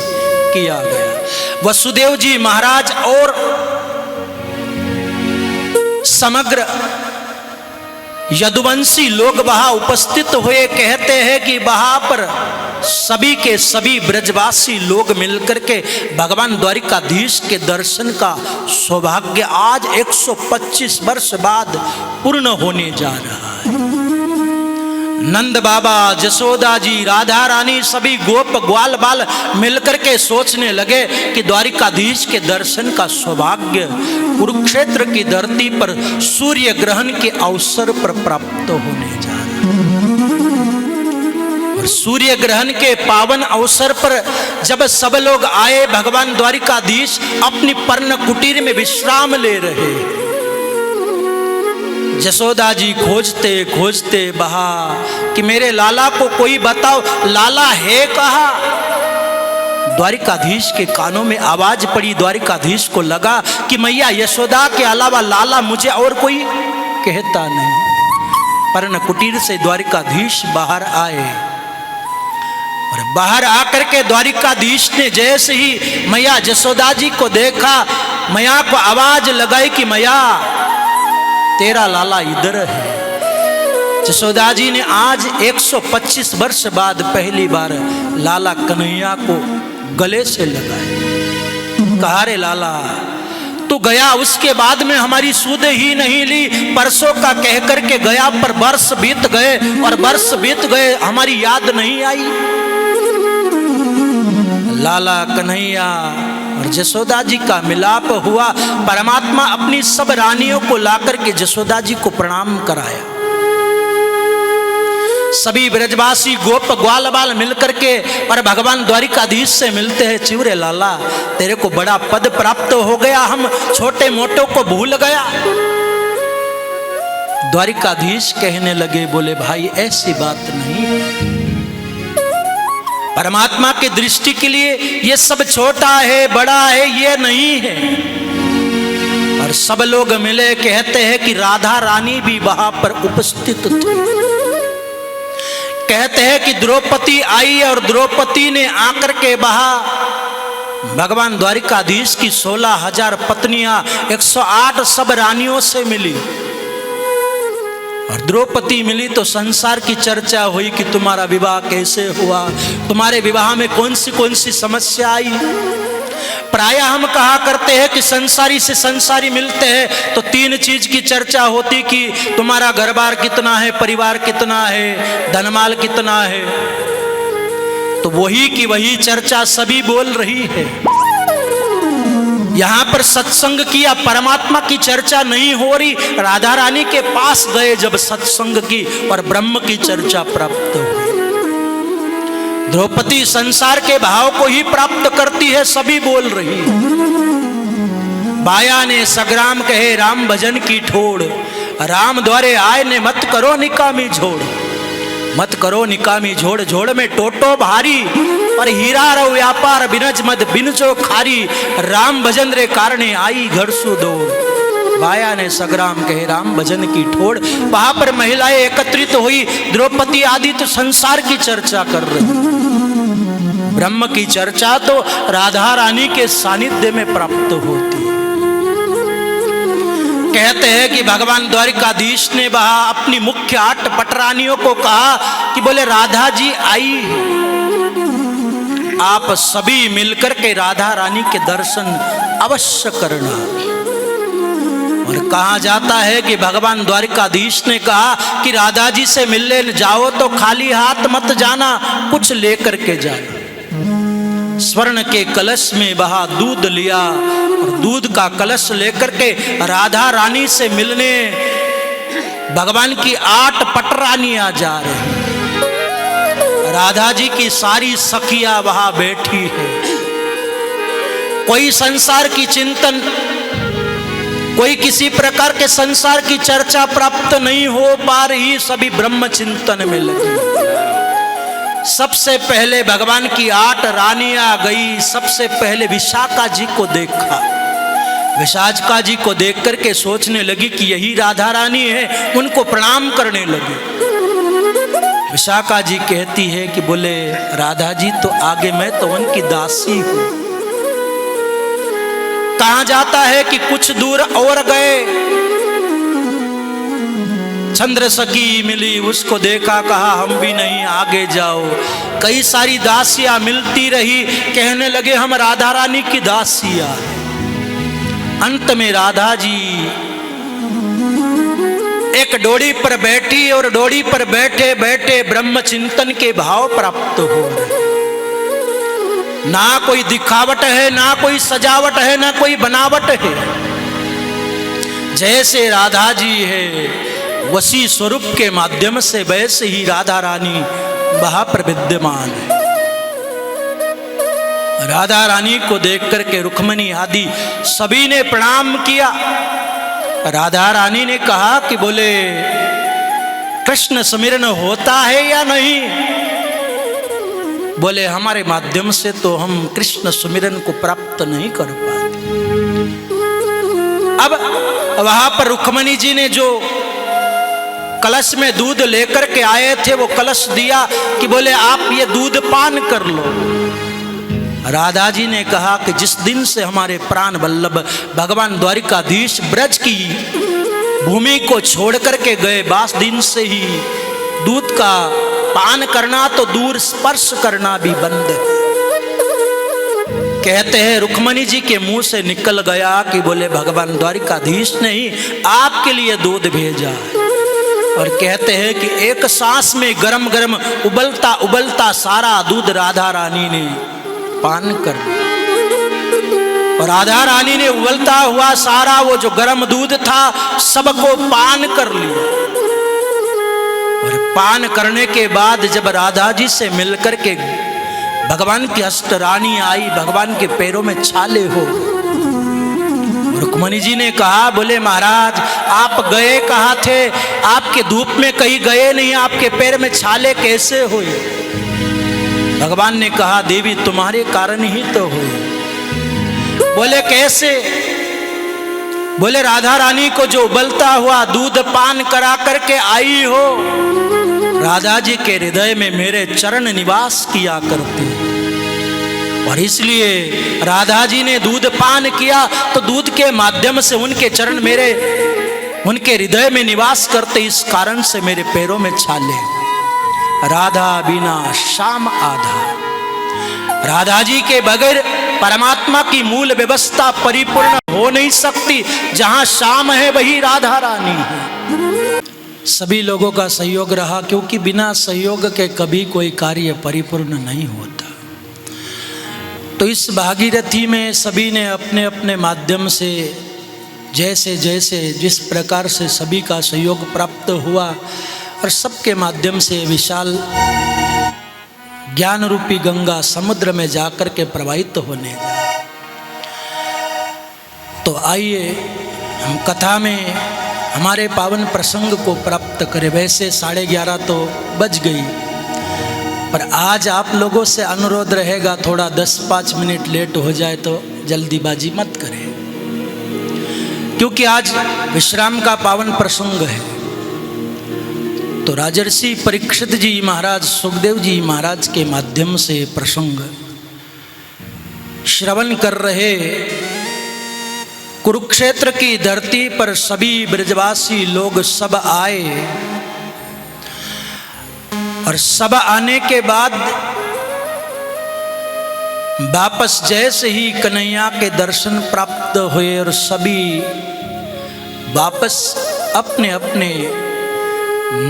किया गया। वसुदेव जी महाराज और समग्र यदुवंशी लोग वहां उपस्थित हुए। कहते हैं कि वहां पर सभी के सभी ब्रजवासी लोग मिलकर के भगवान द्वारिकाधीश के दर्शन का सौभाग्य आज 125 वर्ष बाद पूर्ण होने जा रहा है। नंद बाबा, जसोदा जी, राधा रानी, सभी गोप ग्वाल बाल मिलकर के सोचने लगे कि द्वारिकाधीश के दर्शन का सौभाग्य कुरुक्षेत्र की धरती पर सूर्य ग्रहण के अवसर पर प्राप्त होने जा रहा है। और सूर्य ग्रहण के पावन अवसर पर जब सब लोग आए, भगवान द्वारिकाधीश अपनी पर्ण कुटीर में विश्राम ले रहे। जसोदा जी खोजते खोजते बहा कि मेरे लाला को कोई बताओ, लाला है कहाँ? द्वारिकाधीश के कानों में आवाज पड़ी। द्वारिकाधीश को लगा कि मैया यशोदा के अलावा लाला मुझे और कोई कहता नहीं। पर्ण कुटीर से द्वारिकाधीश बाहर आए और बाहर आकर के द्वारिकाधीश ने जैसे ही मैया जसोदा जी को देखा, मैया को आवाज लगाई कि मैया तेरा लाला इधर है। जसोदा जी ने आज 125 वर्ष बाद पहली बार लाला कन्हैया को गले से लगाया। कहा रे लाला, तू गया उसके बाद में हमारी सुध ही नहीं ली। परसों का कह करके गया, पर वर्ष बीत गए और वर्ष बीत गए, हमारी याद नहीं आई। लाला कन्हैया और जसोदा जी का मिलाप हुआ। परमात्मा अपनी सब रानियों को लाकर के जसोदा जी को प्रणाम कराया। सभी ब्रजवासी गोप ग्वाल बाल मिलकर के और भगवान द्वारिकाधीश से मिलते हैं। चिवरे लाला, तेरे को बड़ा पद प्राप्त हो गया, हम छोटे मोटों को भूल गया। द्वारिकाधीश कहने लगे, बोले भाई ऐसी बात नहीं। परमात्मा की दृष्टि के लिए ये सब छोटा है बड़ा है ये नहीं है। और सब लोग मिले, कहते हैं कि राधा रानी भी वहां पर उपस्थित थी। कहते हैं कि द्रौपदी आई और द्रौपदी ने आकर के भगवान द्वारिकाधीश की 16,000 पत्नियां 108 सब रानियों से मिली। और द्रौपदी मिली तो संसार की चर्चा हुई कि तुम्हारा विवाह कैसे हुआ, तुम्हारे विवाह में कौन सी समस्या आई। प्रायः हम कहा करते हैं कि संसारी से संसारी मिलते हैं तो 3 चीज की चर्चा होती कि तुम्हारा घर बार कितना है, परिवार कितना है, धनमाल कितना है। तो वही की वही चर्चा सभी बोल रही है। यहां पर सत्संग किया, परमात्मा की चर्चा नहीं हो रही। राधा रानी के पास गए जब सत्संग की और ब्रह्म की चर्चा प्राप्त हुई। द्रौपदी संसार के भाव को ही प्राप्त करती है, सभी बोल रही है। बाया ने सग्राम कहे राम भजन की ठोड़, राम द्वारे आए ने मत करो निकामी झोड़। मत करो निकामी झोड़, झोड़ में टोटो भारी और हीरा रो व्यापार बिनज मद बिनचो खारी। राम भजन रे कारणे आई घर सुदोड़। बाया ने सग्राम कहे राम भजन की ठोड़। वहां पर महिलाएं एकत्रित हुई, द्रौपदी आदि तो संसार की चर्चा कर रही। ब्रह्म की चर्चा तो राधा रानी के सानिध्य में प्राप्त होती। कहते हैं कि भगवान द्वारिकाधीश ने वहां अपनी मुख्य 8 पटरानियों को कहा कि बोले राधा जी आई, आप सभी मिलकर के राधा रानी के दर्शन अवश्य करना। और कहा जाता है कि भगवान द्वारिकाधीश ने कहा कि राधा जी से मिलने जाओ तो खाली हाथ मत जाना, कुछ लेकर के जाना। स्वर्ण के कलश में बहा दूध लिया और दूध का कलश लेकर के राधा रानी से मिलने भगवान की 8 पटरानियां जा रही। राधा जी की सारी सखियां वहां बैठी है। कोई संसार की चिंतन, कोई किसी प्रकार के संसार की चर्चा प्राप्त नहीं हो पा रही, सभी ब्रह्म चिंतन में लगी। सबसे पहले भगवान की 8 रानियां गई। सबसे पहले विशाखा जी को देखा। विशाखा जी को देख करके सोचने लगी कि यही राधा रानी है, उनको प्रणाम करने लगी। विशाखा जी कहती है कि बोले राधा जी तो आगे, मैं तो उनकी दासी हूं। कहा जाता है कि कुछ दूर और गए, चंद्र सखी मिली, उसको देखा, कहा हम भी नहीं, आगे जाओ। कई सारी दासियां मिलती रही, कहने लगे हम राधा रानी की दासियां। अंत में राधा जी एक डोरी पर बैठी और डोरी पर बैठे बैठे ब्रह्म चिंतन के भाव प्राप्त हो रहे। ना कोई दिखावट है, ना कोई सजावट है, ना कोई बनावट है। जैसे राधा जी है वसी स्वरूप के माध्यम से वैसे ही राधा रानी वहां पर विद्यमान है। राधा रानी को देख करके रुक्मणी आदि सभी ने प्रणाम किया। राधा रानी ने कहा कि बोले कृष्ण सुमिरन होता है या नहीं? बोले हमारे माध्यम से तो हम कृष्ण सुमिरन को प्राप्त नहीं कर पाते। अब वहां पर रुक्मणी जी ने जो कलश में दूध लेकर के आए थे वो कलश दिया कि बोले आप ये दूध पान कर लो। राधा जी ने कहा कि जिस दिन से हमारे प्राण वल्लभ भगवान द्वारिकाधीश ब्रज की भूमि को छोड़ करके गए, बास दिन से ही दूध का पान करना तो दूर स्पर्श करना भी बंद है। कहते हैं रुक्मणी जी के मुंह से निकल गया कि बोले भगवान द्वारिकाधीश ने ही आपके लिए दूध भेजा। और कहते हैं कि एक सांस में गरम गरम उबलता उबलता सारा दूध राधा रानी ने पान कर लिया। और राधा रानी ने उबलता हुआ सारा वो जो गरम दूध था सबको पान कर लिया। और पान करने के बाद जब राधा जी से मिलकर के भगवान की हस्त रानी आई, भगवान के पैरों में छाले हो। रुक्मणी जी ने कहा बोले महाराज आप गए कहाँ थे? आपके धूप में कहीं गए नहीं, आपके पैर में छाले कैसे हुए? भगवान ने कहा देवी तुम्हारे कारण ही तो हुई। बोले कैसे? बोले राधा रानी को जो उबलता हुआ दूध पान करा करके आई हो, राधा जी के हृदय में मेरे चरण निवास किया करते और इसलिए राधा जी ने दूध पान किया तो दूध के माध्यम से उनके चरण मेरे उनके हृदय में निवास करते, इस कारण से मेरे पैरों में छाले। राधा बिना श्याम आधा। राधा जी के बगैर परमात्मा की मूल व्यवस्था परिपूर्ण हो नहीं सकती। जहां श्याम है वही राधा रानी है। सभी लोगों का सहयोग रहा, क्योंकि बिना सहयोग के कभी कोई कार्य परिपूर्ण नहीं होता। तो इस भागीरथी में सभी ने अपने अपने माध्यम से जैसे जैसे जिस प्रकार से सभी का सहयोग प्राप्त हुआ और सबके माध्यम से विशाल ज्ञान रूपी गंगा समुद्र में जाकर के प्रवाहित होने लगी। तो आइए हम कथा में हमारे पावन प्रसंग को प्राप्त करें। वैसे 11:30 तो बज गई, पर आज आप लोगों से अनुरोध रहेगा थोड़ा 10-5 मिनट लेट हो जाए तो जल्दीबाजी मत करें, क्योंकि आज विश्राम का पावन प्रसंग है। तो राजर्षि परीक्षित जी महाराज सुखदेव जी महाराज के माध्यम से प्रसंग श्रवण कर रहे। कुरुक्षेत्र की धरती पर सभी ब्रजवासी लोग सब आए और सब आने के बाद वापस जैसे ही कन्हैया के दर्शन प्राप्त हुए और सभी वापस अपने अपने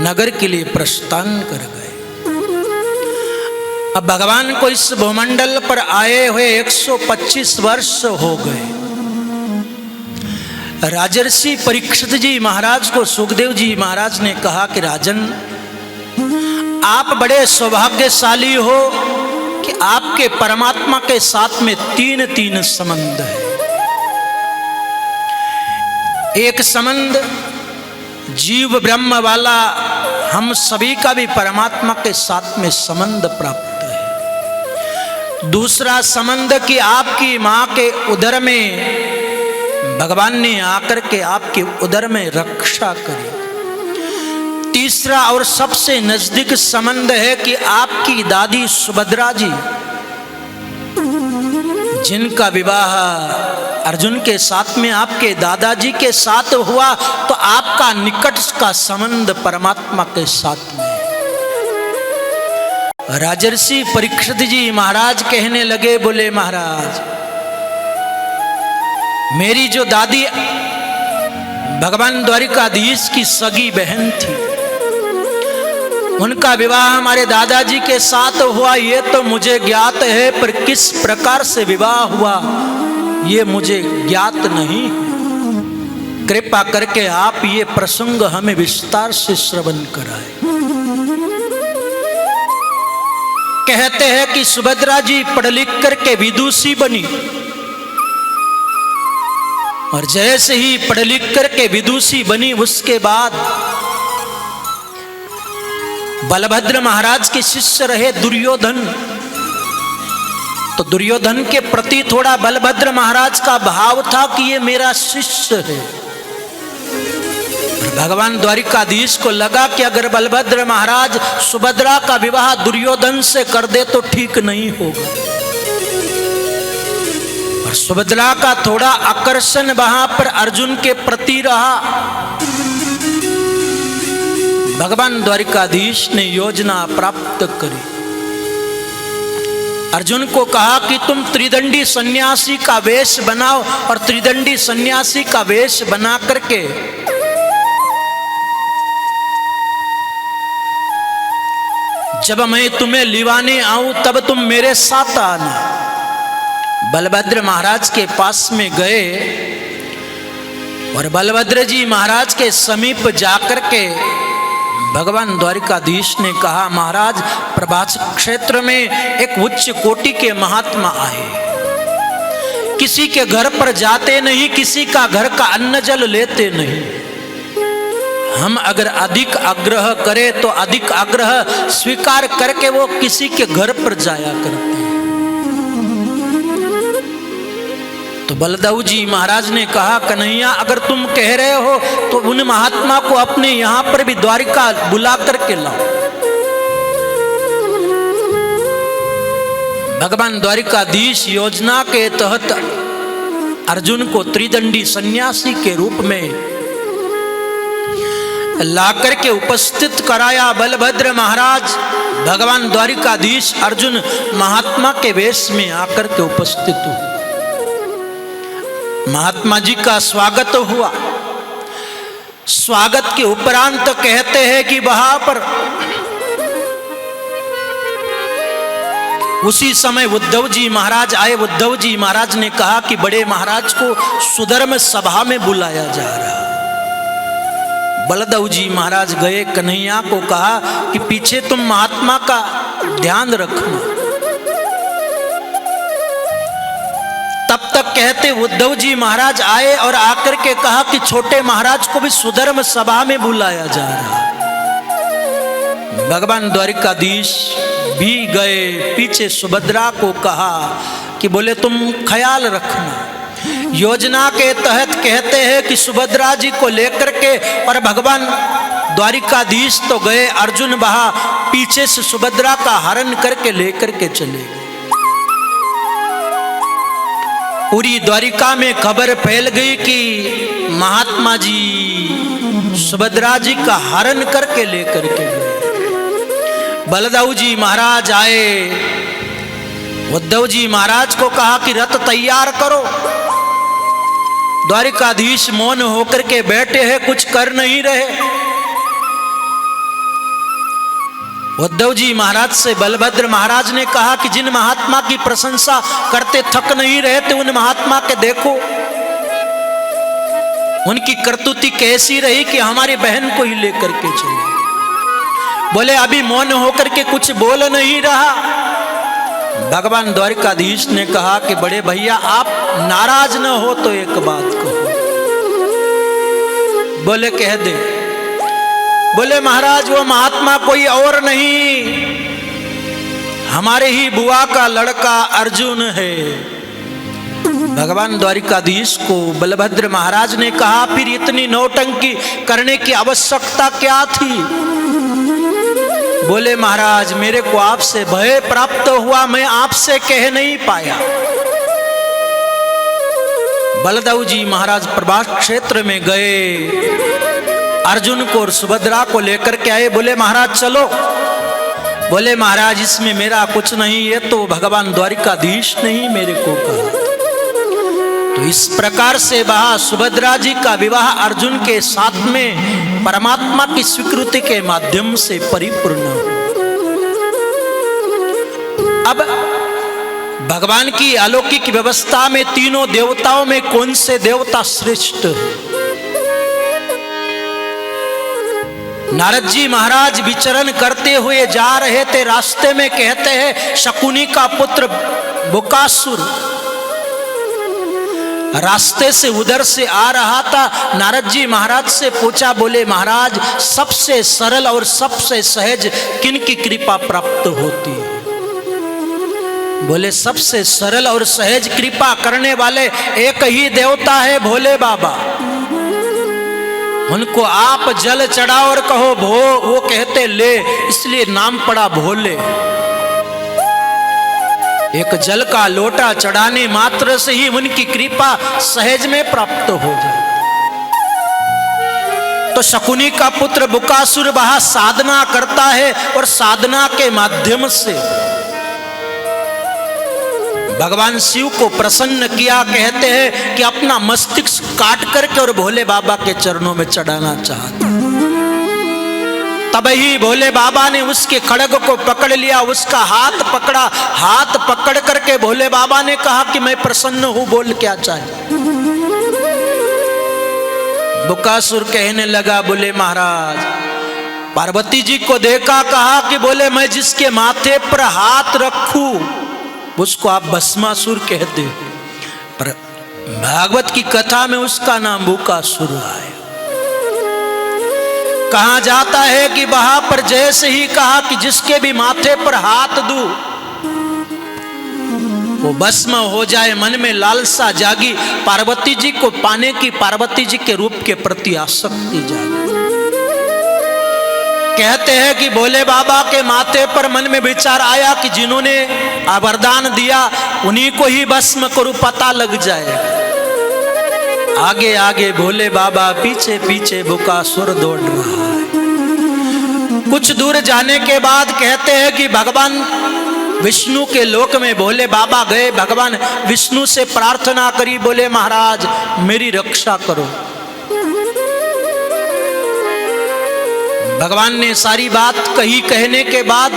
नगर के लिए प्रस्थान कर गए। अब भगवान को इस भूमंडल पर आए हुए 125 वर्ष हो गए। राजर्षि परीक्षित जी महाराज को सुखदेव जी महाराज ने कहा कि राजन आप बड़े सौभाग्यशाली हो कि आपके परमात्मा के साथ में 3 संबंध है। एक संबंध जीव ब्रह्म वाला, हम सभी का भी परमात्मा के साथ में संबंध प्राप्त है। दूसरा संबंध कि आपकी माँ के उदर में भगवान ने आकर के आपके उदर में रक्षा करी। तीसरा और सबसे नजदीक संबंध है कि आपकी दादी सुभद्रा जी जिनका विवाह अर्जुन के साथ में आपके दादाजी के साथ हुआ तो आपका निकट का संबंध परमात्मा के साथ में। राजर्षि परीक्षित जी महाराज कहने लगे, बोले महाराज मेरी जो दादी भगवान द्वारिकाधीश की सगी बहन थी, उनका विवाह हमारे दादाजी के साथ हुआ ये तो मुझे ज्ञात है, पर किस प्रकार से विवाह हुआ ये मुझे ज्ञात नहीं। कृपा करके आप ये प्रसंग हमें विस्तार से श्रवण कराए। कहते हैं कि सुभद्रा जी पढ़ लिख करके विदुषी बनी, और जैसे ही पढ़ लिख करके विदुषी बनी उसके बाद बलभद्र महाराज के शिष्य रहे दुर्योधन, तो दुर्योधन के प्रति थोड़ा बलभद्र महाराज का भाव था कि ये मेरा शिष्य है। भगवान द्वारिकाधीश को लगा कि अगर बलभद्र महाराज सुभद्रा का विवाह दुर्योधन से कर दे तो ठीक नहीं होगा, और सुभद्रा का थोड़ा आकर्षण वहां पर अर्जुन के प्रति रहा। भगवान द्वारिकाधीश ने योजना प्राप्त करी, अर्जुन को कहा कि तुम त्रिदंडी सन्यासी का वेश बनाओ, और त्रिदंडी सन्यासी का वेश बना करके जब मैं तुम्हें लिवाने आऊं तब तुम मेरे साथ आना। बलभद्र महाराज के पास में गए और बलभद्र जी महाराज के समीप जाकर के भगवान द्वारिकाधीश ने कहा, महाराज प्रभास क्षेत्र में एक उच्च कोटि के महात्मा आए, किसी के घर पर जाते नहीं, किसी का घर का अन्न जल लेते नहीं। हम अगर अधिक आग्रह करें तो अधिक आग्रह स्वीकार करके वो किसी के घर पर जाया करते हैं। तो बलदेव जी महाराज ने कहा, कन्हैया अगर तुम कह रहे हो तो उन महात्मा को अपने यहां पर भी द्वारिका बुला करके लाओ। भगवान द्वारिकाधीश योजना के तहत अर्जुन को त्रिदंडी सन्यासी के रूप में लाकर के उपस्थित कराया। बलभद्र महाराज भगवान द्वारिकाधीश अर्जुन महात्मा के वेश में आकर के उपस्थित हुए। महात्मा जी का स्वागत हुआ। स्वागत के उपरांत कहते हैं कि वहां पर उसी समय उद्धव जी महाराज आए। उद्धव जी महाराज ने कहा कि बड़े महाराज को सुधर्म सभा में बुलाया जा रहा। बलदेव जी महाराज गए, कन्हैया को कहा कि पीछे तुम महात्मा का ध्यान रखना। तब तक कहते उद्धव जी महाराज आए और आकर के कहा कि छोटे महाराज को भी सुधर्म सभा में बुलाया जा रहा। भगवान द्वारिकाधीश भी गए, पीछे सुभद्रा को कहा कि बोले तुम ख्याल रखना। योजना के तहत कहते हैं कि सुभद्रा जी को लेकर के और भगवान द्वारिकाधीश तो गए, अर्जुन वहां पीछे से सुभद्रा का हरण करके लेकर के चले गए। पूरी द्वारिका में खबर फैल गई कि महात्मा जी सुभद्रा जी का हरण करके लेकर के गए। बलदेव जी महाराज आए, उद्धव जी महाराज को कहा कि रथ तैयार करो। द्वारिकाधीश मौन होकर के बैठे हैं, कुछ कर नहीं रहे। उद्धव जी महाराज से बलभद्र महाराज ने कहा कि जिन महात्मा की प्रशंसा करते थक नहीं रहे थे उन महात्मा के देखो, उनकी करतुती कैसी रही कि हमारी बहन को ही लेकर के चले। बोले अभी मौन होकर के कुछ बोल नहीं रहा। भगवान द्वारिकाधीश ने कहा कि बड़े भैया आप नाराज न हो तो एक बात कहो। बोले कह दे। बोले महाराज वो महात्मा कोई और नहीं, हमारे ही बुआ का लड़का अर्जुन है। भगवान द्वारिकाधीश को बलभद्र महाराज ने कहा फिर इतनी नौटंकी करने की आवश्यकता क्या थी। बोले महाराज मेरे को आपसे भय प्राप्त हुआ, मैं आपसे कह नहीं पाया। बलदेव जी महाराज प्रभास क्षेत्र में गए, अर्जुन को और सुभद्रा को लेकर के आए। बोले महाराज चलो। बोले महाराज इसमें मेरा कुछ नहीं, ये तो भगवान द्वारिकाधीश नहीं मेरे को कहा। तो इस प्रकार से वह सुभद्रा जी का विवाह अर्जुन के साथ में परमात्मा की स्वीकृति के माध्यम से परिपूर्ण हो। अब भगवान की अलौकिक व्यवस्था में तीनों देवताओं में कौन से देवता श्रेष्ठ है? नारद जी महाराज विचरण करते हुए जा रहे थे, रास्ते में कहते हैं शकुनी का पुत्र बुकासुर रास्ते से उधर से आ रहा था। नारद जी महाराज से पूछा, बोले महाराज सबसे सरल और सबसे सहज किन की कृपा प्राप्त होती है? बोले सबसे सरल और सहज कृपा करने वाले एक ही देवता है, भोले बाबा। उनको आप जल चढ़ाओ और कहो भो, वो कहते ले, इसलिए नाम पड़ा भोले। एक जल का लोटा चढ़ाने मात्र से ही उनकी कृपा सहज में प्राप्त हो जाए। तो शकुनी का पुत्र बुकासुर वह साधना करता है और साधना के माध्यम से भगवान शिव को प्रसन्न किया। कहते हैं कि अपना मस्तिष्क काट करके और भोले बाबा के चरणों में चढ़ाना चाहता। तब ही भोले बाबा ने उसके खड्ग को पकड़ लिया, उसका हाथ पकड़ा। हाथ पकड़ करके भोले बाबा ने कहा कि मैं प्रसन्न हूं, बोल क्या चाहिए? बुकासुर कहने लगा, बोले महाराज पार्वती जी को देखा, कहा कि बोले मैं जिसके माथे पर हाथ रखूं उसको आप भस्मासुर कहते, पर भागवत की कथा में उसका नाम बुकासुर आया। कहा जाता है कि वहां पर जैसे ही कहा कि जिसके भी माथे पर हाथ दूं वो भस्म हो जाए, मन में लालसा जागी, पार्वती जी को पाने की, पार्वती जी के रूप के प्रति आसक्ति जागी। कहते हैं कि भोले बाबा के माथे पर मन में विचार आया कि जिन्होंने वरदान दिया उन्हीं को ही भस्म करूं, पता लग जाएगा। आगे आगे भोले बाबा, पीछे पीछे बुकासुर दौड़ रहा है। कुछ दूर जाने के बाद कहते हैं कि भगवान विष्णु के लोक में भोले बाबा गए। भगवान विष्णु से प्रार्थना करी, बोले महाराज मेरी रक्षा करो। भगवान ने सारी बात कही। कहने के बाद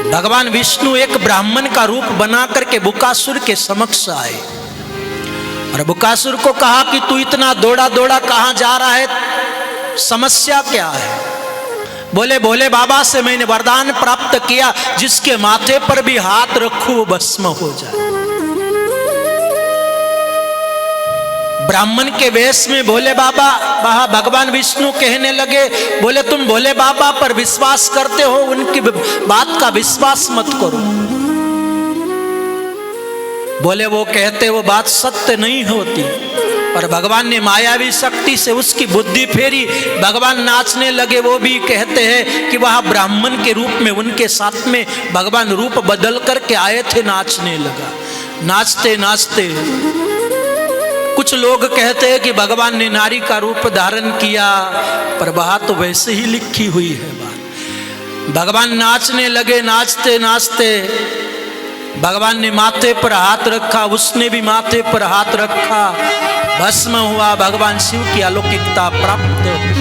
भगवान विष्णु एक ब्राह्मण का रूप बना करके बुकासुर के समक्ष आए और बुकासुर को कहा कि तू इतना दौड़ा दौड़ा कहां जा रहा है, समस्या क्या है? बोले भोले बाबा से मैंने वरदान प्राप्त किया, जिसके माथे पर भी हाथ रखूं वो भस्म हो जाए। ब्राह्मण के वेश में भोले बाबा वहां भगवान विष्णु कहने लगे, बोले तुम भोले बाबा पर विश्वास करते हो, उनकी बात का विश्वास मत करो। बोले वो कहते वो बात सत्य नहीं होती। और भगवान ने मायावी शक्ति से उसकी बुद्धि फेरी, भगवान नाचने लगे। वो भी कहते हैं कि वह ब्राह्मण के रूप में उनके साथ में भगवान रूप बदल करके आए थे, नाचने लगा। नाचते नाचते कुछ लोग कहते हैं कि भगवान ने नारी का रूप धारण किया, पर वह तो वैसे ही लिखी हुई है बात। भगवान नाचने लगे। नाचते नाचते भगवान ने माथे पर हाथ रखा, उसने भी माथे पर हाथ रखा, भस्म हुआ। भगवान शिव की अलौकिकता प्राप्त हुई।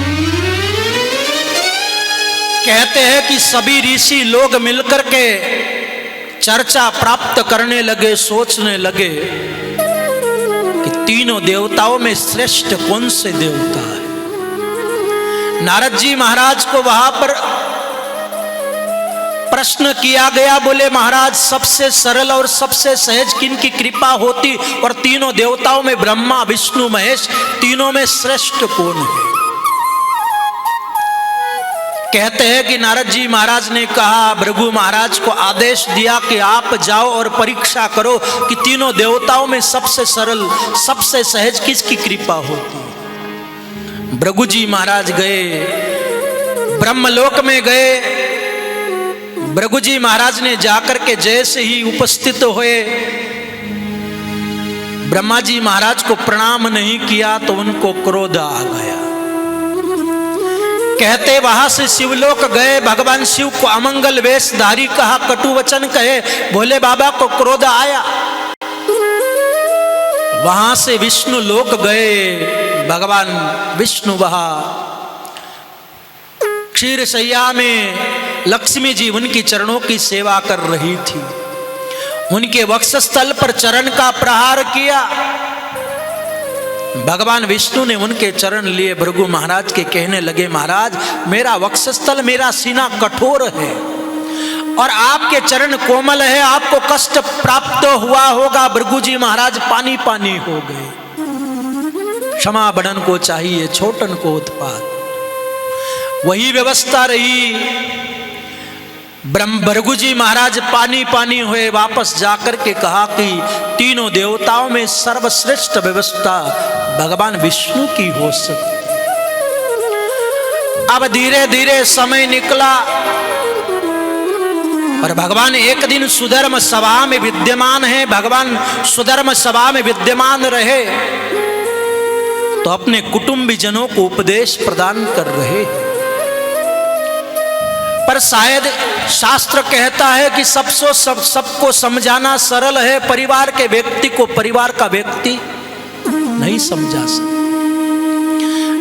कहते हैं कि सभी ऋषि लोग मिलकर के चर्चा प्राप्त करने लगे, सोचने लगे कि तीनों देवताओं में श्रेष्ठ कौन से देवता है। नारद जी महाराज को वहां पर प्रश्न किया गया, बोले महाराज सबसे सरल और सबसे सहज किन की कृपा होती? और तीनों देवताओं में ब्रह्मा विष्णु महेश तीनों में श्रेष्ठ कौन है? कहते हैं कि नारद जी महाराज ने कहा, भृगु महाराज को आदेश दिया कि आप जाओ और परीक्षा करो कि तीनों देवताओं में सबसे सरल सबसे सहज किसकी कृपा होती। भृगु जी महाराज गए, ब्रह्मलोक में गए। भृगु जी महाराज ने जाकर के जैसे ही उपस्थित हुए, ब्रह्मा जी महाराज को प्रणाम नहीं किया तो उनको क्रोध आ गया। कहते वहां से शिवलोक गए, भगवान शिव को अमंगल वेशधारी कहा, कटु वचन कहे, भोले बाबा को क्रोध आया। वहां से विष्णु लोक गए, भगवान विष्णु वहां क्षीर शैया में लक्ष्मी जी उनकी चरणों की सेवा कर रही थी। उनके वक्षस्थल पर चरण का प्रहार किया। भगवान विष्णु ने उनके चरण लिए, भृगु महाराज के कहने लगे, महाराज मेरा वक्षस्थल, मेरा सीना कठोर है और आपके चरण कोमल है, आपको कष्ट प्राप्त हुआ होगा। भृगु जी महाराज पानी पानी हो गए। क्षमा बड़न को चाहिए, छोटन को उत्पात। वही व्यवस्था रही। भृगु जी महाराज पानी पानी हुए, वापस जाकर के कहा कि तीनों देवताओं में सर्वश्रेष्ठ व्यवस्था भगवान विष्णु की हो सकती। अब धीरे धीरे समय निकला और भगवान एक दिन सुधर्म सभा में विद्यमान है। भगवान सुधर्म सभा में विद्यमान रहे तो अपने कुटुंबीजनों को उपदेश प्रदान कर रहे। पर शायद शास्त्र कहता है कि सबको समझाना सरल है, परिवार के व्यक्ति को परिवार का व्यक्ति नहीं समझा सकता।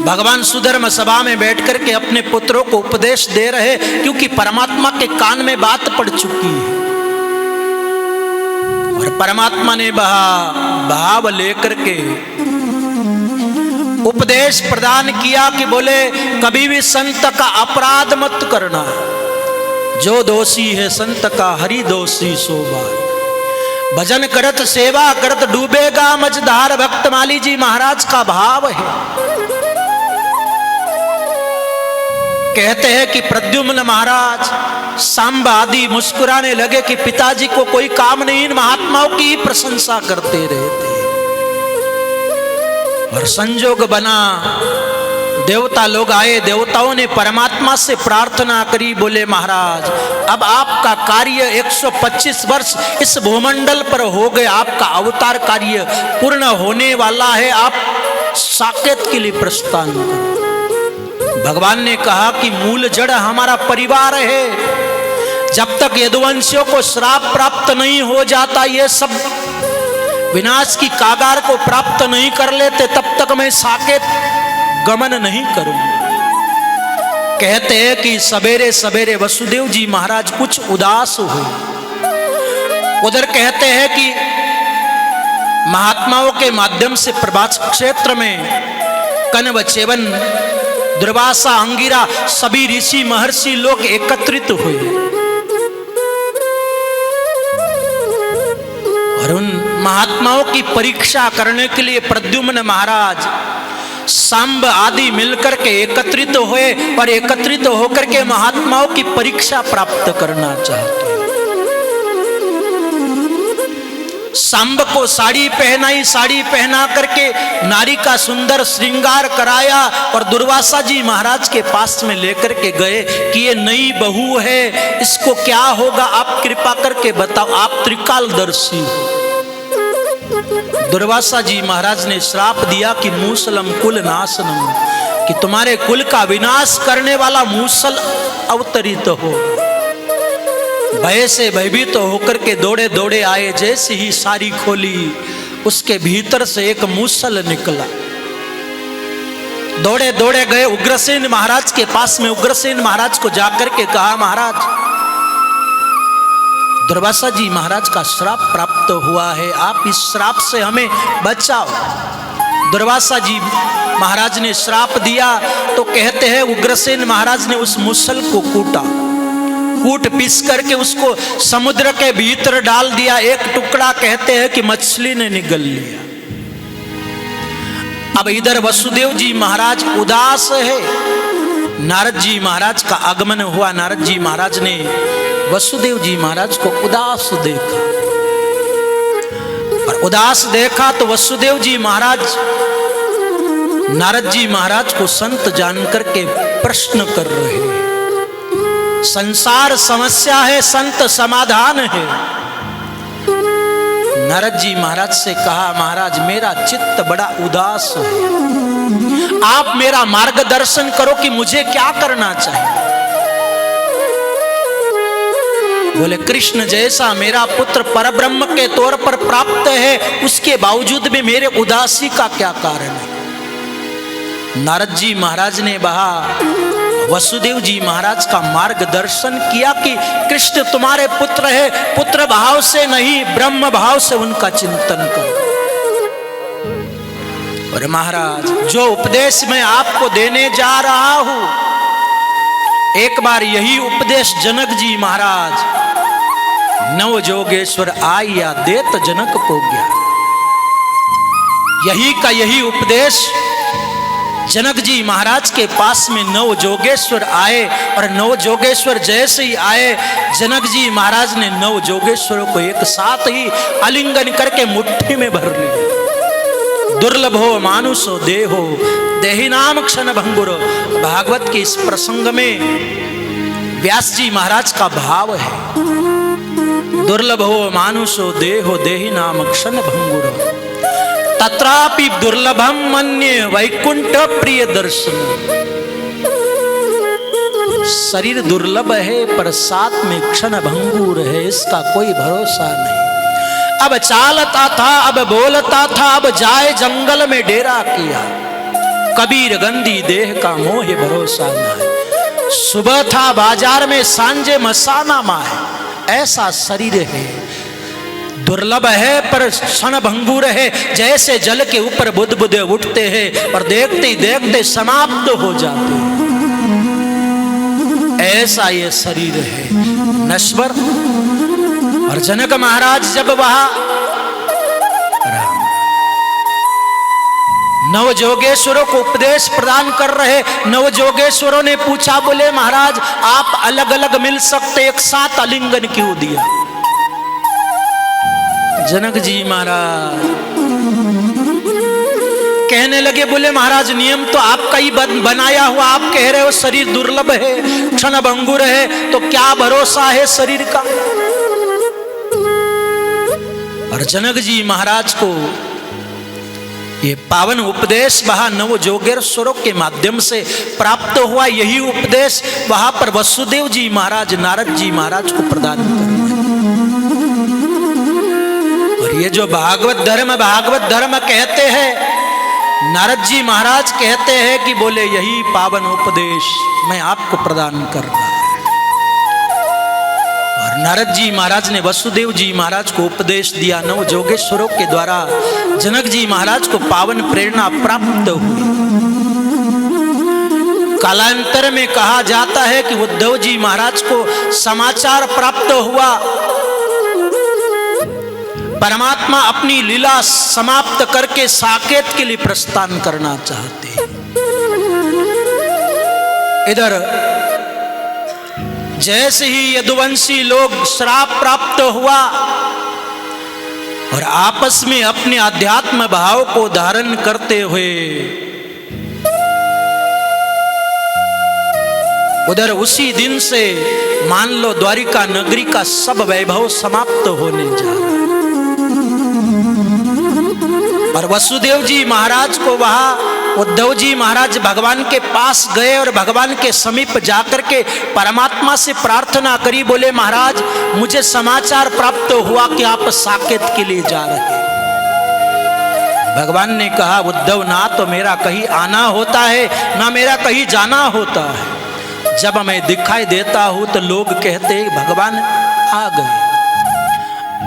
भगवान सुधर्म सभा में बैठकर के अपने पुत्रों को उपदेश दे रहे, क्योंकि परमात्मा के कान में बात पड़ चुकी है और परमात्मा ने भाव लेकर के उपदेश प्रदान किया कि बोले कभी भी संत का अपराध मत करना, जो दोषी है संत का हरि दोषी सोबा। भजन करत सेवा करत डूबेगा मझधार, भक्तमाली जी महाराज का भाव है। कहते हैं कि प्रद्युम्न महाराज, सांब आदि मुस्कुराने लगे कि पिताजी को कोई काम नहीं, इन महात्माओं की ही प्रशंसा करते रहते। और संजोग बना, देवता लोग आए, देवताओं ने परमात्मा से प्रार्थना करी, बोले महाराज अब आपका कार्य 125 वर्ष इस भूमंडल पर हो गए, आपका अवतार कार्य पूर्ण होने वाला है, आप साकेत के लिए प्रस्थान करो। भगवान ने कहा कि मूल जड़ हमारा परिवार है, जब तक यदुवंशियों को श्राप प्राप्त नहीं हो जाता, ये सब विनाश की कागार को प्राप्त नहीं कर लेते, तब तक मैं साकेत गमन नहीं करूंगा। कहते हैं कि सवेरे सवेरे वसुदेव जी महाराज कुछ उदास हुए। उधर कहते हैं कि महात्माओं के माध्यम से प्रभास क्षेत्र में कण्व, च्यवन, दुर्वासा, अंगिरा सभी ऋषि महर्षि लोग एकत्रित हुए और उन महात्माओं की परीक्षा करने के लिए प्रद्युम्न महाराज, सांब आदि मिलकर के एकत्रित हुए और एकत्रित होकर के महात्माओं की परीक्षा प्राप्त करना चाहते। सांब को साड़ी पहनाई, साड़ी पहना करके नारी का सुंदर श्रृंगार कराया और दुर्वासा जी महाराज के पास में लेकर के गए कि ये नई बहू है, इसको क्या होगा, आप कृपा करके बताओ, आप त्रिकालदर्शी हो। दुर्वासा जी महाराज ने श्राप दिया कि मूसलम कुल नाशनम, कि तुम्हारे कुल का विनाश करने वाला मूसल अवतरित हो। भय से भयभीत होकर के दौड़े दौड़े आए, जैसे ही साड़ी खोली उसके भीतर से एक मूसल निकला। दौड़े दौड़े गए उग्रसेन महाराज के पास में। उग्रसेन महाराज को जाकर के कहा, महाराज दुर्वासा जी महाराज का श्राप प्राप्त हुआ है, आप इस श्राप से हमें बचाओ। दुर्वासा जी महाराज ने श्राप दिया तो कहते हैं उग्रसेन महाराज ने उस मूसल को कूटा, कूट पीस करके उसको समुद्र के भीतर डाल दिया। एक टुकड़ा कहते हैं कि मछली ने निगल लिया। अब इधर वसुदेव जी महाराज उदास है। नारद जी महाराज का आगमन हुआ। नारद जी महाराज ने वसुदेव जी महाराज को उदास देखा और उदास देखा तो वसुदेव जी महाराज नारद जी महाराज को संत जानकर के प्रश्न कर रहे हैं। संसार समस्या है, संत समाधान है। नारद जी महाराज से कहा, महाराज मेरा चित्त बड़ा उदास है, आप मेरा मार्गदर्शन करो कि मुझे क्या करना चाहिए। बोले कृष्ण जैसा मेरा पुत्र परब्रह्म के तौर पर प्राप्त है, उसके बावजूद भी मेरे उदासी का क्या कारण है। नारद जी महाराज ने वसुदेव जी महाराज का मार्गदर्शन किया कि कृष्ण तुम्हारे पुत्र है, पुत्र भाव से नहीं ब्रह्म भाव से उनका चिंतन करो। और महाराज जो उपदेश मैं आपको देने जा रहा हूं, एक बार यही उपदेश जनक जी महाराज नव जोगेश्वर आया देत जनक को ज्ञान। यही का यही उपदेश जनक जी महाराज के पास में नव जोगेश्वर आए, और नव जोगेश्वर जैसे ही आए, जनक जी महाराज ने नव जोगेश्वरों को एक साथ ही आलिंगन करके मुट्ठी में भर लिया। दुर्लभो मानुषो देहो देहि नाम क्षण भंगुरो। भागवत के इस प्रसंग में व्यास जी महाराज का भाव है, दुर्लभो मानुषो देहो देहि नाम क्षण भंगुरो तत्रापि दुर्लभम मन्ये वैकुंठ प्रिय दर्शन। शरीर दुर्लभ है पर साथ में क्षण भंगुर है, इसका कोई भरोसा नहीं। अब चालता था, अब बोलता था, अब जाए जंगल में डेरा किया। कबीर गंदी देह का मोह भरोसा न है। सुबह था बाजार में, सांझे मसाना माए, ऐसा शरीर है। दुर्लभ है पर क्षण भंगुर है, जैसे जल के ऊपर बुदबुदे उठते हैं और देखते ही देखते समाप्त हो जाते हैं, ऐसा ये शरीर है नश्वर। और जनक महाराज जब वहां नव जोगेश्वरों को उपदेश प्रदान कर रहे, नव जोगेश्वरों ने पूछा, बोले महाराज आप अलग अलग मिल सकते, एक साथ आलिंगन क्यों दिया। जनक जी महाराज कहने लगे, बोले महाराज नियम तो आपका ही बनाया हुआ, आप कह रहे हो शरीर दुर्लभ है, क्षण भंगुर है, तो क्या भरोसा है शरीर का। और जनक जी महाराज को ये पावन उपदेश वहां नव जोगेश्वरों के माध्यम से प्राप्त हुआ। यही उपदेश वहां पर वसुदेव जी महाराज नारद जी महाराज को प्रदान कर। और ये जो भागवत धर्म कहते हैं, नारद जी महाराज कहते हैं कि बोले यही पावन उपदेश मैं आपको प्रदान कर रहा हूं। और नारद जी महाराज ने वसुदेव जी महाराज को उपदेश दिया नव जोगेश्वरों के द्वारा। जनक जी महाराज को पावन प्रेरणा प्राप्त हुई। कालांतर में कहा जाता है कि उद्धव जी महाराज को समाचार प्राप्त हुआ, परमात्मा अपनी लीला समाप्त करके साकेत के लिए प्रस्थान करना चाहते हैं। इधर जैसे ही यदुवंशी लोग श्राप प्राप्त हुआ और आपस में अपने आध्यात्म भाव को धारण करते हुए उधर उसी दिन से मान लो द्वारिका नगरी का सब वैभव समाप्त होने जा रहा। और वसुदेव जी महाराज को वहां उद्धव जी महाराज भगवान के पास गए और भगवान के समीप जाकर के परमात्मा से प्रार्थना करी। बोले महाराज मुझे समाचार प्राप्त हुआ कि आप साकेत के लिए जा रहे हैं। भगवान ने कहा उद्धव ना तो मेरा कहीं आना होता है ना मेरा कहीं जाना होता है। जब मैं दिखाई देता हूं तो लोग कहते हैं भगवान आ गए,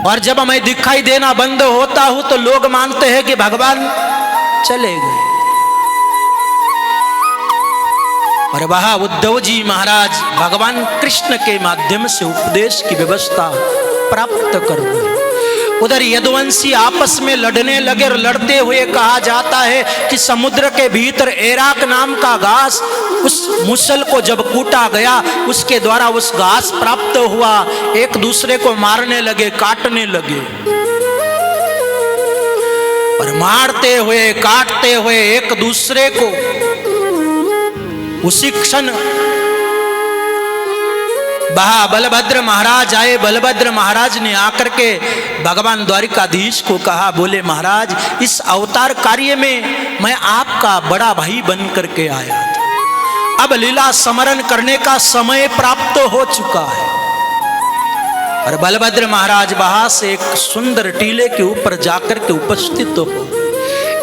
और जब मैं दिखाई देना बंद होता हूं तो लोग मानते हैं कि भगवान चले गए। और वहां उद्धव जी महाराज भगवान कृष्ण के माध्यम से उपदेश की व्यवस्था प्राप्त कर गए। उधर यदुवंशी आपस में लड़ने लगे और लड़ते हुए कहा जाता है कि समुद्र के भीतर एराक नाम का घास, उस मुसल को जब कूटा गया उसके द्वारा उस घास प्राप्त हुआ। एक दूसरे को मारने लगे, काटने लगे, और मारते हुए काटते हुए एक दूसरे को उसी क्षण वहां बलभद्र महाराज आए। बलभद्र महाराज ने आकर के भगवान द्वारिकाधीश को कहा, बोले महाराज इस अवतार कार्य में मैं आपका बड़ा भाई बन करके आया था, अब लीला स्मरण करने का समय प्राप्त हो चुका है। और बलभद्र महाराज वहां से एक सुंदर टीले के ऊपर जाकर के उपस्थित हो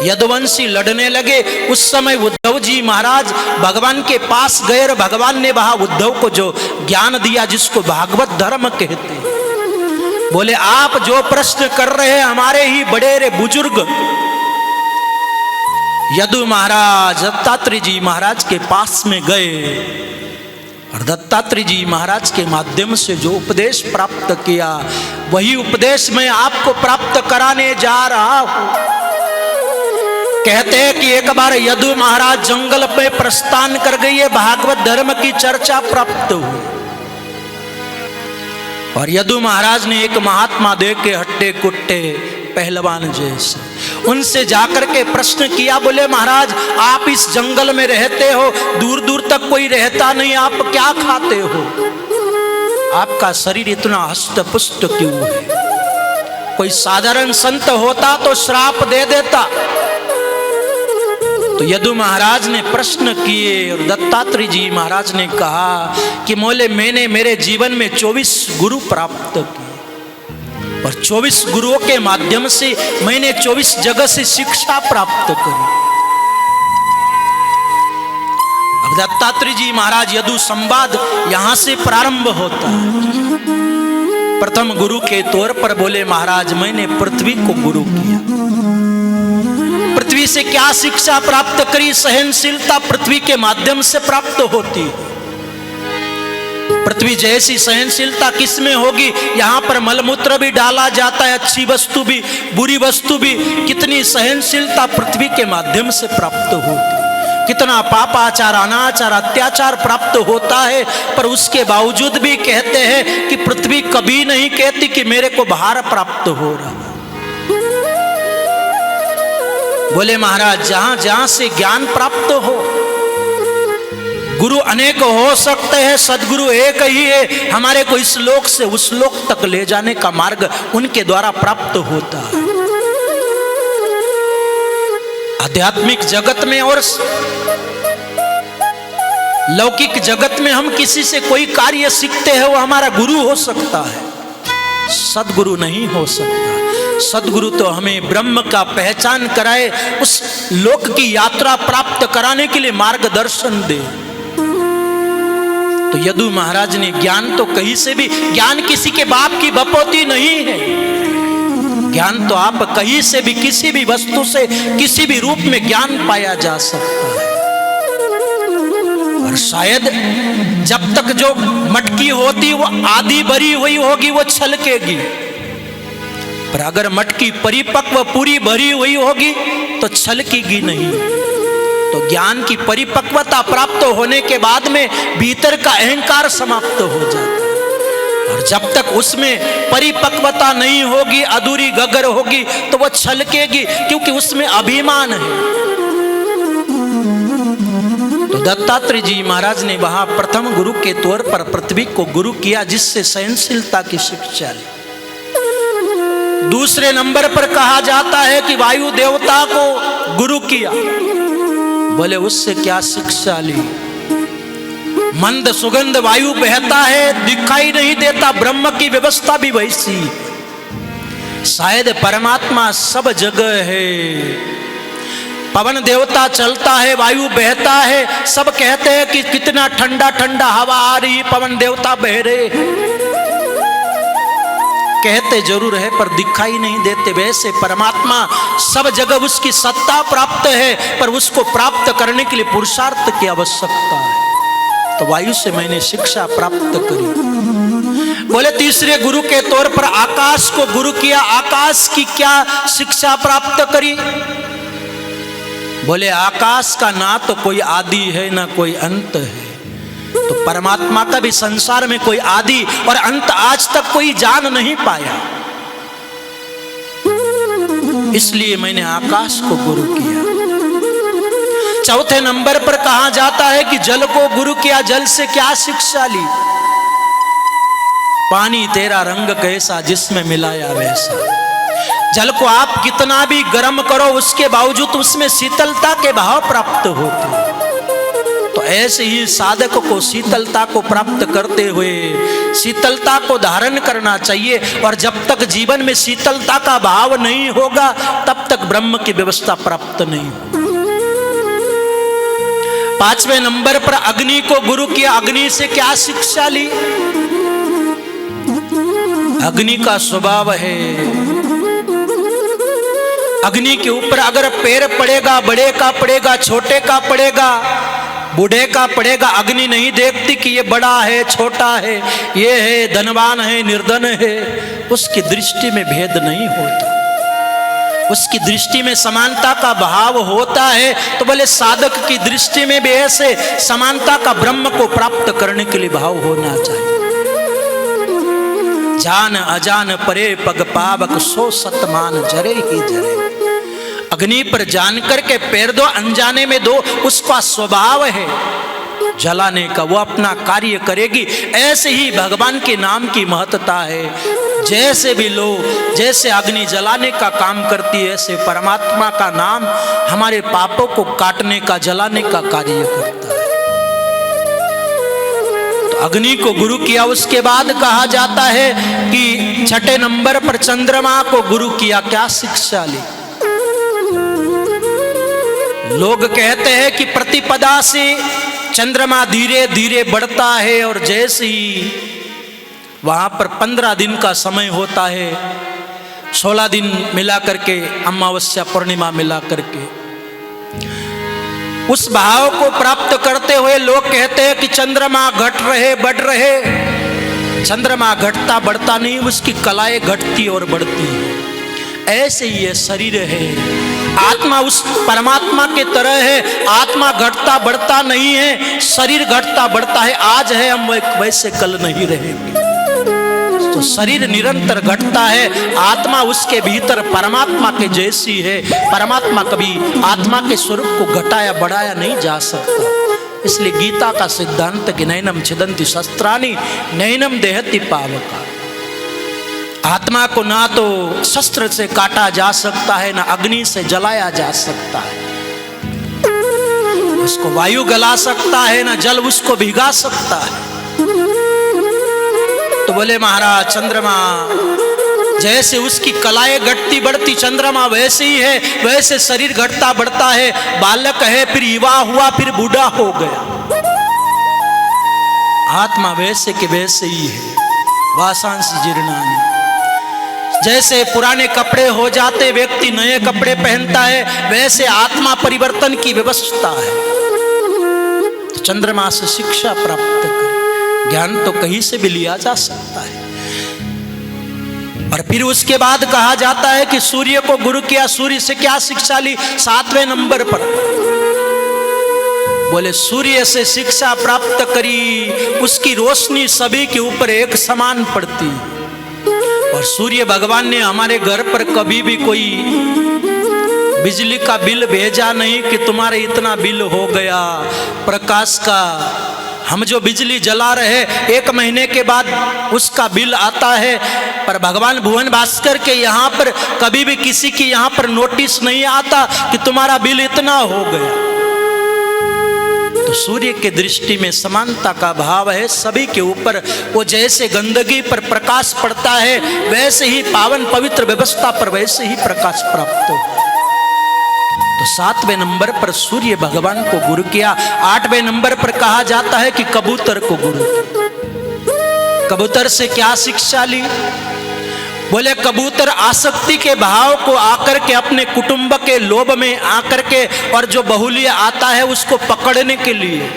यदुवंशी लड़ने लगे। उस समय उद्धव जी महाराज भगवान के पास गए और भगवान ने वहां उद्धव को जो ज्ञान दिया जिसको भागवत धर्म कहते हैं। बोले आप जो प्रश्न कर रहे हैं हमारे ही बड़े बुजुर्ग यदु महाराज दत्तात्रेय जी महाराज के पास में गए और दत्तात्रेय जी महाराज के माध्यम से जो उपदेश प्राप्त किया वही उपदेश मैं आपको प्राप्त कराने जा रहा हूं। कहते हैं कि एक बार यदु महाराज जंगल पे प्रस्थान कर गए, भागवत धर्म की चर्चा प्राप्त हुई और यदु महाराज ने एक महात्मा देख के हट्टे कुट्टे पहलवान जैसे उनसे जाकर के प्रश्न किया। बोले महाराज आप इस जंगल में रहते हो, दूर दूर तक कोई रहता नहीं, आप क्या खाते हो? आपका शरीर इतना हष्ट पुष्ट क्यों है? कोई साधारण संत होता तो श्राप दे देता। तो यदु महाराज ने प्रश्न किए और दत्तात्रेय जी महाराज ने कहा कि मोले मैंने मेरे जीवन में 24 गुरु प्राप्त किए और 24 गुरुओं के माध्यम से मैंने 24 जगह से शिक्षा प्राप्त करी। अब दत्तात्रेय जी महाराज यदु संवाद यहां से प्रारंभ होता है। प्रथम गुरु के तौर पर बोले महाराज मैंने पृथ्वी को गुरु किया। पृथ्वी से क्या शिक्षा प्राप्त करी? सहनशीलता पृथ्वी के माध्यम से प्राप्त होती है। पृथ्वी जैसी सहनशीलता किसमें होगी? यहां पर मलमूत्र भी डाला जाता है, अच्छी वस्तु भी बुरी वस्तु भी। कितनी सहनशीलता पृथ्वी के माध्यम से प्राप्त होती, कितना पापाचार अनाचार अत्याचार प्राप्त होता है, पर उसके बावजूद भी कहते हैं कि पृथ्वी कभी नहीं कहती कि मेरे को भार प्राप्त हो रहा। बोले महाराज जहां जहां से ज्ञान प्राप्त हो, गुरु अनेक हो सकते हैं, सदगुरु एक ही है। हमारे को इस लोक से उस लोक तक ले जाने का मार्ग उनके द्वारा प्राप्त होता है। आध्यात्मिक जगत में और लौकिक जगत में हम किसी से कोई कार्य सीखते हैं वो हमारा गुरु हो सकता है, सदगुरु नहीं हो सकता। सदगुरु तो हमें ब्रह्म का पहचान कराए, उस लोक की यात्रा प्राप्त कराने के लिए मार्गदर्शन दे। तो यदु महाराज ने ज्ञान तो कहीं से भी, ज्ञान किसी के बाप की बपौती नहीं है। ज्ञान तो आप कहीं से भी किसी भी वस्तु से किसी भी रूप में ज्ञान पाया जा सकता है। और शायद जब तक जो मटकी होती वो आधी भरी हुई होगी वो छलकेगी, पर अगर मटकी परिपक्व पूरी भरी हुई होगी तो छलकेगी नहीं। तो ज्ञान की परिपक्वता प्राप्त होने के बाद में भीतर का अहंकार समाप्त हो जाता है। और जब तक उसमें परिपक्वता नहीं होगी, अधूरी गगर होगी, तो वह छलकेगी, क्योंकि उसमें अभिमान है। तो दत्तात्रेय जी महाराज ने वहां प्रथम गुरु के तौर पर पृथ्वी को गुरु किया, जिससे सहनशीलता की शिक्षा ली। दूसरे नंबर पर कहा जाता है कि वायु देवता को गुरु किया। बोले उससे क्या शिक्षा ली? मंद सुगंध वायु बहता है, दिखाई नहीं देता, ब्रह्म की व्यवस्था भी वैसी। शायद परमात्मा सब जगह है। पवन देवता चलता है, वायु बहता है, सब कहते हैं कि कितना ठंडा ठंडा हवा आ रही, पवन देवता बह रहे। कहते जरूर है पर दिखाई नहीं देते। वैसे परमात्मा सब जगह उसकी सत्ता प्राप्त है, पर उसको प्राप्त करने के लिए पुरुषार्थ की आवश्यकता है। तो वायु से मैंने शिक्षा प्राप्त करी। बोले तीसरे गुरु के तौर पर आकाश को गुरु किया। आकाश की क्या शिक्षा प्राप्त करी? बोले आकाश का ना तो कोई आदि है ना कोई अंत है। तो परमात्मा का भी संसार में कोई आदि और अंत आज तक कोई जान नहीं पाया, इसलिए मैंने आकाश को गुरु किया। चौथे नंबर पर कहा जाता है कि जल को गुरु किया। जल से क्या शिक्षा ली? पानी तेरा रंग कैसा जिसमें मिलाया वैसा। जल को आप कितना भी गर्म करो उसके बावजूद उसमें शीतलता के भाव प्राप्त होते हैं। तो ऐसे ही साधक को शीतलता को प्राप्त करते हुए शीतलता को धारण करना चाहिए। और जब तक जीवन में शीतलता का भाव नहीं होगा तब तक ब्रह्म की व्यवस्था प्राप्त नहीं होगी। 5वें नंबर पर अग्नि को गुरु किया। अग्नि से क्या शिक्षा ली? अग्नि का स्वभाव है, अग्नि के ऊपर अगर पैर पड़ेगा, बड़े का पड़ेगा, छोटे का पड़ेगा, बूढ़े का पड़ेगा, अग्नि नहीं देखती कि ये बड़ा है, छोटा है, ये है धनवान है, निर्धन है। उसकी दृष्टि में भेद नहीं होता, उसकी दृष्टि में समानता का भाव होता है। तो बोले साधक की दृष्टि में भी ऐसे समानता का ब्रह्म को प्राप्त करने के लिए भाव होना चाहिए। जान अजान परे पग पावक सो सतमान जरे ही जरे। अग्नि पर जान करके पैर दो, अनजाने में दो, उसका स्वभाव है जलाने का, वो अपना कार्य करेगी। ऐसे ही भगवान के नाम की महत्ता है। जैसे भी लोग जैसे अग्नि जलाने का काम करती है, ऐसे परमात्मा का नाम हमारे पापों को काटने का, जलाने का कार्य करता है। तो अग्नि को गुरु किया। उसके बाद कहा जाता है कि 6ठे नंबर पर चंद्रमा को गुरु किया। क्या शिक्षा ली? लोग कहते हैं कि प्रतिपदा से चंद्रमा धीरे धीरे बढ़ता है और जैसे ही वहां पर 15 दिन का समय होता है, 16 दिन मिला करके, अमावस्या पूर्णिमा मिला करके, उस भाव को प्राप्त करते हुए लोग कहते हैं कि चंद्रमा घट रहे, बढ़ रहे। चंद्रमा घटता बढ़ता नहीं, उसकी कलाएं घटती और बढ़ती है। ऐसे ही ये शरीर है, आत्मा उस परमात्मा के तरह है। आत्मा घटता बढ़ता नहीं है, शरीर घटता बढ़ता है। आज है हम वैसे कल नहीं रहेंगे। तो शरीर निरंतर घटता है, आत्मा उसके भीतर परमात्मा के जैसी है। परमात्मा कभी आत्मा के स्वरूप को घटाया बढ़ाया नहीं जा सकता। इसलिए गीता का सिद्धांत कि नैनम छिदन्ति शस्त्राणि नैनम देहति पावका। आत्मा को ना तो शस्त्र से काटा जा सकता है, ना अग्नि से जलाया जा सकता है। उसको वायु गला सकता है, ना जल उसको भिगा सकता है। तो बोले महाराज चंद्रमा जैसे उसकी कलाएं घटती बढ़ती, चंद्रमा वैसे ही है। वैसे शरीर घटता बढ़ता है। बालक है, फिर युवा हुआ, फिर बूढ़ा हो गया। आत्मा वैसे के वैसे ही है। वासांसी जीर्णानि। जैसे पुराने कपड़े हो जाते, व्यक्ति नए कपड़े पहनता है, वैसे आत्मा परिवर्तन की व्यवस्था है। तो चंद्रमा से शिक्षा प्राप्त करें। ज्ञान तो कहीं से भी लिया जा सकता है। और फिर उसके बाद कहा जाता है कि सूर्य को गुरु किया। सूर्य से क्या शिक्षा ली? 7वें नंबर पर बोले सूर्य से शिक्षा प्राप्त करी। उसकी रोशनी सभी के ऊपर एक समान पड़ती। और सूर्य भगवान ने हमारे घर पर कभी भी कोई बिजली का बिल भेजा नहीं कि तुम्हारे इतना बिल हो गया प्रकाश का। हम जो बिजली जला रहे 1 महीने के बाद उसका बिल आता है, पर भगवान भुवन भास्कर के यहाँ पर कभी भी किसी की यहाँ पर नोटिस नहीं आता कि तुम्हारा बिल इतना हो गया। तो सूर्य के दृष्टि में समानता का भाव है सभी के ऊपर। वो जैसे गंदगी पर प्रकाश पड़ता है, वैसे ही पावन पवित्र व्यवस्था पर वैसे ही प्रकाश प्राप्त हो। तो 7वें नंबर पर सूर्य भगवान को गुरु किया। 8वें नंबर पर कहा जाता है कि कबूतर को गुरु। कबूतर से क्या शिक्षा ली? बोले कबूतर आसक्ति के भाव को आकर के, अपने कुटुंब के लोभ में आकर के, और जो बहुल्य आता है उसको पकड़ने के लिए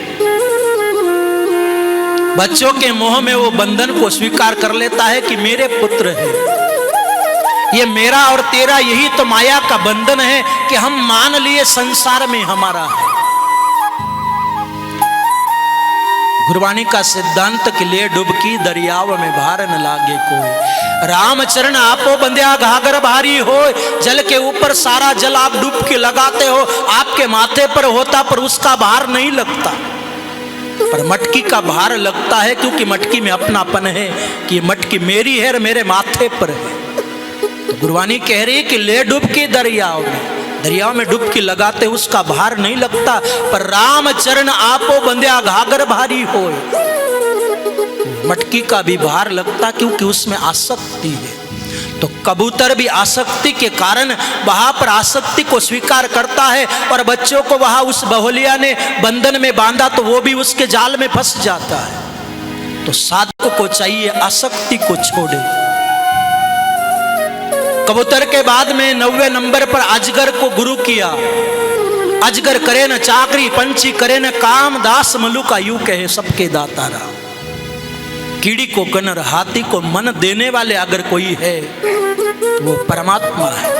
बच्चों के मोह में वो बंधन को स्वीकार कर लेता है कि मेरे पुत्र है, ये मेरा और तेरा यही तो माया का बंधन है कि हम मान लिए संसार में हमारा है। गुरबाणी का सिद्धांत के लिए डुबकी दरियाव में भार न लागे कोई। रामचरण आपो बंध्या घाघर भारी हो। जल के ऊपर सारा जल आप डुबकी लगाते हो, आपके माथे पर होता पर उसका भार नहीं लगता। पर मटकी का भार लगता है क्योंकि मटकी में अपनापन है कि ये मटकी मेरी है और मेरे माथे पर है। तो गुरबानी कह रही है कि ले डुबकी दरियाओं में डुबकी लगाते उसका भार नहीं लगता, पर राम चरण आपो बंध्या घागर भारी होए। मटकी का भी भार लगता क्योंकि उसमें आसक्ति है। तो कबूतर भी आसक्ति के कारण वहां पर आसक्ति को स्वीकार करता है और बच्चों को वहां उस बहुलिया ने बंधन में बांधा तो वो भी उसके जाल में फंस जाता है। तो साधक को चाहिए आसक्ति को छोड़े। कबूतर के बाद में 90 नंबर पर अजगर को गुरु किया। अजगर करे न चाकरी, पंछी करे न काम, दास मलुका यूं कहे सबके दाता राम। कीड़ी को कनर, हाथी को मन देने वाले अगर कोई है तो वो परमात्मा है।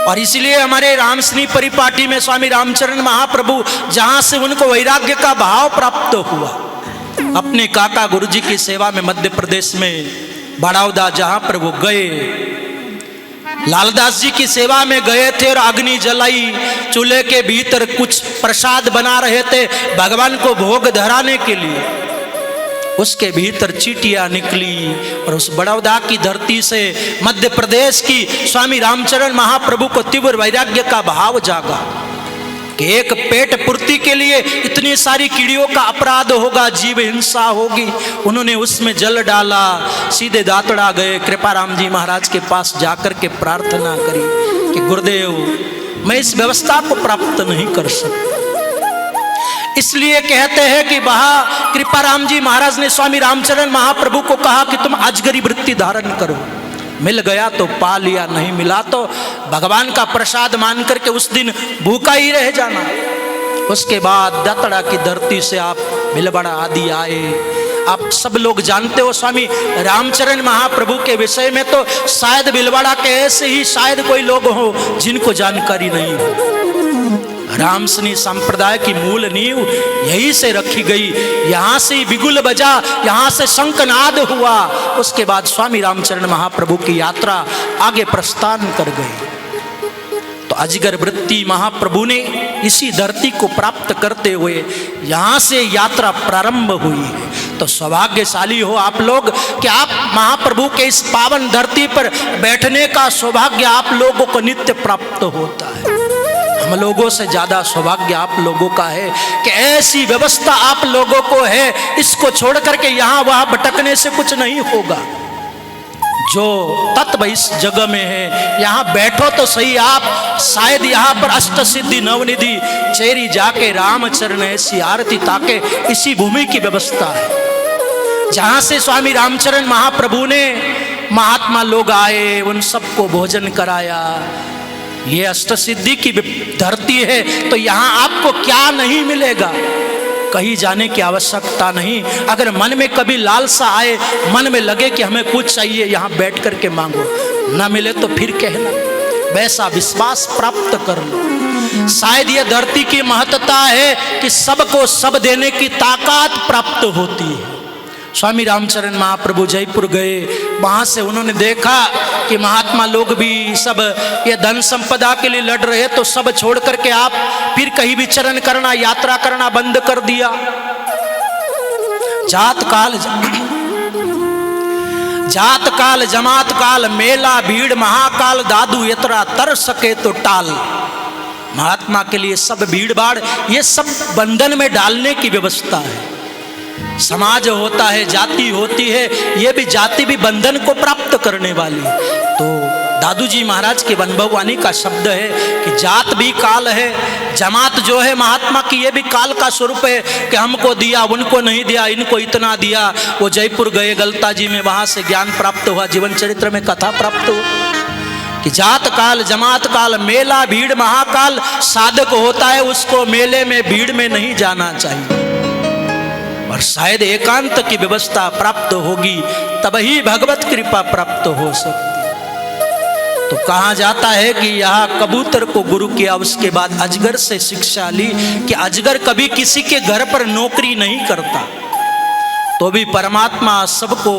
और इसलिए हमारे रामस्नी परिपाटी में स्वामी रामचरण महाप्रभु जहां से उनको वैराग्य का भाव प्राप्त हुआ, अपने काका गुरुजी की सेवा में मध्य प्रदेश में बड़ौदा जहां पर वो गए, लालदास जी की सेवा में गए थे और अग्नि जलाई, चूल्हे के भीतर कुछ प्रसाद बना रहे थे भगवान को भोग धराने के लिए। उसके भीतर चींटियां निकली और उस बड़ौदा की धरती से मध्य प्रदेश की स्वामी रामचरण महाप्रभु को तीव्र वैराग्य का भाव जागा कि एक पेट पूर्ति के लिए इतनी सारी कीड़ियों का अपराध होगा, जीव हिंसा होगी। उन्होंने उसमें जल डाला, सीधे दातड़ा गए, कृपाराम जी महाराज के पास जाकर के प्रार्थना करी कि गुरुदेव मैं इस व्यवस्था को प्राप्त नहीं कर सकता। इसलिए कहते हैं कि वहां कृपाराम जी महाराज ने स्वामी रामचरण महाप्रभु को कहा कि तुम अजगरी वृत्ति धारण करो, मिल गया तो पा लिया, नहीं मिला तो भगवान का प्रसाद मान करके उस दिन भूखा ही रह जाना। उसके बाद दातड़ा की धरती से आप भिलवाड़ा आदि आए। आप सब लोग जानते हो स्वामी रामचरण महाप्रभु के विषय में, तो शायद भिलवाड़ा के ऐसे ही शायद कोई लोग हो जिनको जानकारी नहीं हो। रामसनी संप्रदाय की मूल नींव यहीं से रखी गई, यहाँ से बिगुल बजा, यहाँ से शंखनाद हुआ। उसके बाद स्वामी रामचरण महाप्रभु की यात्रा आगे प्रस्थान कर गई। तो अजगर वृत्ति महाप्रभु ने इसी धरती को प्राप्त करते हुए यहाँ से यात्रा प्रारंभ हुई है। तो सौभाग्यशाली हो आप लोग कि आप महाप्रभु के इस पावन धरती पर बैठने का सौभाग्य आप लोगों को नित्य प्राप्त होता है। हम लोगों से ज्यादा सौभाग्य आप लोगों का है कि ऐसी व्यवस्था आप लोगों को है। इसको छोड़ करके यहाँ वहाँ भटकने से कुछ नहीं होगा। जो तत्व इस जगह में है, यहाँ बैठो तो सही आप, शायद यहाँ पर अष्ट सिद्धि नवनिधि चेरी जाके रामचरण ऐसी आरती ताके, इसी भूमि की व्यवस्था है जहाँ से स्वामी रामचरण महाप्रभु ने महात्मा लोग आए, उन सबको भोजन कराया। ये अष्ट सिद्धि की धरती है, तो यहाँ आपको क्या नहीं मिलेगा, कहीं जाने की आवश्यकता नहीं। अगर मन में कभी लालसा आए, मन में लगे कि हमें कुछ चाहिए, यहाँ बैठ करके मांगो, ना मिले तो फिर कहना, वैसा विश्वास प्राप्त कर लो। शायद ये धरती की महत्ता है कि सबको सब देने की ताकत प्राप्त होती है। स्वामी रामचरण महाप्रभु जयपुर गए, वहाँ से उन्होंने देखा कि महात्मा लोग भी सब ये धन संपदा के लिए लड़ रहे, तो सब छोड़ करके आप फिर कहीं विचरण करना, यात्रा करना बंद कर दिया। जात काल जमात काल, मेला भीड़ महाकाल, दादू यतरा तर सके तो टाल। महात्मा के लिए सब भीड़ भाड़, ये सब बंधन में डालने की व्यवस्था है। समाज होता है, जाति होती है, ये भी जाति भी बंधन को प्राप्त करने वाली। तो दादू जी महाराज के वनभवानी का शब्द है कि जात भी काल है, जमात जो है महात्मा की ये भी काल का स्वरूप है कि हमको दिया, उनको नहीं दिया, इनको इतना दिया। वो जयपुर गए गलता जी में, वहाँ से ज्ञान प्राप्त हुआ, जीवन चरित्र में कथा प्राप्त हुआ कि जात काल जमात काल, मेला भीड़ महाकाल। साधक होता है उसको मेले में भीड़ में नहीं जाना चाहिए, और शायद एकांत की व्यवस्था प्राप्त होगी तभी भगवत कृपा प्राप्त हो सकती। तो कहा जाता है कि यहाँ कबूतर को गुरु किया, उसके बाद अजगर से शिक्षा ली कि अजगर कभी किसी के घर पर नौकरी नहीं करता, तो भी परमात्मा सबको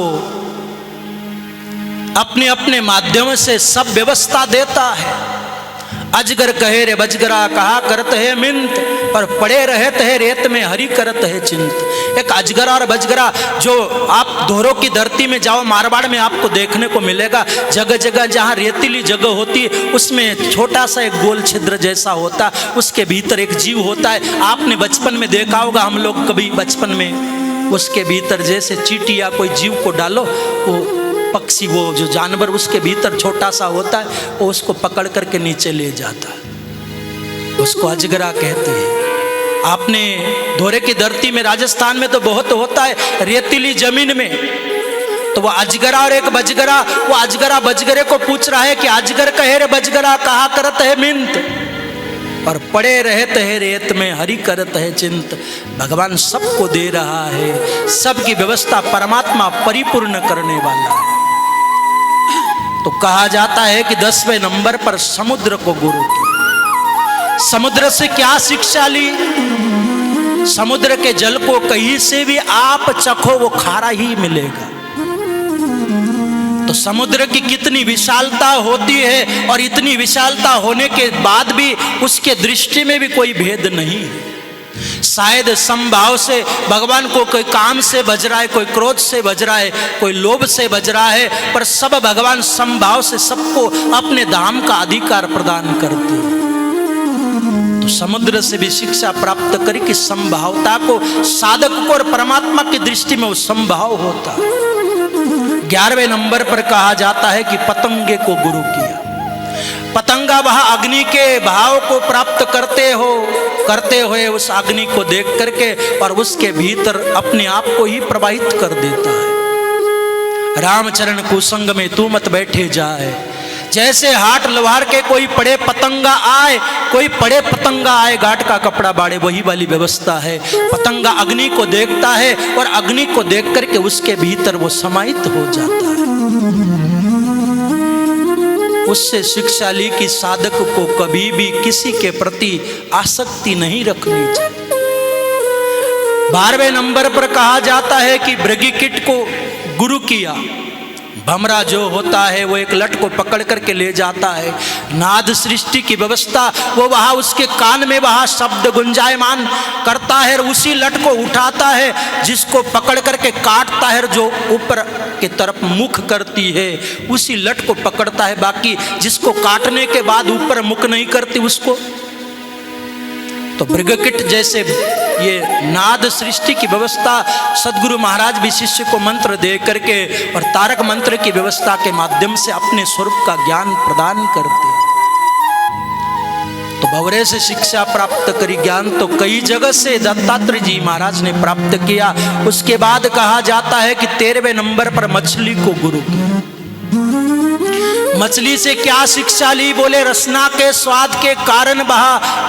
अपने अपने माध्यम से सब व्यवस्था देता है। अजगर कहे रे बजगरा कहा करत है मिंत, पर पड़े रहत है रेत में हरि करत है चिंत। एक अजगर और बजगरा जो आप धोरों की धरती में जाओ, मारवाड़ में आपको देखने को मिलेगा। जगह जगह जहाँ रेतीली जगह होती है उसमें छोटा सा एक गोल छिद्र जैसा होता, उसके भीतर एक जीव होता है। आपने बचपन में देखा होगा, हम लोग कभी बचपन में उसके भीतर जैसे चींटी या कोई जीव को डालो, वो पक्षी, वो जो जानवर उसके भीतर छोटा सा होता है, वो उसको पकड़ करके नीचे ले जाता है, उसको अजगरा कहते हैं। आपने धोरे की धरती में राजस्थान में तो बहुत होता है, रेतीली जमीन में। तो वो अजगरा और एक बजगरा, वो अजगरा बजगरे को पूछ रहा है कि अजगर कहे रे बजगरा कहा करत है मिंत, और पड़े रहते हैं रेत में हरि करत है चिंत। भगवान सबको दे रहा है, सबकी व्यवस्था परमात्मा परिपूर्ण करने वाला है। तो कहा जाता है कि 10वें नंबर पर समुद्र को गुरु किया। समुद्र से क्या शिक्षा ली? समुद्र के जल को कहीं से भी आप चखो वो खारा ही मिलेगा। तो समुद्र की कितनी विशालता होती है, और इतनी विशालता होने के बाद भी उसके दृष्टि में भी कोई भेद नहीं है। शायद समभाव से भगवान को कोई काम से बज रहा है, कोई क्रोध से बज रहा है, कोई लोभ से बज रहा है, पर सब भगवान समभाव से सबको अपने धाम का अधिकार प्रदान करते हैं। तो समुद्र से भी शिक्षा प्राप्त करी कि समभावता को साधक को और परमात्मा की दृष्टि में वो समभाव होता। 11वें नंबर पर कहा जाता है कि पतंगे को गुरु किया। पतंगा वह अग्नि के भाव को प्राप्त करते हुए उस अग्नि को देख करके और उसके भीतर अपने आप को ही प्रवाहित कर देता है। रामचरण कुसंग में तू मत बैठे जाए, जैसे हाट लवार के कोई पड़े पतंगा आए घाट का कपड़ा बाड़े, वही वाली व्यवस्था है। पतंगा अग्नि को देखता है और अग्नि को देख करके उसके भीतर वो समाहित हो जाता है। उससे शिक्षा ली कि साधक को कभी भी किसी के प्रति आसक्ति नहीं रखनी चाहिए। 12वें नंबर पर कहा जाता है कि मृगकीट को गुरु किया। भमरा जो होता है वो एक लट को पकड़ करके ले जाता है। नाद सृष्टि की व्यवस्था वो वहाँ उसके कान में वहाँ शब्द गुंजायमान करता है, और उसी लट को उठाता है, जिसको पकड़ करके काटता है, जो ऊपर की तरफ मुख करती है उसी लट को पकड़ता है। बाकी जिसको काटने के बाद ऊपर मुख नहीं करती उसको। तो मृगकीट जैसे ये नाद सृष्टि की व्यवस्था सदगुरु महाराज भी शिष्य को मंत्र दे करके और तारक मंत्र की व्यवस्था के माध्यम से अपने स्वरूप का ज्ञान प्रदान करते। तो भंवरे से शिक्षा प्राप्त करी, ज्ञान तो कई जगह से दत्तात्रेय जी महाराज ने प्राप्त किया। उसके बाद कहा जाता है कि 13वें नंबर पर मछली को गुरु किया। मछली से क्या शिक्षा ली? बोले रसना के स्वाद के कारण वह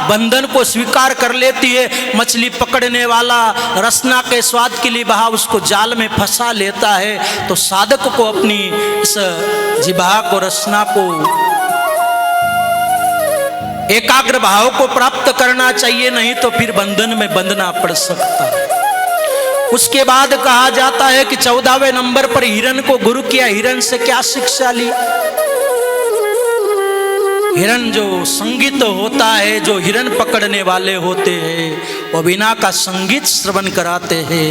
बंधन को स्वीकार कर लेती है। मछली पकड़ने वाला रसना के स्वाद के लिए वह उसको जाल में फंसा लेता है। तो साधक को अपनी इस जिह्वा को, रसना को, एकाग्र भाव को प्राप्त करना चाहिए, नहीं तो फिर बंधन में बंधना पड़ सकता है। उसके बाद कहा जाता है कि 14वें नंबर पर हिरण को गुरु किया। हिरण से क्या शिक्षा ली? हिरण जो संगीत होता है, जो हिरण पकड़ने वाले होते हैं वो बिना का संगीत श्रवण कराते हैं,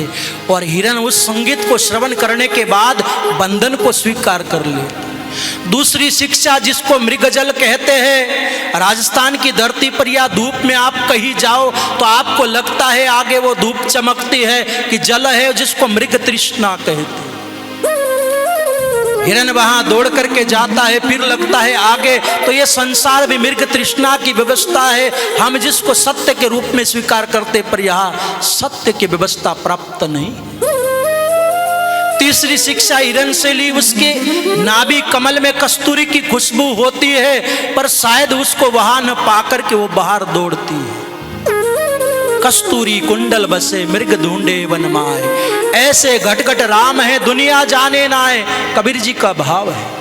और हिरण उस संगीत को श्रवण करने के बाद बंधन को स्वीकार कर लेते। दूसरी शिक्षा जिसको मृगजल कहते हैं, राजस्थान की धरती पर या धूप में आप कहीं जाओ तो आपको लगता है आगे वो धूप चमकती है कि जल है, जिसको मृग तृष्णा कहते हैं। हिरण वहां दौड़ करके जाता है, फिर लगता है आगे तो ये संसार भी मृग तृष्णा की व्यवस्था है, हम जिसको सत्य के रूप में स्वीकार करते, पर यहाँ सत्य की व्यवस्था प्राप्त नहीं। तीसरी शिक्षा हिरण से ली, उसके नाभि कमल में कस्तूरी की खुशबू होती है, पर शायद उसको वहां न पाकर के वो बाहर दौड़ती है। कस्तूरी कुंडल बसे मृग ढूंढे वन माए, ऐसे घट राम है दुनिया जाने ना है, कबीर जी का भाव है।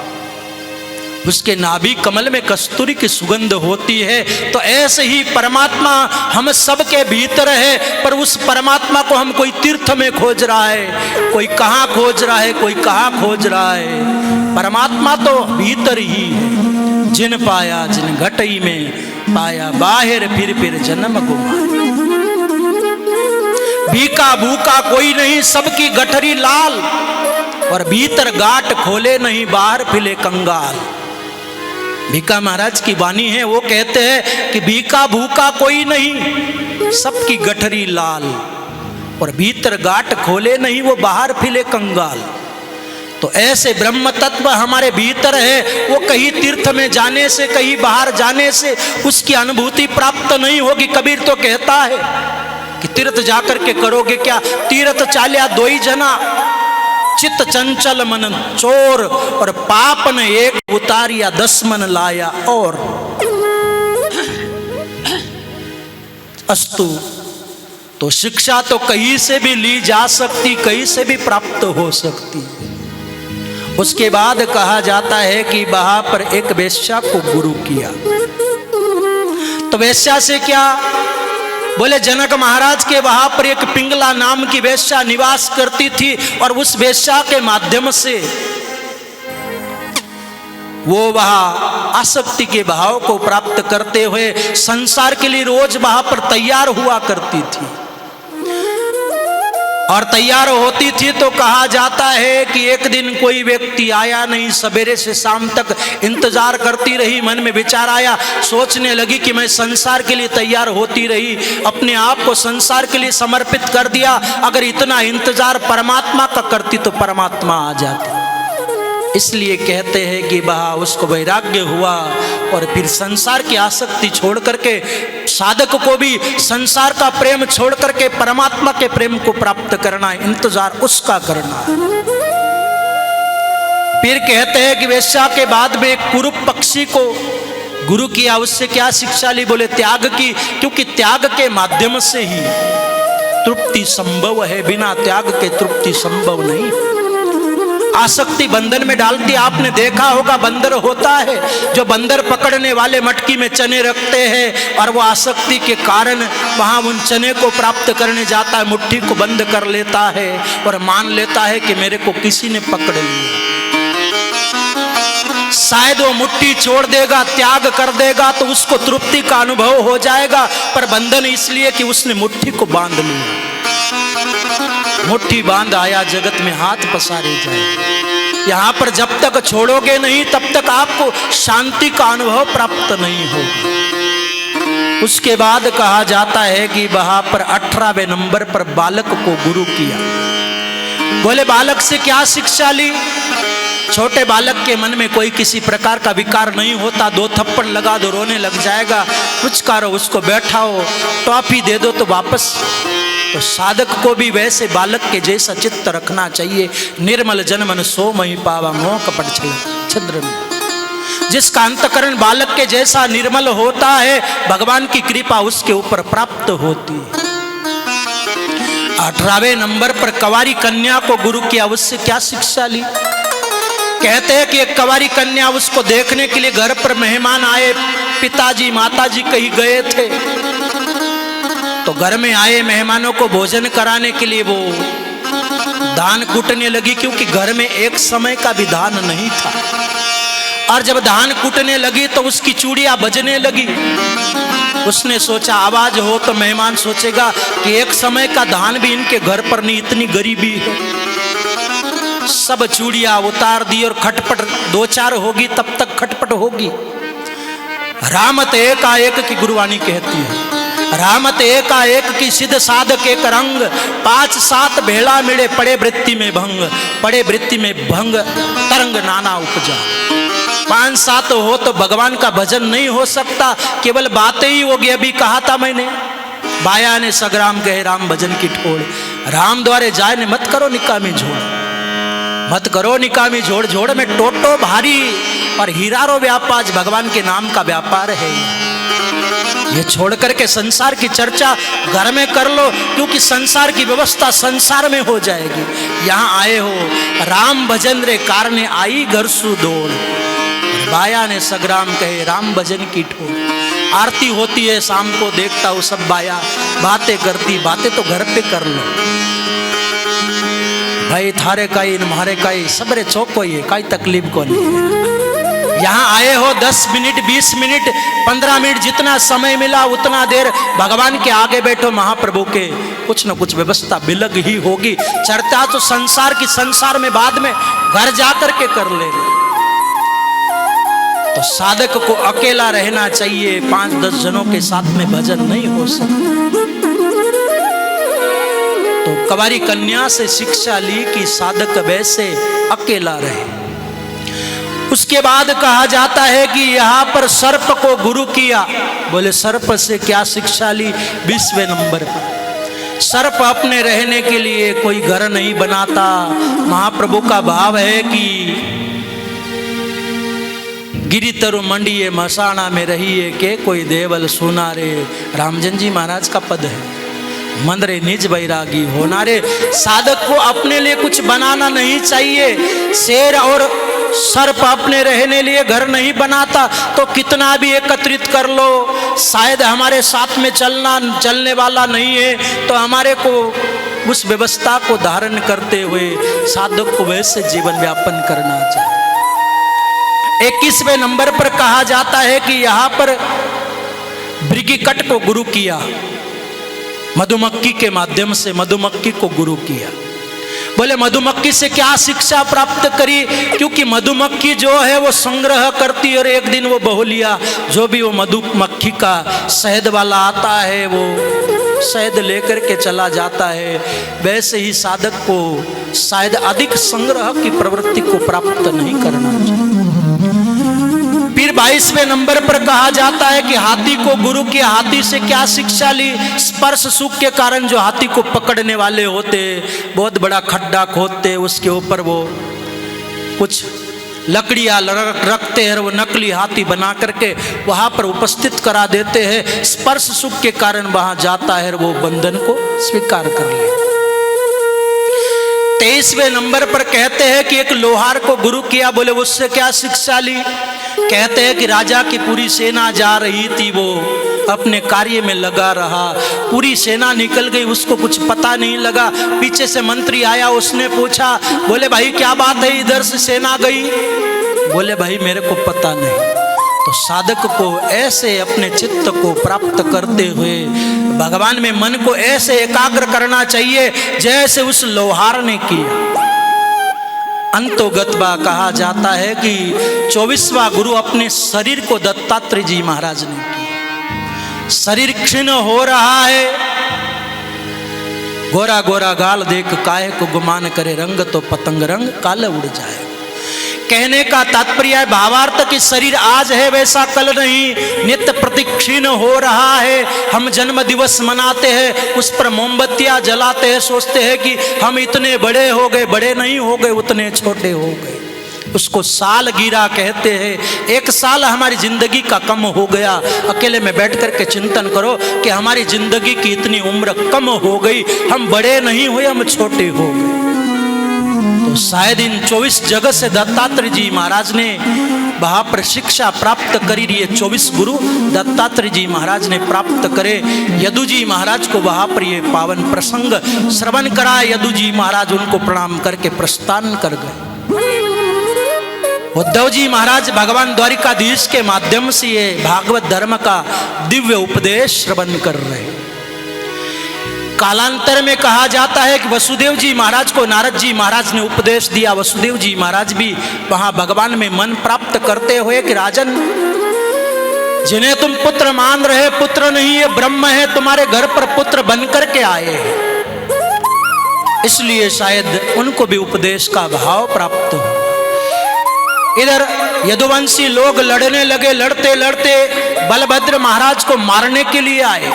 उसके नाभि कमल में कस्तूरी की सुगंध होती है। तो ऐसे ही परमात्मा हम सब के भीतर है, पर उस परमात्मा को हम कोई तीर्थ में खोज रहा है, कोई कहाँ खोज रहा है, कोई कहाँ खोज रहा है। परमात्मा तो भीतर ही है। जिन पाया जिन घटई में पाया, बाहर फिर जन्म गुमाया। भीका भूखा कोई नहीं, सबकी गठरी लाल, और भीतर गाट खोले नहीं, बाहर फिले कंगाल। भीका महाराज की वाणी है, वो कहते हैं कि भीका भूखा कोई नहीं, सबकी गठरी लाल, और भीतर गाट खोले नहीं, वो बाहर फिले कंगाल। तो ऐसे ब्रह्म तत्व हमारे भीतर है, वो कहीं तीर्थ में जाने से, कहीं बाहर जाने से उसकी अनुभूति प्राप्त नहीं होगी। कबीर तो कहता है कि तीर्थ जाकर के करोगे क्या, तीर्थ चाल्या दो ही जना, चित्त चंचल मन चोर, और पाप ने एक उतारिया 10 मन लाया और। अस्तु, तो शिक्षा तो कहीं से भी ली जा सकती, कहीं से भी प्राप्त हो सकती। उसके बाद कहा जाता है कि वहां पर एक वेश्या को गुरु किया। तो वेश्या से क्या, बोले जनक महाराज के वहां पर एक पिंगला नाम की वेश्या निवास करती थी, और उस वेश्या के माध्यम से वो वहां आसक्ति के भाव को प्राप्त करते हुए संसार के लिए रोज वहां पर तैयार हुआ करती थी। और तैयार होती थी तो कहा जाता है कि एक दिन कोई व्यक्ति आया नहीं, सवेरे से शाम तक इंतजार करती रही। मन में विचार आया, सोचने लगी कि मैं संसार के लिए तैयार होती रही, अपने आप को संसार के लिए समर्पित कर दिया, अगर इतना इंतजार परमात्मा का करती तो परमात्मा आ जाती। इसलिए कहते हैं कि वह उसको वैराग्य हुआ, और फिर संसार की आसक्ति छोड़ करके, साधक को भी संसार का प्रेम छोड़ करके परमात्मा के प्रेम को प्राप्त करना है, इंतजार उसका करना है। फिर कहते हैं कि वेश्या के बाद में एक कुरूप पक्षी को गुरु किया। उससे क्या शिक्षा ली, बोले त्याग की, क्योंकि त्याग के माध्यम से ही तृप्ति संभव है, बिना त्याग के तृप्ति संभव नहीं। आसक्ति बंधन में डालती, आपने देखा होगा बंदर होता है, जो बंदर पकड़ने वाले मटकी में चने रखते हैं, और वो आसक्ति के कारण वहां उन चने को प्राप्त करने जाता है, मुट्ठी को बंद कर लेता है और मान लेता है कि मेरे को किसी ने पकड़ लिया। शायद वो मुट्ठी छोड़ देगा, त्याग कर देगा तो उसको तृप्ति का अनुभव हो जाएगा, पर बंधन इसलिए कि उसने मुट्ठी को बांध लिया। मुट्ठी बांध आया जगत में हाथ पसारे जाए। यहां पर जब तक छोड़ोगे नहीं तब तक आपको शांति का अनुभव प्राप्त नहीं होगा। उसके बाद कहा जाता है कि वहां पर 18वें नंबर पर बालक को गुरु किया। बोले बालक से क्या शिक्षा ली, छोटे बालक के मन में कोई किसी प्रकार का विकार नहीं होता, 2 थप्पड़ लगा दो रोने लग जाएगा, कुछ करो उसको बैठाओ, टॉफी दे दो तो वापस। तो साधक को भी वैसे बालक के जैसा चित्त रखना चाहिए। निर्मल जनमन सो मही पावा, मोह कपट छिद्र। जिसका अंतकरण बालक के जैसा निर्मल होता है, भगवान की कृपा उसके ऊपर प्राप्त होती है। 18वें नंबर पर कंवारी कन्या को गुरु किया। उससे क्या शिक्षा ली, कहते हैं कि एक कंवारी कन्या, उसको देखने के लिए घर पर मेहमान आए, पिताजी माताजी कहीं गए थे, तो घर में आए मेहमानों को भोजन कराने के लिए वो धान कूटने लगी, क्योंकि घर में एक समय का भी धान नहीं था। और जब धान कूटने लगी तो उसकी चूड़ियां बजने लगी। उसने सोचा आवाज हो तो मेहमान सोचेगा कि एक समय का धान भी इनके घर पर नहीं, इतनी गरीबी है। सब चूड़ियां उतार दी और खटपट 2-4 होगी, तब तक खटपट होगी। रामत एकाएक की गुरुवाणी कहती है, रामत एकाएक की सिद्ध साधक एक रंग, 5-7 भेड़ा मिले पड़े वृत्ति में भंग, पड़े वृत्ति में भंग तरंग नाना उपजा। 5-7 हो तो भगवान का भजन नहीं हो सकता, केवल बातें ही होगी। अभी कहा था मैंने, बाया ने सग्राम कहे राम भजन की ठोड़, राम द्वारे जाए ने मत करो निकामी झोड़, मत करो निकामी झोड़। झोड़ में टोटो भारी और हीरारो व्यापार भगवान के नाम का व्यापार है। ये छोड़ करके संसार की चर्चा घर में कर लो, क्योंकि संसार की व्यवस्था संसार में हो जाएगी। यहाँ आए हो राम भजन रे कारणे आई घर सुदोड़, बाया ने सग्राम कहे राम भजन की ठोड़। आरती होती है शाम को, देखता हूँ सब बाया बातें करती, बातें तो घर पे कर लो भाई, थारे काई मारे काई सबरे चौको, ये काई तकलीफ को नहीं। यहाँ आए हो 10 मिनट 20 मिनट 15 मिनट जितना समय मिला उतना देर भगवान के आगे बैठो। महाप्रभु के कुछ न कुछ व्यवस्था बिलग ही होगी। चर्चा तो संसार की संसार में बाद में घर जाकर के कर ले। तो साधक को अकेला रहना चाहिए, 5-10 जनों के साथ में भजन नहीं हो सकता। तो कवारी कन्या से शिक्षा ली कि साधक वैसे अकेला रहे। उसके बाद कहा जाता है कि यहाँ पर सर्प को गुरु किया। बोले सर्प से क्या शिक्षा ली? 20वें नंबर पर सर्प अपने रहने के लिए कोई घर नहीं बनाता। महाप्रभु का भाव है कि गिरी तरु मंडिये मसाना में रहिए के कोई देवल सुनारे। रामजन जी महाराज का पद है। मंदरे निज बैरागी होनारे। साधक को अपने लिए कुछ बनाना नहीं चाहिए। शेर और सर्प अपने रहने लिए घर नहीं बनाता तो कितना भी एकत्रित कर लो, शायद हमारे साथ में चलने वाला नहीं है। तो हमारे को उस व्यवस्था को धारण करते हुए साधक को वैसे जीवन व्यापन करना चाहिए। 21वें नंबर पर कहा जाता है कि यहाँ पर भृगिकट को गुरु किया। मधुमक्खी के माध्यम से मधुमक्खी को गुरु किया। बोले मधुमक्खी से क्या शिक्षा प्राप्त करी? क्योंकि मधुमक्खी जो है वो संग्रह करती है और एक दिन वो बहुलिया जो भी वो मधुमक्खी का शहद वाला आता है वो शहद लेकर के चला जाता है। वैसे ही साधक को शायद अधिक संग्रह की प्रवृत्ति को प्राप्त नहीं करना चाहिए। फिर 22वें नंबर पर कहा जाता है कि हाथी को गुरु के। हाथी से क्या शिक्षा ली? स्पर्श सुख के कारण जो हाथी को पकड़ने वाले होते, बहुत बड़ा खड्डा खोदते, उसके ऊपर वो कुछ लकड़ियां रखते हैं, वो नकली हाथी बना करके वहां पर उपस्थित करा देते हैं। स्पर्श सुख के कारण वहां जाता है, वो बंधन को स्वीकार कर ले। 23वें नंबर पर कहते हैं कि एक लोहार को गुरु किया। बोले उससे क्या शिक्षा ली? कहते हैं कि राजा की पूरी सेना जा रही थी, वो अपने कार्य में लगा रहा। पूरी सेना निकल गई, उसको कुछ पता नहीं लगा। पीछे से मंत्री आया, उसने पूछा, बोले भाई क्या बात है, इधर से सेना गई? बोले भाई मेरे को पता नहीं। तो साधक को ऐसे अपने चित्त को प्राप्त करते हुए भगवान में मन को ऐसे एकाग्र करना चाहिए जैसे उस लोहार ने किया। अंतोगतवा कहा जाता है कि 24वां गुरु अपने शरीर को दत्तात्रेय जी महाराज ने किया। शरीर क्षीण हो रहा है, गोरा गोरा गाल देख काहे को गुमान करे, रंग तो पतंग रंग काले उड़ जाए। कहने का तात्पर्य है, भावार्थ कि शरीर आज है वैसा कल नहीं, नित्य प्रतिक्षीण हो रहा है। हम जन्म दिवस मनाते हैं, उस पर मोमबत्तियां जलाते हैं, सोचते हैं कि हम इतने बड़े हो गए, बड़े नहीं हो गए, उतने छोटे हो गए। उसको साल गिरा कहते हैं। एक साल हमारी जिंदगी का कम हो गया। अकेले में बैठ कर के चिंतन करो कि हमारी जिंदगी की इतनी उम्र कम हो गई, हम बड़े नहीं हुए, हम छोटे हो गए। तो शायद इन 24 जगत से दत्तात्रेय जी महाराज ने वहां पर शिक्षा प्राप्त करी। ये 24 गुरु दत्तात्रेय जी महाराज ने प्राप्त करे। यदु जी महाराज को वहां पर ये पावन प्रसंग श्रवण करा। यदु जी महाराज उनको प्रणाम करके प्रस्थान कर गए। उद्धव जी महाराज भगवान द्वारिकाधीश के माध्यम से ये भागवत धर्म का दिव्य उपदेश श्रवण कर रहे हैं। कालांतर में कहा जाता है कि वसुदेव जी महाराज को नारद जी महाराज ने उपदेश दिया। वसुदेव जी महाराज भी वहां भगवान में मन प्राप्त करते हुए कि राजन, जिन्हें तुम पुत्र मान रहे, पुत्र नहीं है, ब्रह्म है, तुम्हारे घर पर पुत्र बनकर के आए हैं, इसलिए शायद उनको भी उपदेश का भाव प्राप्त हो। इधर यदुवंशी लोग लड़ने लगे। लड़ते लड़ते बलभद्र महाराज को मारने के लिए आए।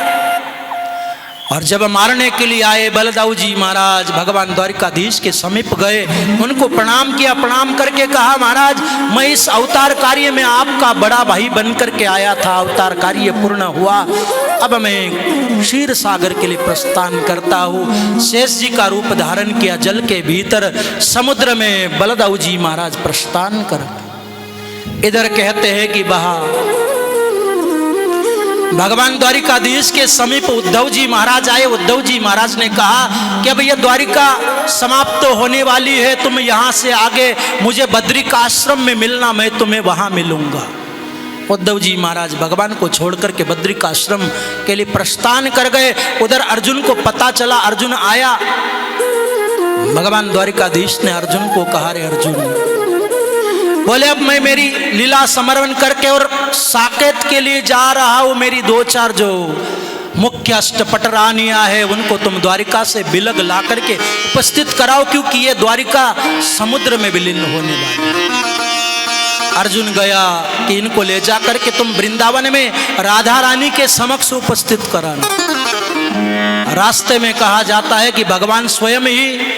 और जब मारने के लिए आए, बलदाऊ जी महाराज भगवान द्वारिकाधीश के समीप गए, उनको प्रणाम किया। प्रणाम करके कहा, महाराज मैं इस अवतार कार्य में आपका बड़ा भाई बन करके आया था, अवतार कार्य पूर्ण हुआ, अब मैं क्षीर सागर के लिए प्रस्थान करता हूँ। शेष जी का रूप धारण किया, जल के भीतर समुद्र में बलदाऊ जी महाराज प्रस्थान कर। इधर कहते हैं कि वहाँ भगवान द्वारिकाधीश के समीप उद्धव जी महाराज आए। उद्धव जी महाराज ने कहा कि अब यह द्वारिका समाप्त होने वाली है, तुम यहाँ से आगे मुझे बद्रिक आश्रम में मिलना, मैं तुम्हें वहाँ मिलूंगा। उद्धव जी महाराज भगवान को छोड़कर के बद्रिक आश्रम के लिए प्रस्थान कर गए। उधर अर्जुन को पता चला, अर्जुन आया। भगवान द्वारिकाधीश ने अर्जुन को कहा, रे अर्जुन, बोले अब मैं मेरी लीला समर्पण करके और साकेत के लिए जा रहा हूं। मेरी 2-4 जो मुख्य अष्टपट रानियां है उनको तुम द्वारिका से बिलग ला करके उपस्थित कराओ, क्योंकि ये द्वारिका समुद्र में विलीन होने वाली है। अर्जुन गया कि इनको ले जा करके तुम वृंदावन में राधा रानी के समक्ष उपस्थित कराना। रास्ते में कहा जाता है कि भगवान स्वयं ही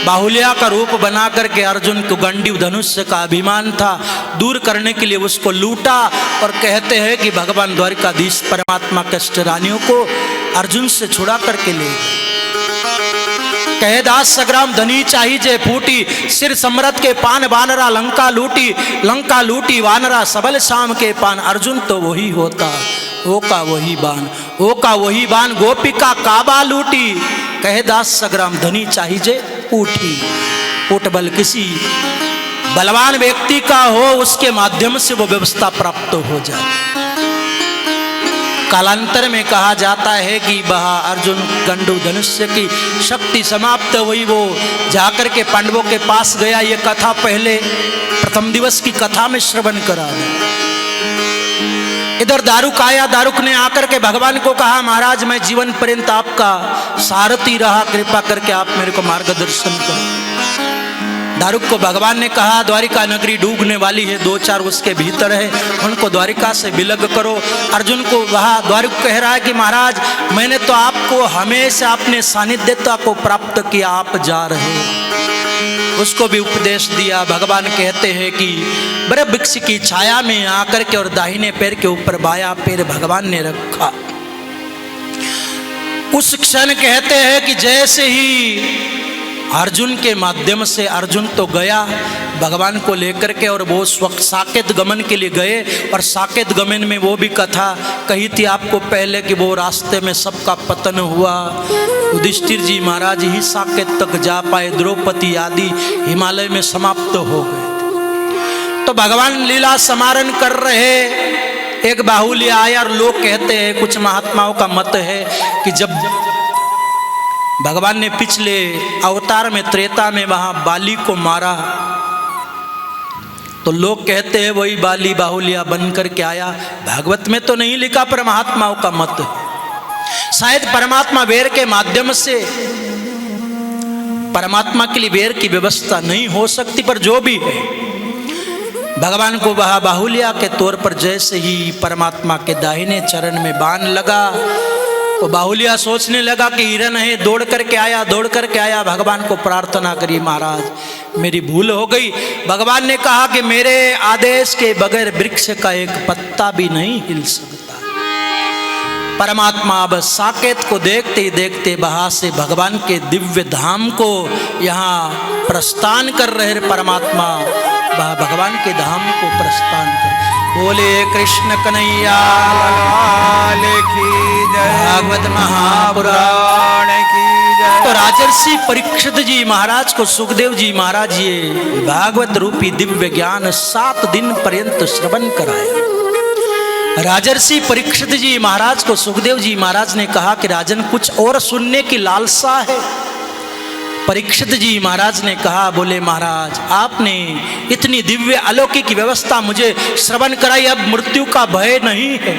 बाहुल्या का रूप बना करके अर्जुन को गंडीव धनुष्य का अभिमान था दूर करने के लिए उसको लूटा, और कहते हैं कि भगवान द्वारिकाधीश परमात्मा कष्ट रानियों को अर्जुन से छुड़ा करके ले गए। कहे दास सग्राम धनी चाही जे फूटी, सिर समरथ के पान वानरा लंका लूटी वानरा सबल शाम के पान। अर्जुन तो वही होता, ओ का वही बान, ओ का वही बान गोपिका काबा लूटी। कहे दास सग्राम धनी चाही जे उठी। उठ बल किसी बलवान व्यक्ति का हो, उसके माध्यम से वो व्यवस्था प्राप्त हो जाए। कालांतर में कहा जाता है कि वह अर्जुन गंडू धनुष्य की शक्ति समाप्त हुई, वो जाकर के पांडवों के पास गया। ये कथा पहले प्रथम दिवस की कथा में श्रवण करा दी। इधर दारुक आया। दारुक ने आकर के भगवान को कहा, महाराज मैं जीवन पर्यंत आपका सारथी रहा, कृपा करके आप मेरे को मार्गदर्शन करो। दारुक को भगवान ने कहा, द्वारिका नगरी डूबने वाली है, 2-4 उसके भीतर है, उनको द्वारिका से विलग करो। अर्जुन को वह दारुक कह रहा है कि महाराज मैंने तो आपको हमेशा अपने सानिध्यता को प्राप्त किया, आप जा रहे हो। उसको भी उपदेश दिया। भगवान कहते हैं कि बड़े वृक्ष की छाया में आकर के और दाहिने पैर के ऊपर बायां पैर भगवान ने रखा। उस क्षण कहते हैं कि जैसे ही अर्जुन के माध्यम से अर्जुन तो गया भगवान को लेकर के, और वो साकेत गमन के लिए गए। और साकेत गमन में वो भी कथा कही थी आपको पहले कि वो रास्ते में सबका पतन हुआ। युधिष्ठिर जी महाराज ही साकेत तक जा पाए, द्रौपदी आदि हिमालय में समाप्त हो गए। तो भगवान लीला समारण कर रहे, एक बाहुल्य आया। और लोग कहते हैं, कुछ महात्माओं का मत है कि जब भगवान ने पिछले अवतार में त्रेता में वहां बाली को मारा, तो लोग कहते हैं वही बाली बाहुलिया बन करके आया। भागवत में तो नहीं लिखा, पर महात्माओं का मत है शायद परमात्मा वेर के माध्यम से, परमात्मा के लिए वेर की व्यवस्था नहीं हो सकती, पर जो भी है भगवान को वह बाहुलिया के तौर पर जैसे ही परमात्मा के दाहिने चरण में बाण लगा, तो बाहुलिया सोचने लगा कि हिरन है, दौड़ करके आया। भगवान को प्रार्थना करी, महाराज मेरी भूल हो गई। भगवान ने कहा कि मेरे आदेश के बगैर वृक्ष का एक पत्ता भी नहीं हिल सकता। परमात्मा अब साकेत को देखते ही देखते वहां से भगवान के दिव्य धाम को यहाँ प्रस्थान कर रहे परमात्मा, वह भगवान के धाम को प्रस्थान कर। बोले कृष्ण कन्हैया की जय, भागवत महापुराण की जय। तो राजर्षि परीक्षित जी महाराज को सुखदेव जी महाराज ये भागवत रूपी दिव्य ज्ञान 7 दिन पर्यंत श्रवण कराया। राजर्षि परीक्षित जी महाराज को सुखदेव जी महाराज ने कहा कि राजन कुछ और सुनने की लालसा है। परीक्षित जी महाराज ने कहा, बोले महाराज आपने इतनी दिव्य अलौकिक व्यवस्था मुझे श्रवण कराई, अब मृत्यु का भय नहीं है।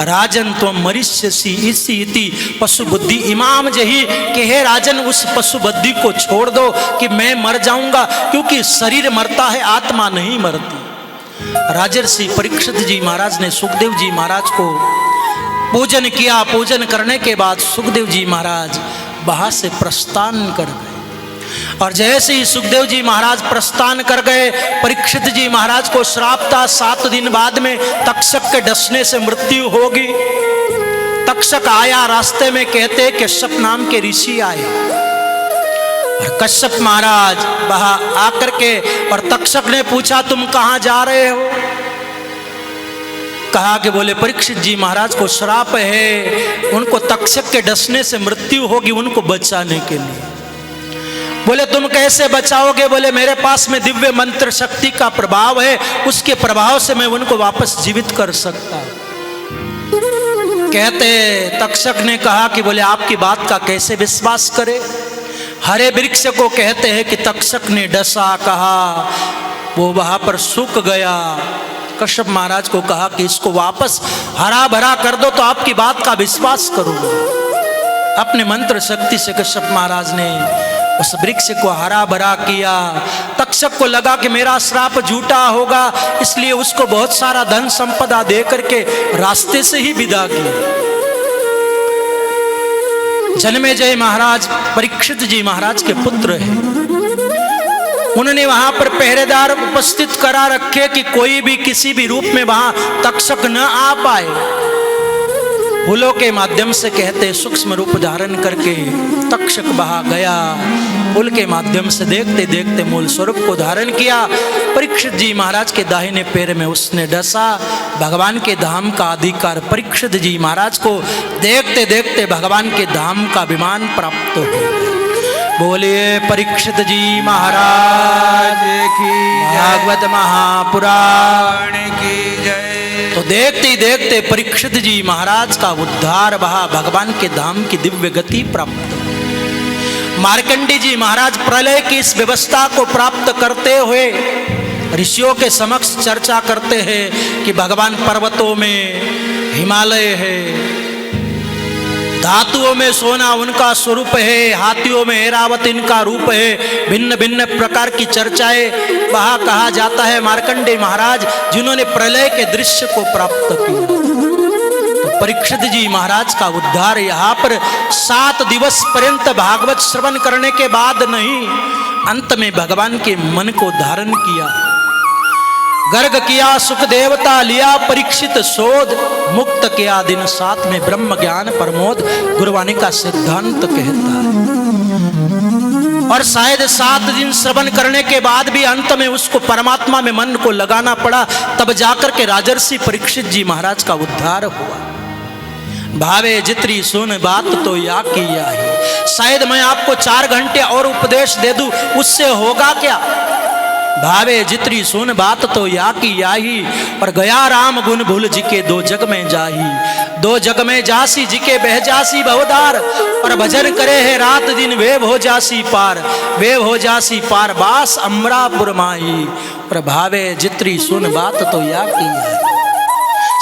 राजन तुम मरिष्यसि इसी इति पशु बुद्धि इमाम जही, कि हे राजन उस पशु बुद्धि को छोड़ दो कि मैं मर जाऊंगा, क्योंकि शरीर मरता है आत्मा नहीं मरती। राजर्षि परीक्षित जी महाराज ने सुखदेव जी महाराज को पूजन किया। पूजन करने के बाद सुखदेव जी महाराज वहां से प्रस्थान कर गए। और जैसे ही सुखदेव जी महाराज प्रस्थान कर गए, परीक्षित जी महाराज को श्राप था 7 दिन बाद में तक्षक के डसने से मृत्यु होगी। तक्षक आया, रास्ते में कहते कश्यप नाम के ऋषि आए, और कश्यप महाराज वहां आकर के, और तक्षक ने पूछा तुम कहां जा रहे हो? कहा कि बोले परीक्षित जी महाराज को श्राप है, उनको तक्षक के डसने से मृत्यु होगी, उनको बचाने के लिए। बोले तुम कैसे बचाओगे? बोले मेरे पास में दिव्य मंत्र शक्ति का प्रभाव है, उसके प्रभाव से मैं उनको वापस जीवित कर सकता। कहते तक्षक ने कहा कि बोले आपकी बात का कैसे विश्वास करे? हरे वृक्ष को कहते हैं कि तक्षक ने डसा, कहा वो वहां पर सूख गया। कश्यप महाराज को कहा कि इसको वापस हरा भरा कर दो तो आपकी बात का विश्वास करूंगा। अपने मंत्र शक्ति से कश्यप महाराज ने उस वृक्ष को हरा भरा किया। तक्षक को लगा कि मेरा श्राप झूठा होगा, इसलिए उसको बहुत सारा धन संपदा दे करके रास्ते से ही विदा किया। जन्मेजय महाराज परीक्षित जी महाराज के पुत्र हैं। उन्होंने वहां पर पहरेदार उपस्थित करा रखे कि कोई भी किसी भी रूप में वहां तक्षक न आ पाए। फूलों के माध्यम से कहते सूक्ष्म रूप धारण करके तक्षक बहा गया। फूल के माध्यम से देखते देखते मूल स्वरूप को धारण किया। परीक्षित जी महाराज के दाहिने पैर में उसने डसा। भगवान के धाम का अधिकार परीक्षित जी महाराज को देखते देखते भगवान के धाम का विमान प्राप्त हो। बोलिए परीक्षित जी महाराज की, भागवत महापुराण की जय। तो देखते ही देखते परीक्षित जी महाराज का उद्धार वहा भगवान के धाम की दिव्य गति प्राप्त। मार्कंडी जी महाराज प्रलय की इस व्यवस्था को प्राप्त करते हुए ऋषियों के समक्ष चर्चा करते हैं कि भगवान पर्वतों में हिमालय है, धातुओं में सोना उनका स्वरूप है, हाथियों में ऐरावत इनका रूप है। भिन्न भिन्न प्रकार की चर्चाएं वहां कहा जाता है। मार्कंडेय महाराज जिन्होंने प्रलय के दृश्य को प्राप्त किया, तो परीक्षित जी महाराज का उद्धार यहाँ पर 7 दिवस पर्यंत भागवत श्रवण करने के बाद नहीं, अंत में भगवान के मन को धारण किया। गर्ग किया सुख देवता, लिया परीक्षित शोध, मुक्त किया दिन 7 में ब्रह्म ज्ञान प्रमोद, गुरुवाणी का सिद्धांत कहता है। और शायद 7 दिन श्रवण करने के बाद भी अंत में उसको परमात्मा में मन को लगाना पड़ा, तब जाकर के राजर्षि परीक्षित जी महाराज का उद्धार हुआ। भावे जितरी सुन बात तो या की या ही। शायद मैं आपको 4 घंटे और उपदेश दे दूं, उससे होगा क्या? भावे जितरी सुन बात तो या की याही, और गया राम गुण भूल जी के 2 जग में जाही। 2 जग में जासी जी के बह जासी बहुदार, और भजन करे है रात दिन वेव हो जासी पार, वेव हो जासी पार बास अमरापुर माही। और भावे जितरी सुन बात तो या की याही।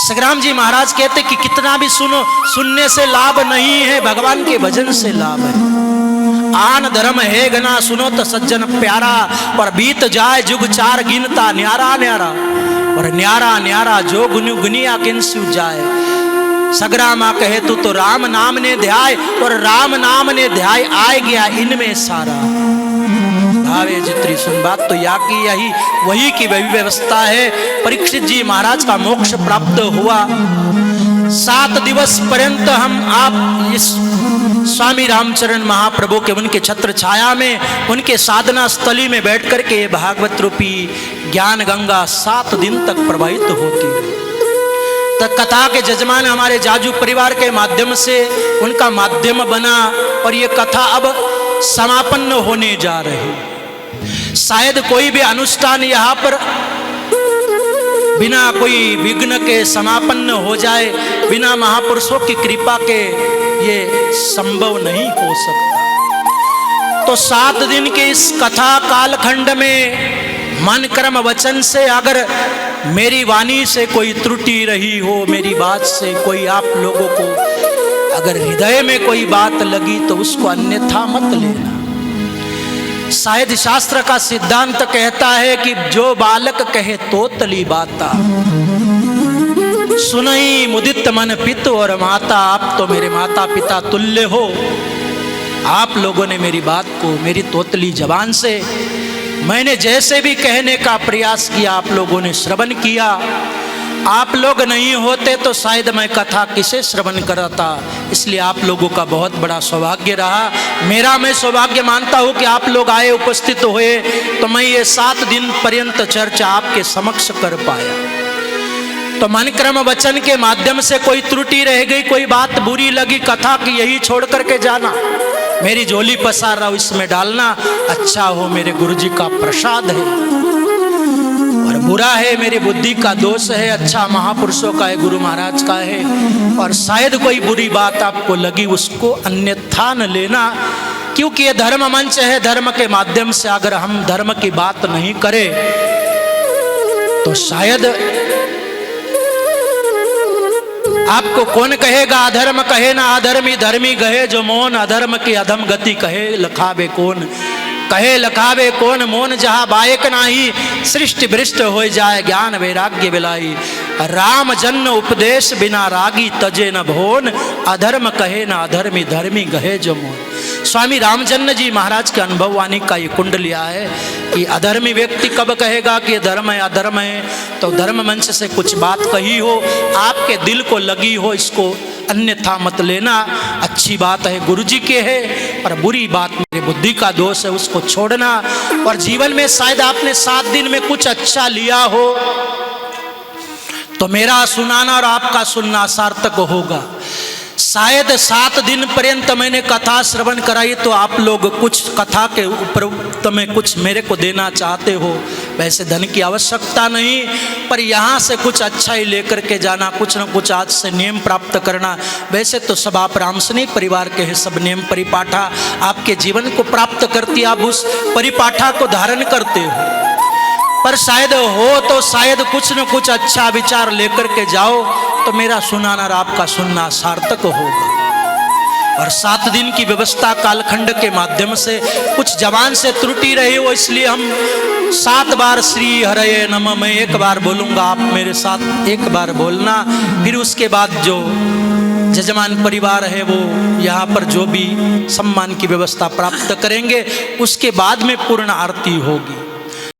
संग्राम जी महाराज कहते कि कितना भी सुनो, सुनने से लाभ नहीं है, भगवान के भजन से लाभ है। आन धर्म है गना सुनो तो सज्जन प्यारा, और बीत जाए जुग 4 गिनता न्यारा न्यारा, और न्यारा न्यारा जो गुनु गुनिया किंसु जाए। सगरामा कहे तू तो राम नाम ने ध्याय, और राम नाम ने ध्याय आए गया इनमें सारा। भावे जितरी सुन बात तो या की यही, वही की वही व्यवस्था है। परीक्षित जी महाराज का मोक्ष प्राप्त हुआ। 7 दिवस पर्यंत हम आप इस स्वामी रामचरण महाप्रभु के उनके छत्र छाया में, उनके साधना स्थली में बैठ करके ये भागवत रूपी ज्ञान गंगा 7 दिन तक प्रवाहित होती है। तक कथा के जजमान हमारे जाजू परिवार के माध्यम से उनका माध्यम बना, और ये कथा अब समापन होने जा रही। शायद कोई भी अनुष्ठान यहाँ पर बिना कोई विघ्न के समापन हो जाए, बिना महापुरुषों की कृपा के ये संभव नहीं हो सकता। तो 7 दिन के इस कथा कालखंड में मन कर्म वचन से अगर मेरी वाणी से कोई त्रुटि रही हो, मेरी बात से कोई आप लोगों को अगर हृदय में कोई बात लगी तो उसको अन्यथा मत लेना। शायद शास्त्र का सिद्धांत कहता है कि जो बालक कहे तोतली बाता, सुनई मुदित मन पित और माता। आप तो मेरे माता पिता तुल्य हो। आप लोगों ने मेरी बात को मेरी तोतली जबान से मैंने जैसे भी कहने का प्रयास किया, आप लोगों ने श्रवण किया। आप लोग नहीं होते तो शायद मैं कथा किसे श्रवण करता। इसलिए आप लोगों का बहुत बड़ा सौभाग्य रहा। मेरा मैं सौभाग्य मानता हूँ कि आप लोग आए, उपस्थित हुए, तो मैं ये 7 दिन पर्यंत चर्चा आपके समक्ष कर पाया। तो मन क्रम वचन के माध्यम से कोई त्रुटि रह गई, कोई बात बुरी लगी कथा की, यही छोड़ करके जाना। मेरी झोली पसार रहा हूं, इसमें डालना। अच्छा हो मेरे गुरु जी का प्रसाद है, और बुरा है मेरी बुद्धि का दोष है, अच्छा महापुरुषों का है, गुरु महाराज का है। और शायद कोई बुरी बात आपको लगी, उसको अन्यथा न लेना, क्योंकि ये धर्म मंच है। धर्म के माध्यम से अगर हम धर्म की बात नहीं करें तो शायद आपको कौन कहेगा अधर्म कहे ना अधर्मी, धर्मी कहे जो मौन, अधर्म की अधम गति कहे लखावे कौन, कहे लखावे कौन मोन, जहाँ बायक नाही सृष्टि भ्रष्ट हो जाए, ज्ञान वैराग्य बिलाई। राम जन्म उपदेश बिना रागी तजे न भोन, अधर्म कहे ना अधर्मी, धर्मी कहे जो मोन। स्वामी रामचंद्र जी महाराज के अनुभव वाणी का ये कुंड लिया है कि अधर्मी व्यक्ति कब कहेगा कि धर्म है अधर्म है, तो धर्म मंच से कुछ बात कही हो, आपके दिल को लगी हो, इसको अन्यथा मत लेना। अच्छी बात है गुरु जी के है, और बुरी बात मेरी बुद्धि का दोष है, उसको छोड़ना। और जीवन में शायद आपने 7 दिन में कुछ अच्छा लिया हो तो मेरा सुनाना और आपका सुनना सार्थक होगा। शायद 7 दिन पर्यंत मैंने कथा श्रवण कराई तो आप लोग कुछ कथा के उपरोक्त में कुछ मेरे को देना चाहते हो। वैसे धन की आवश्यकता नहीं, पर यहाँ से कुछ अच्छा ही लेकर के जाना, कुछ न कुछ आज से नियम प्राप्त करना। वैसे तो सब आप रामसनी परिवार के हैं, सब नियम परिपाठा आपके जीवन को प्राप्त करती, आप उस परिपाठा को धारण करते हो। पर शायद हो तो शायद कुछ न कुछ अच्छा विचार लेकर के जाओ तो मेरा सुनाना और आपका सुनना सार्थक होगा। और 7 दिन की व्यवस्था कालखंड के माध्यम से कुछ जवान से त्रुटि रही हो, इसलिए हम 7 बार श्री हरये नमः मैं 1 बार बोलूँगा, आप मेरे साथ 1 बार बोलना। फिर उसके बाद जो जजमान परिवार है वो यहाँ पर जो भी सम्मान की व्यवस्था प्राप्त करेंगे, उसके बाद में पूर्ण आरती होगी।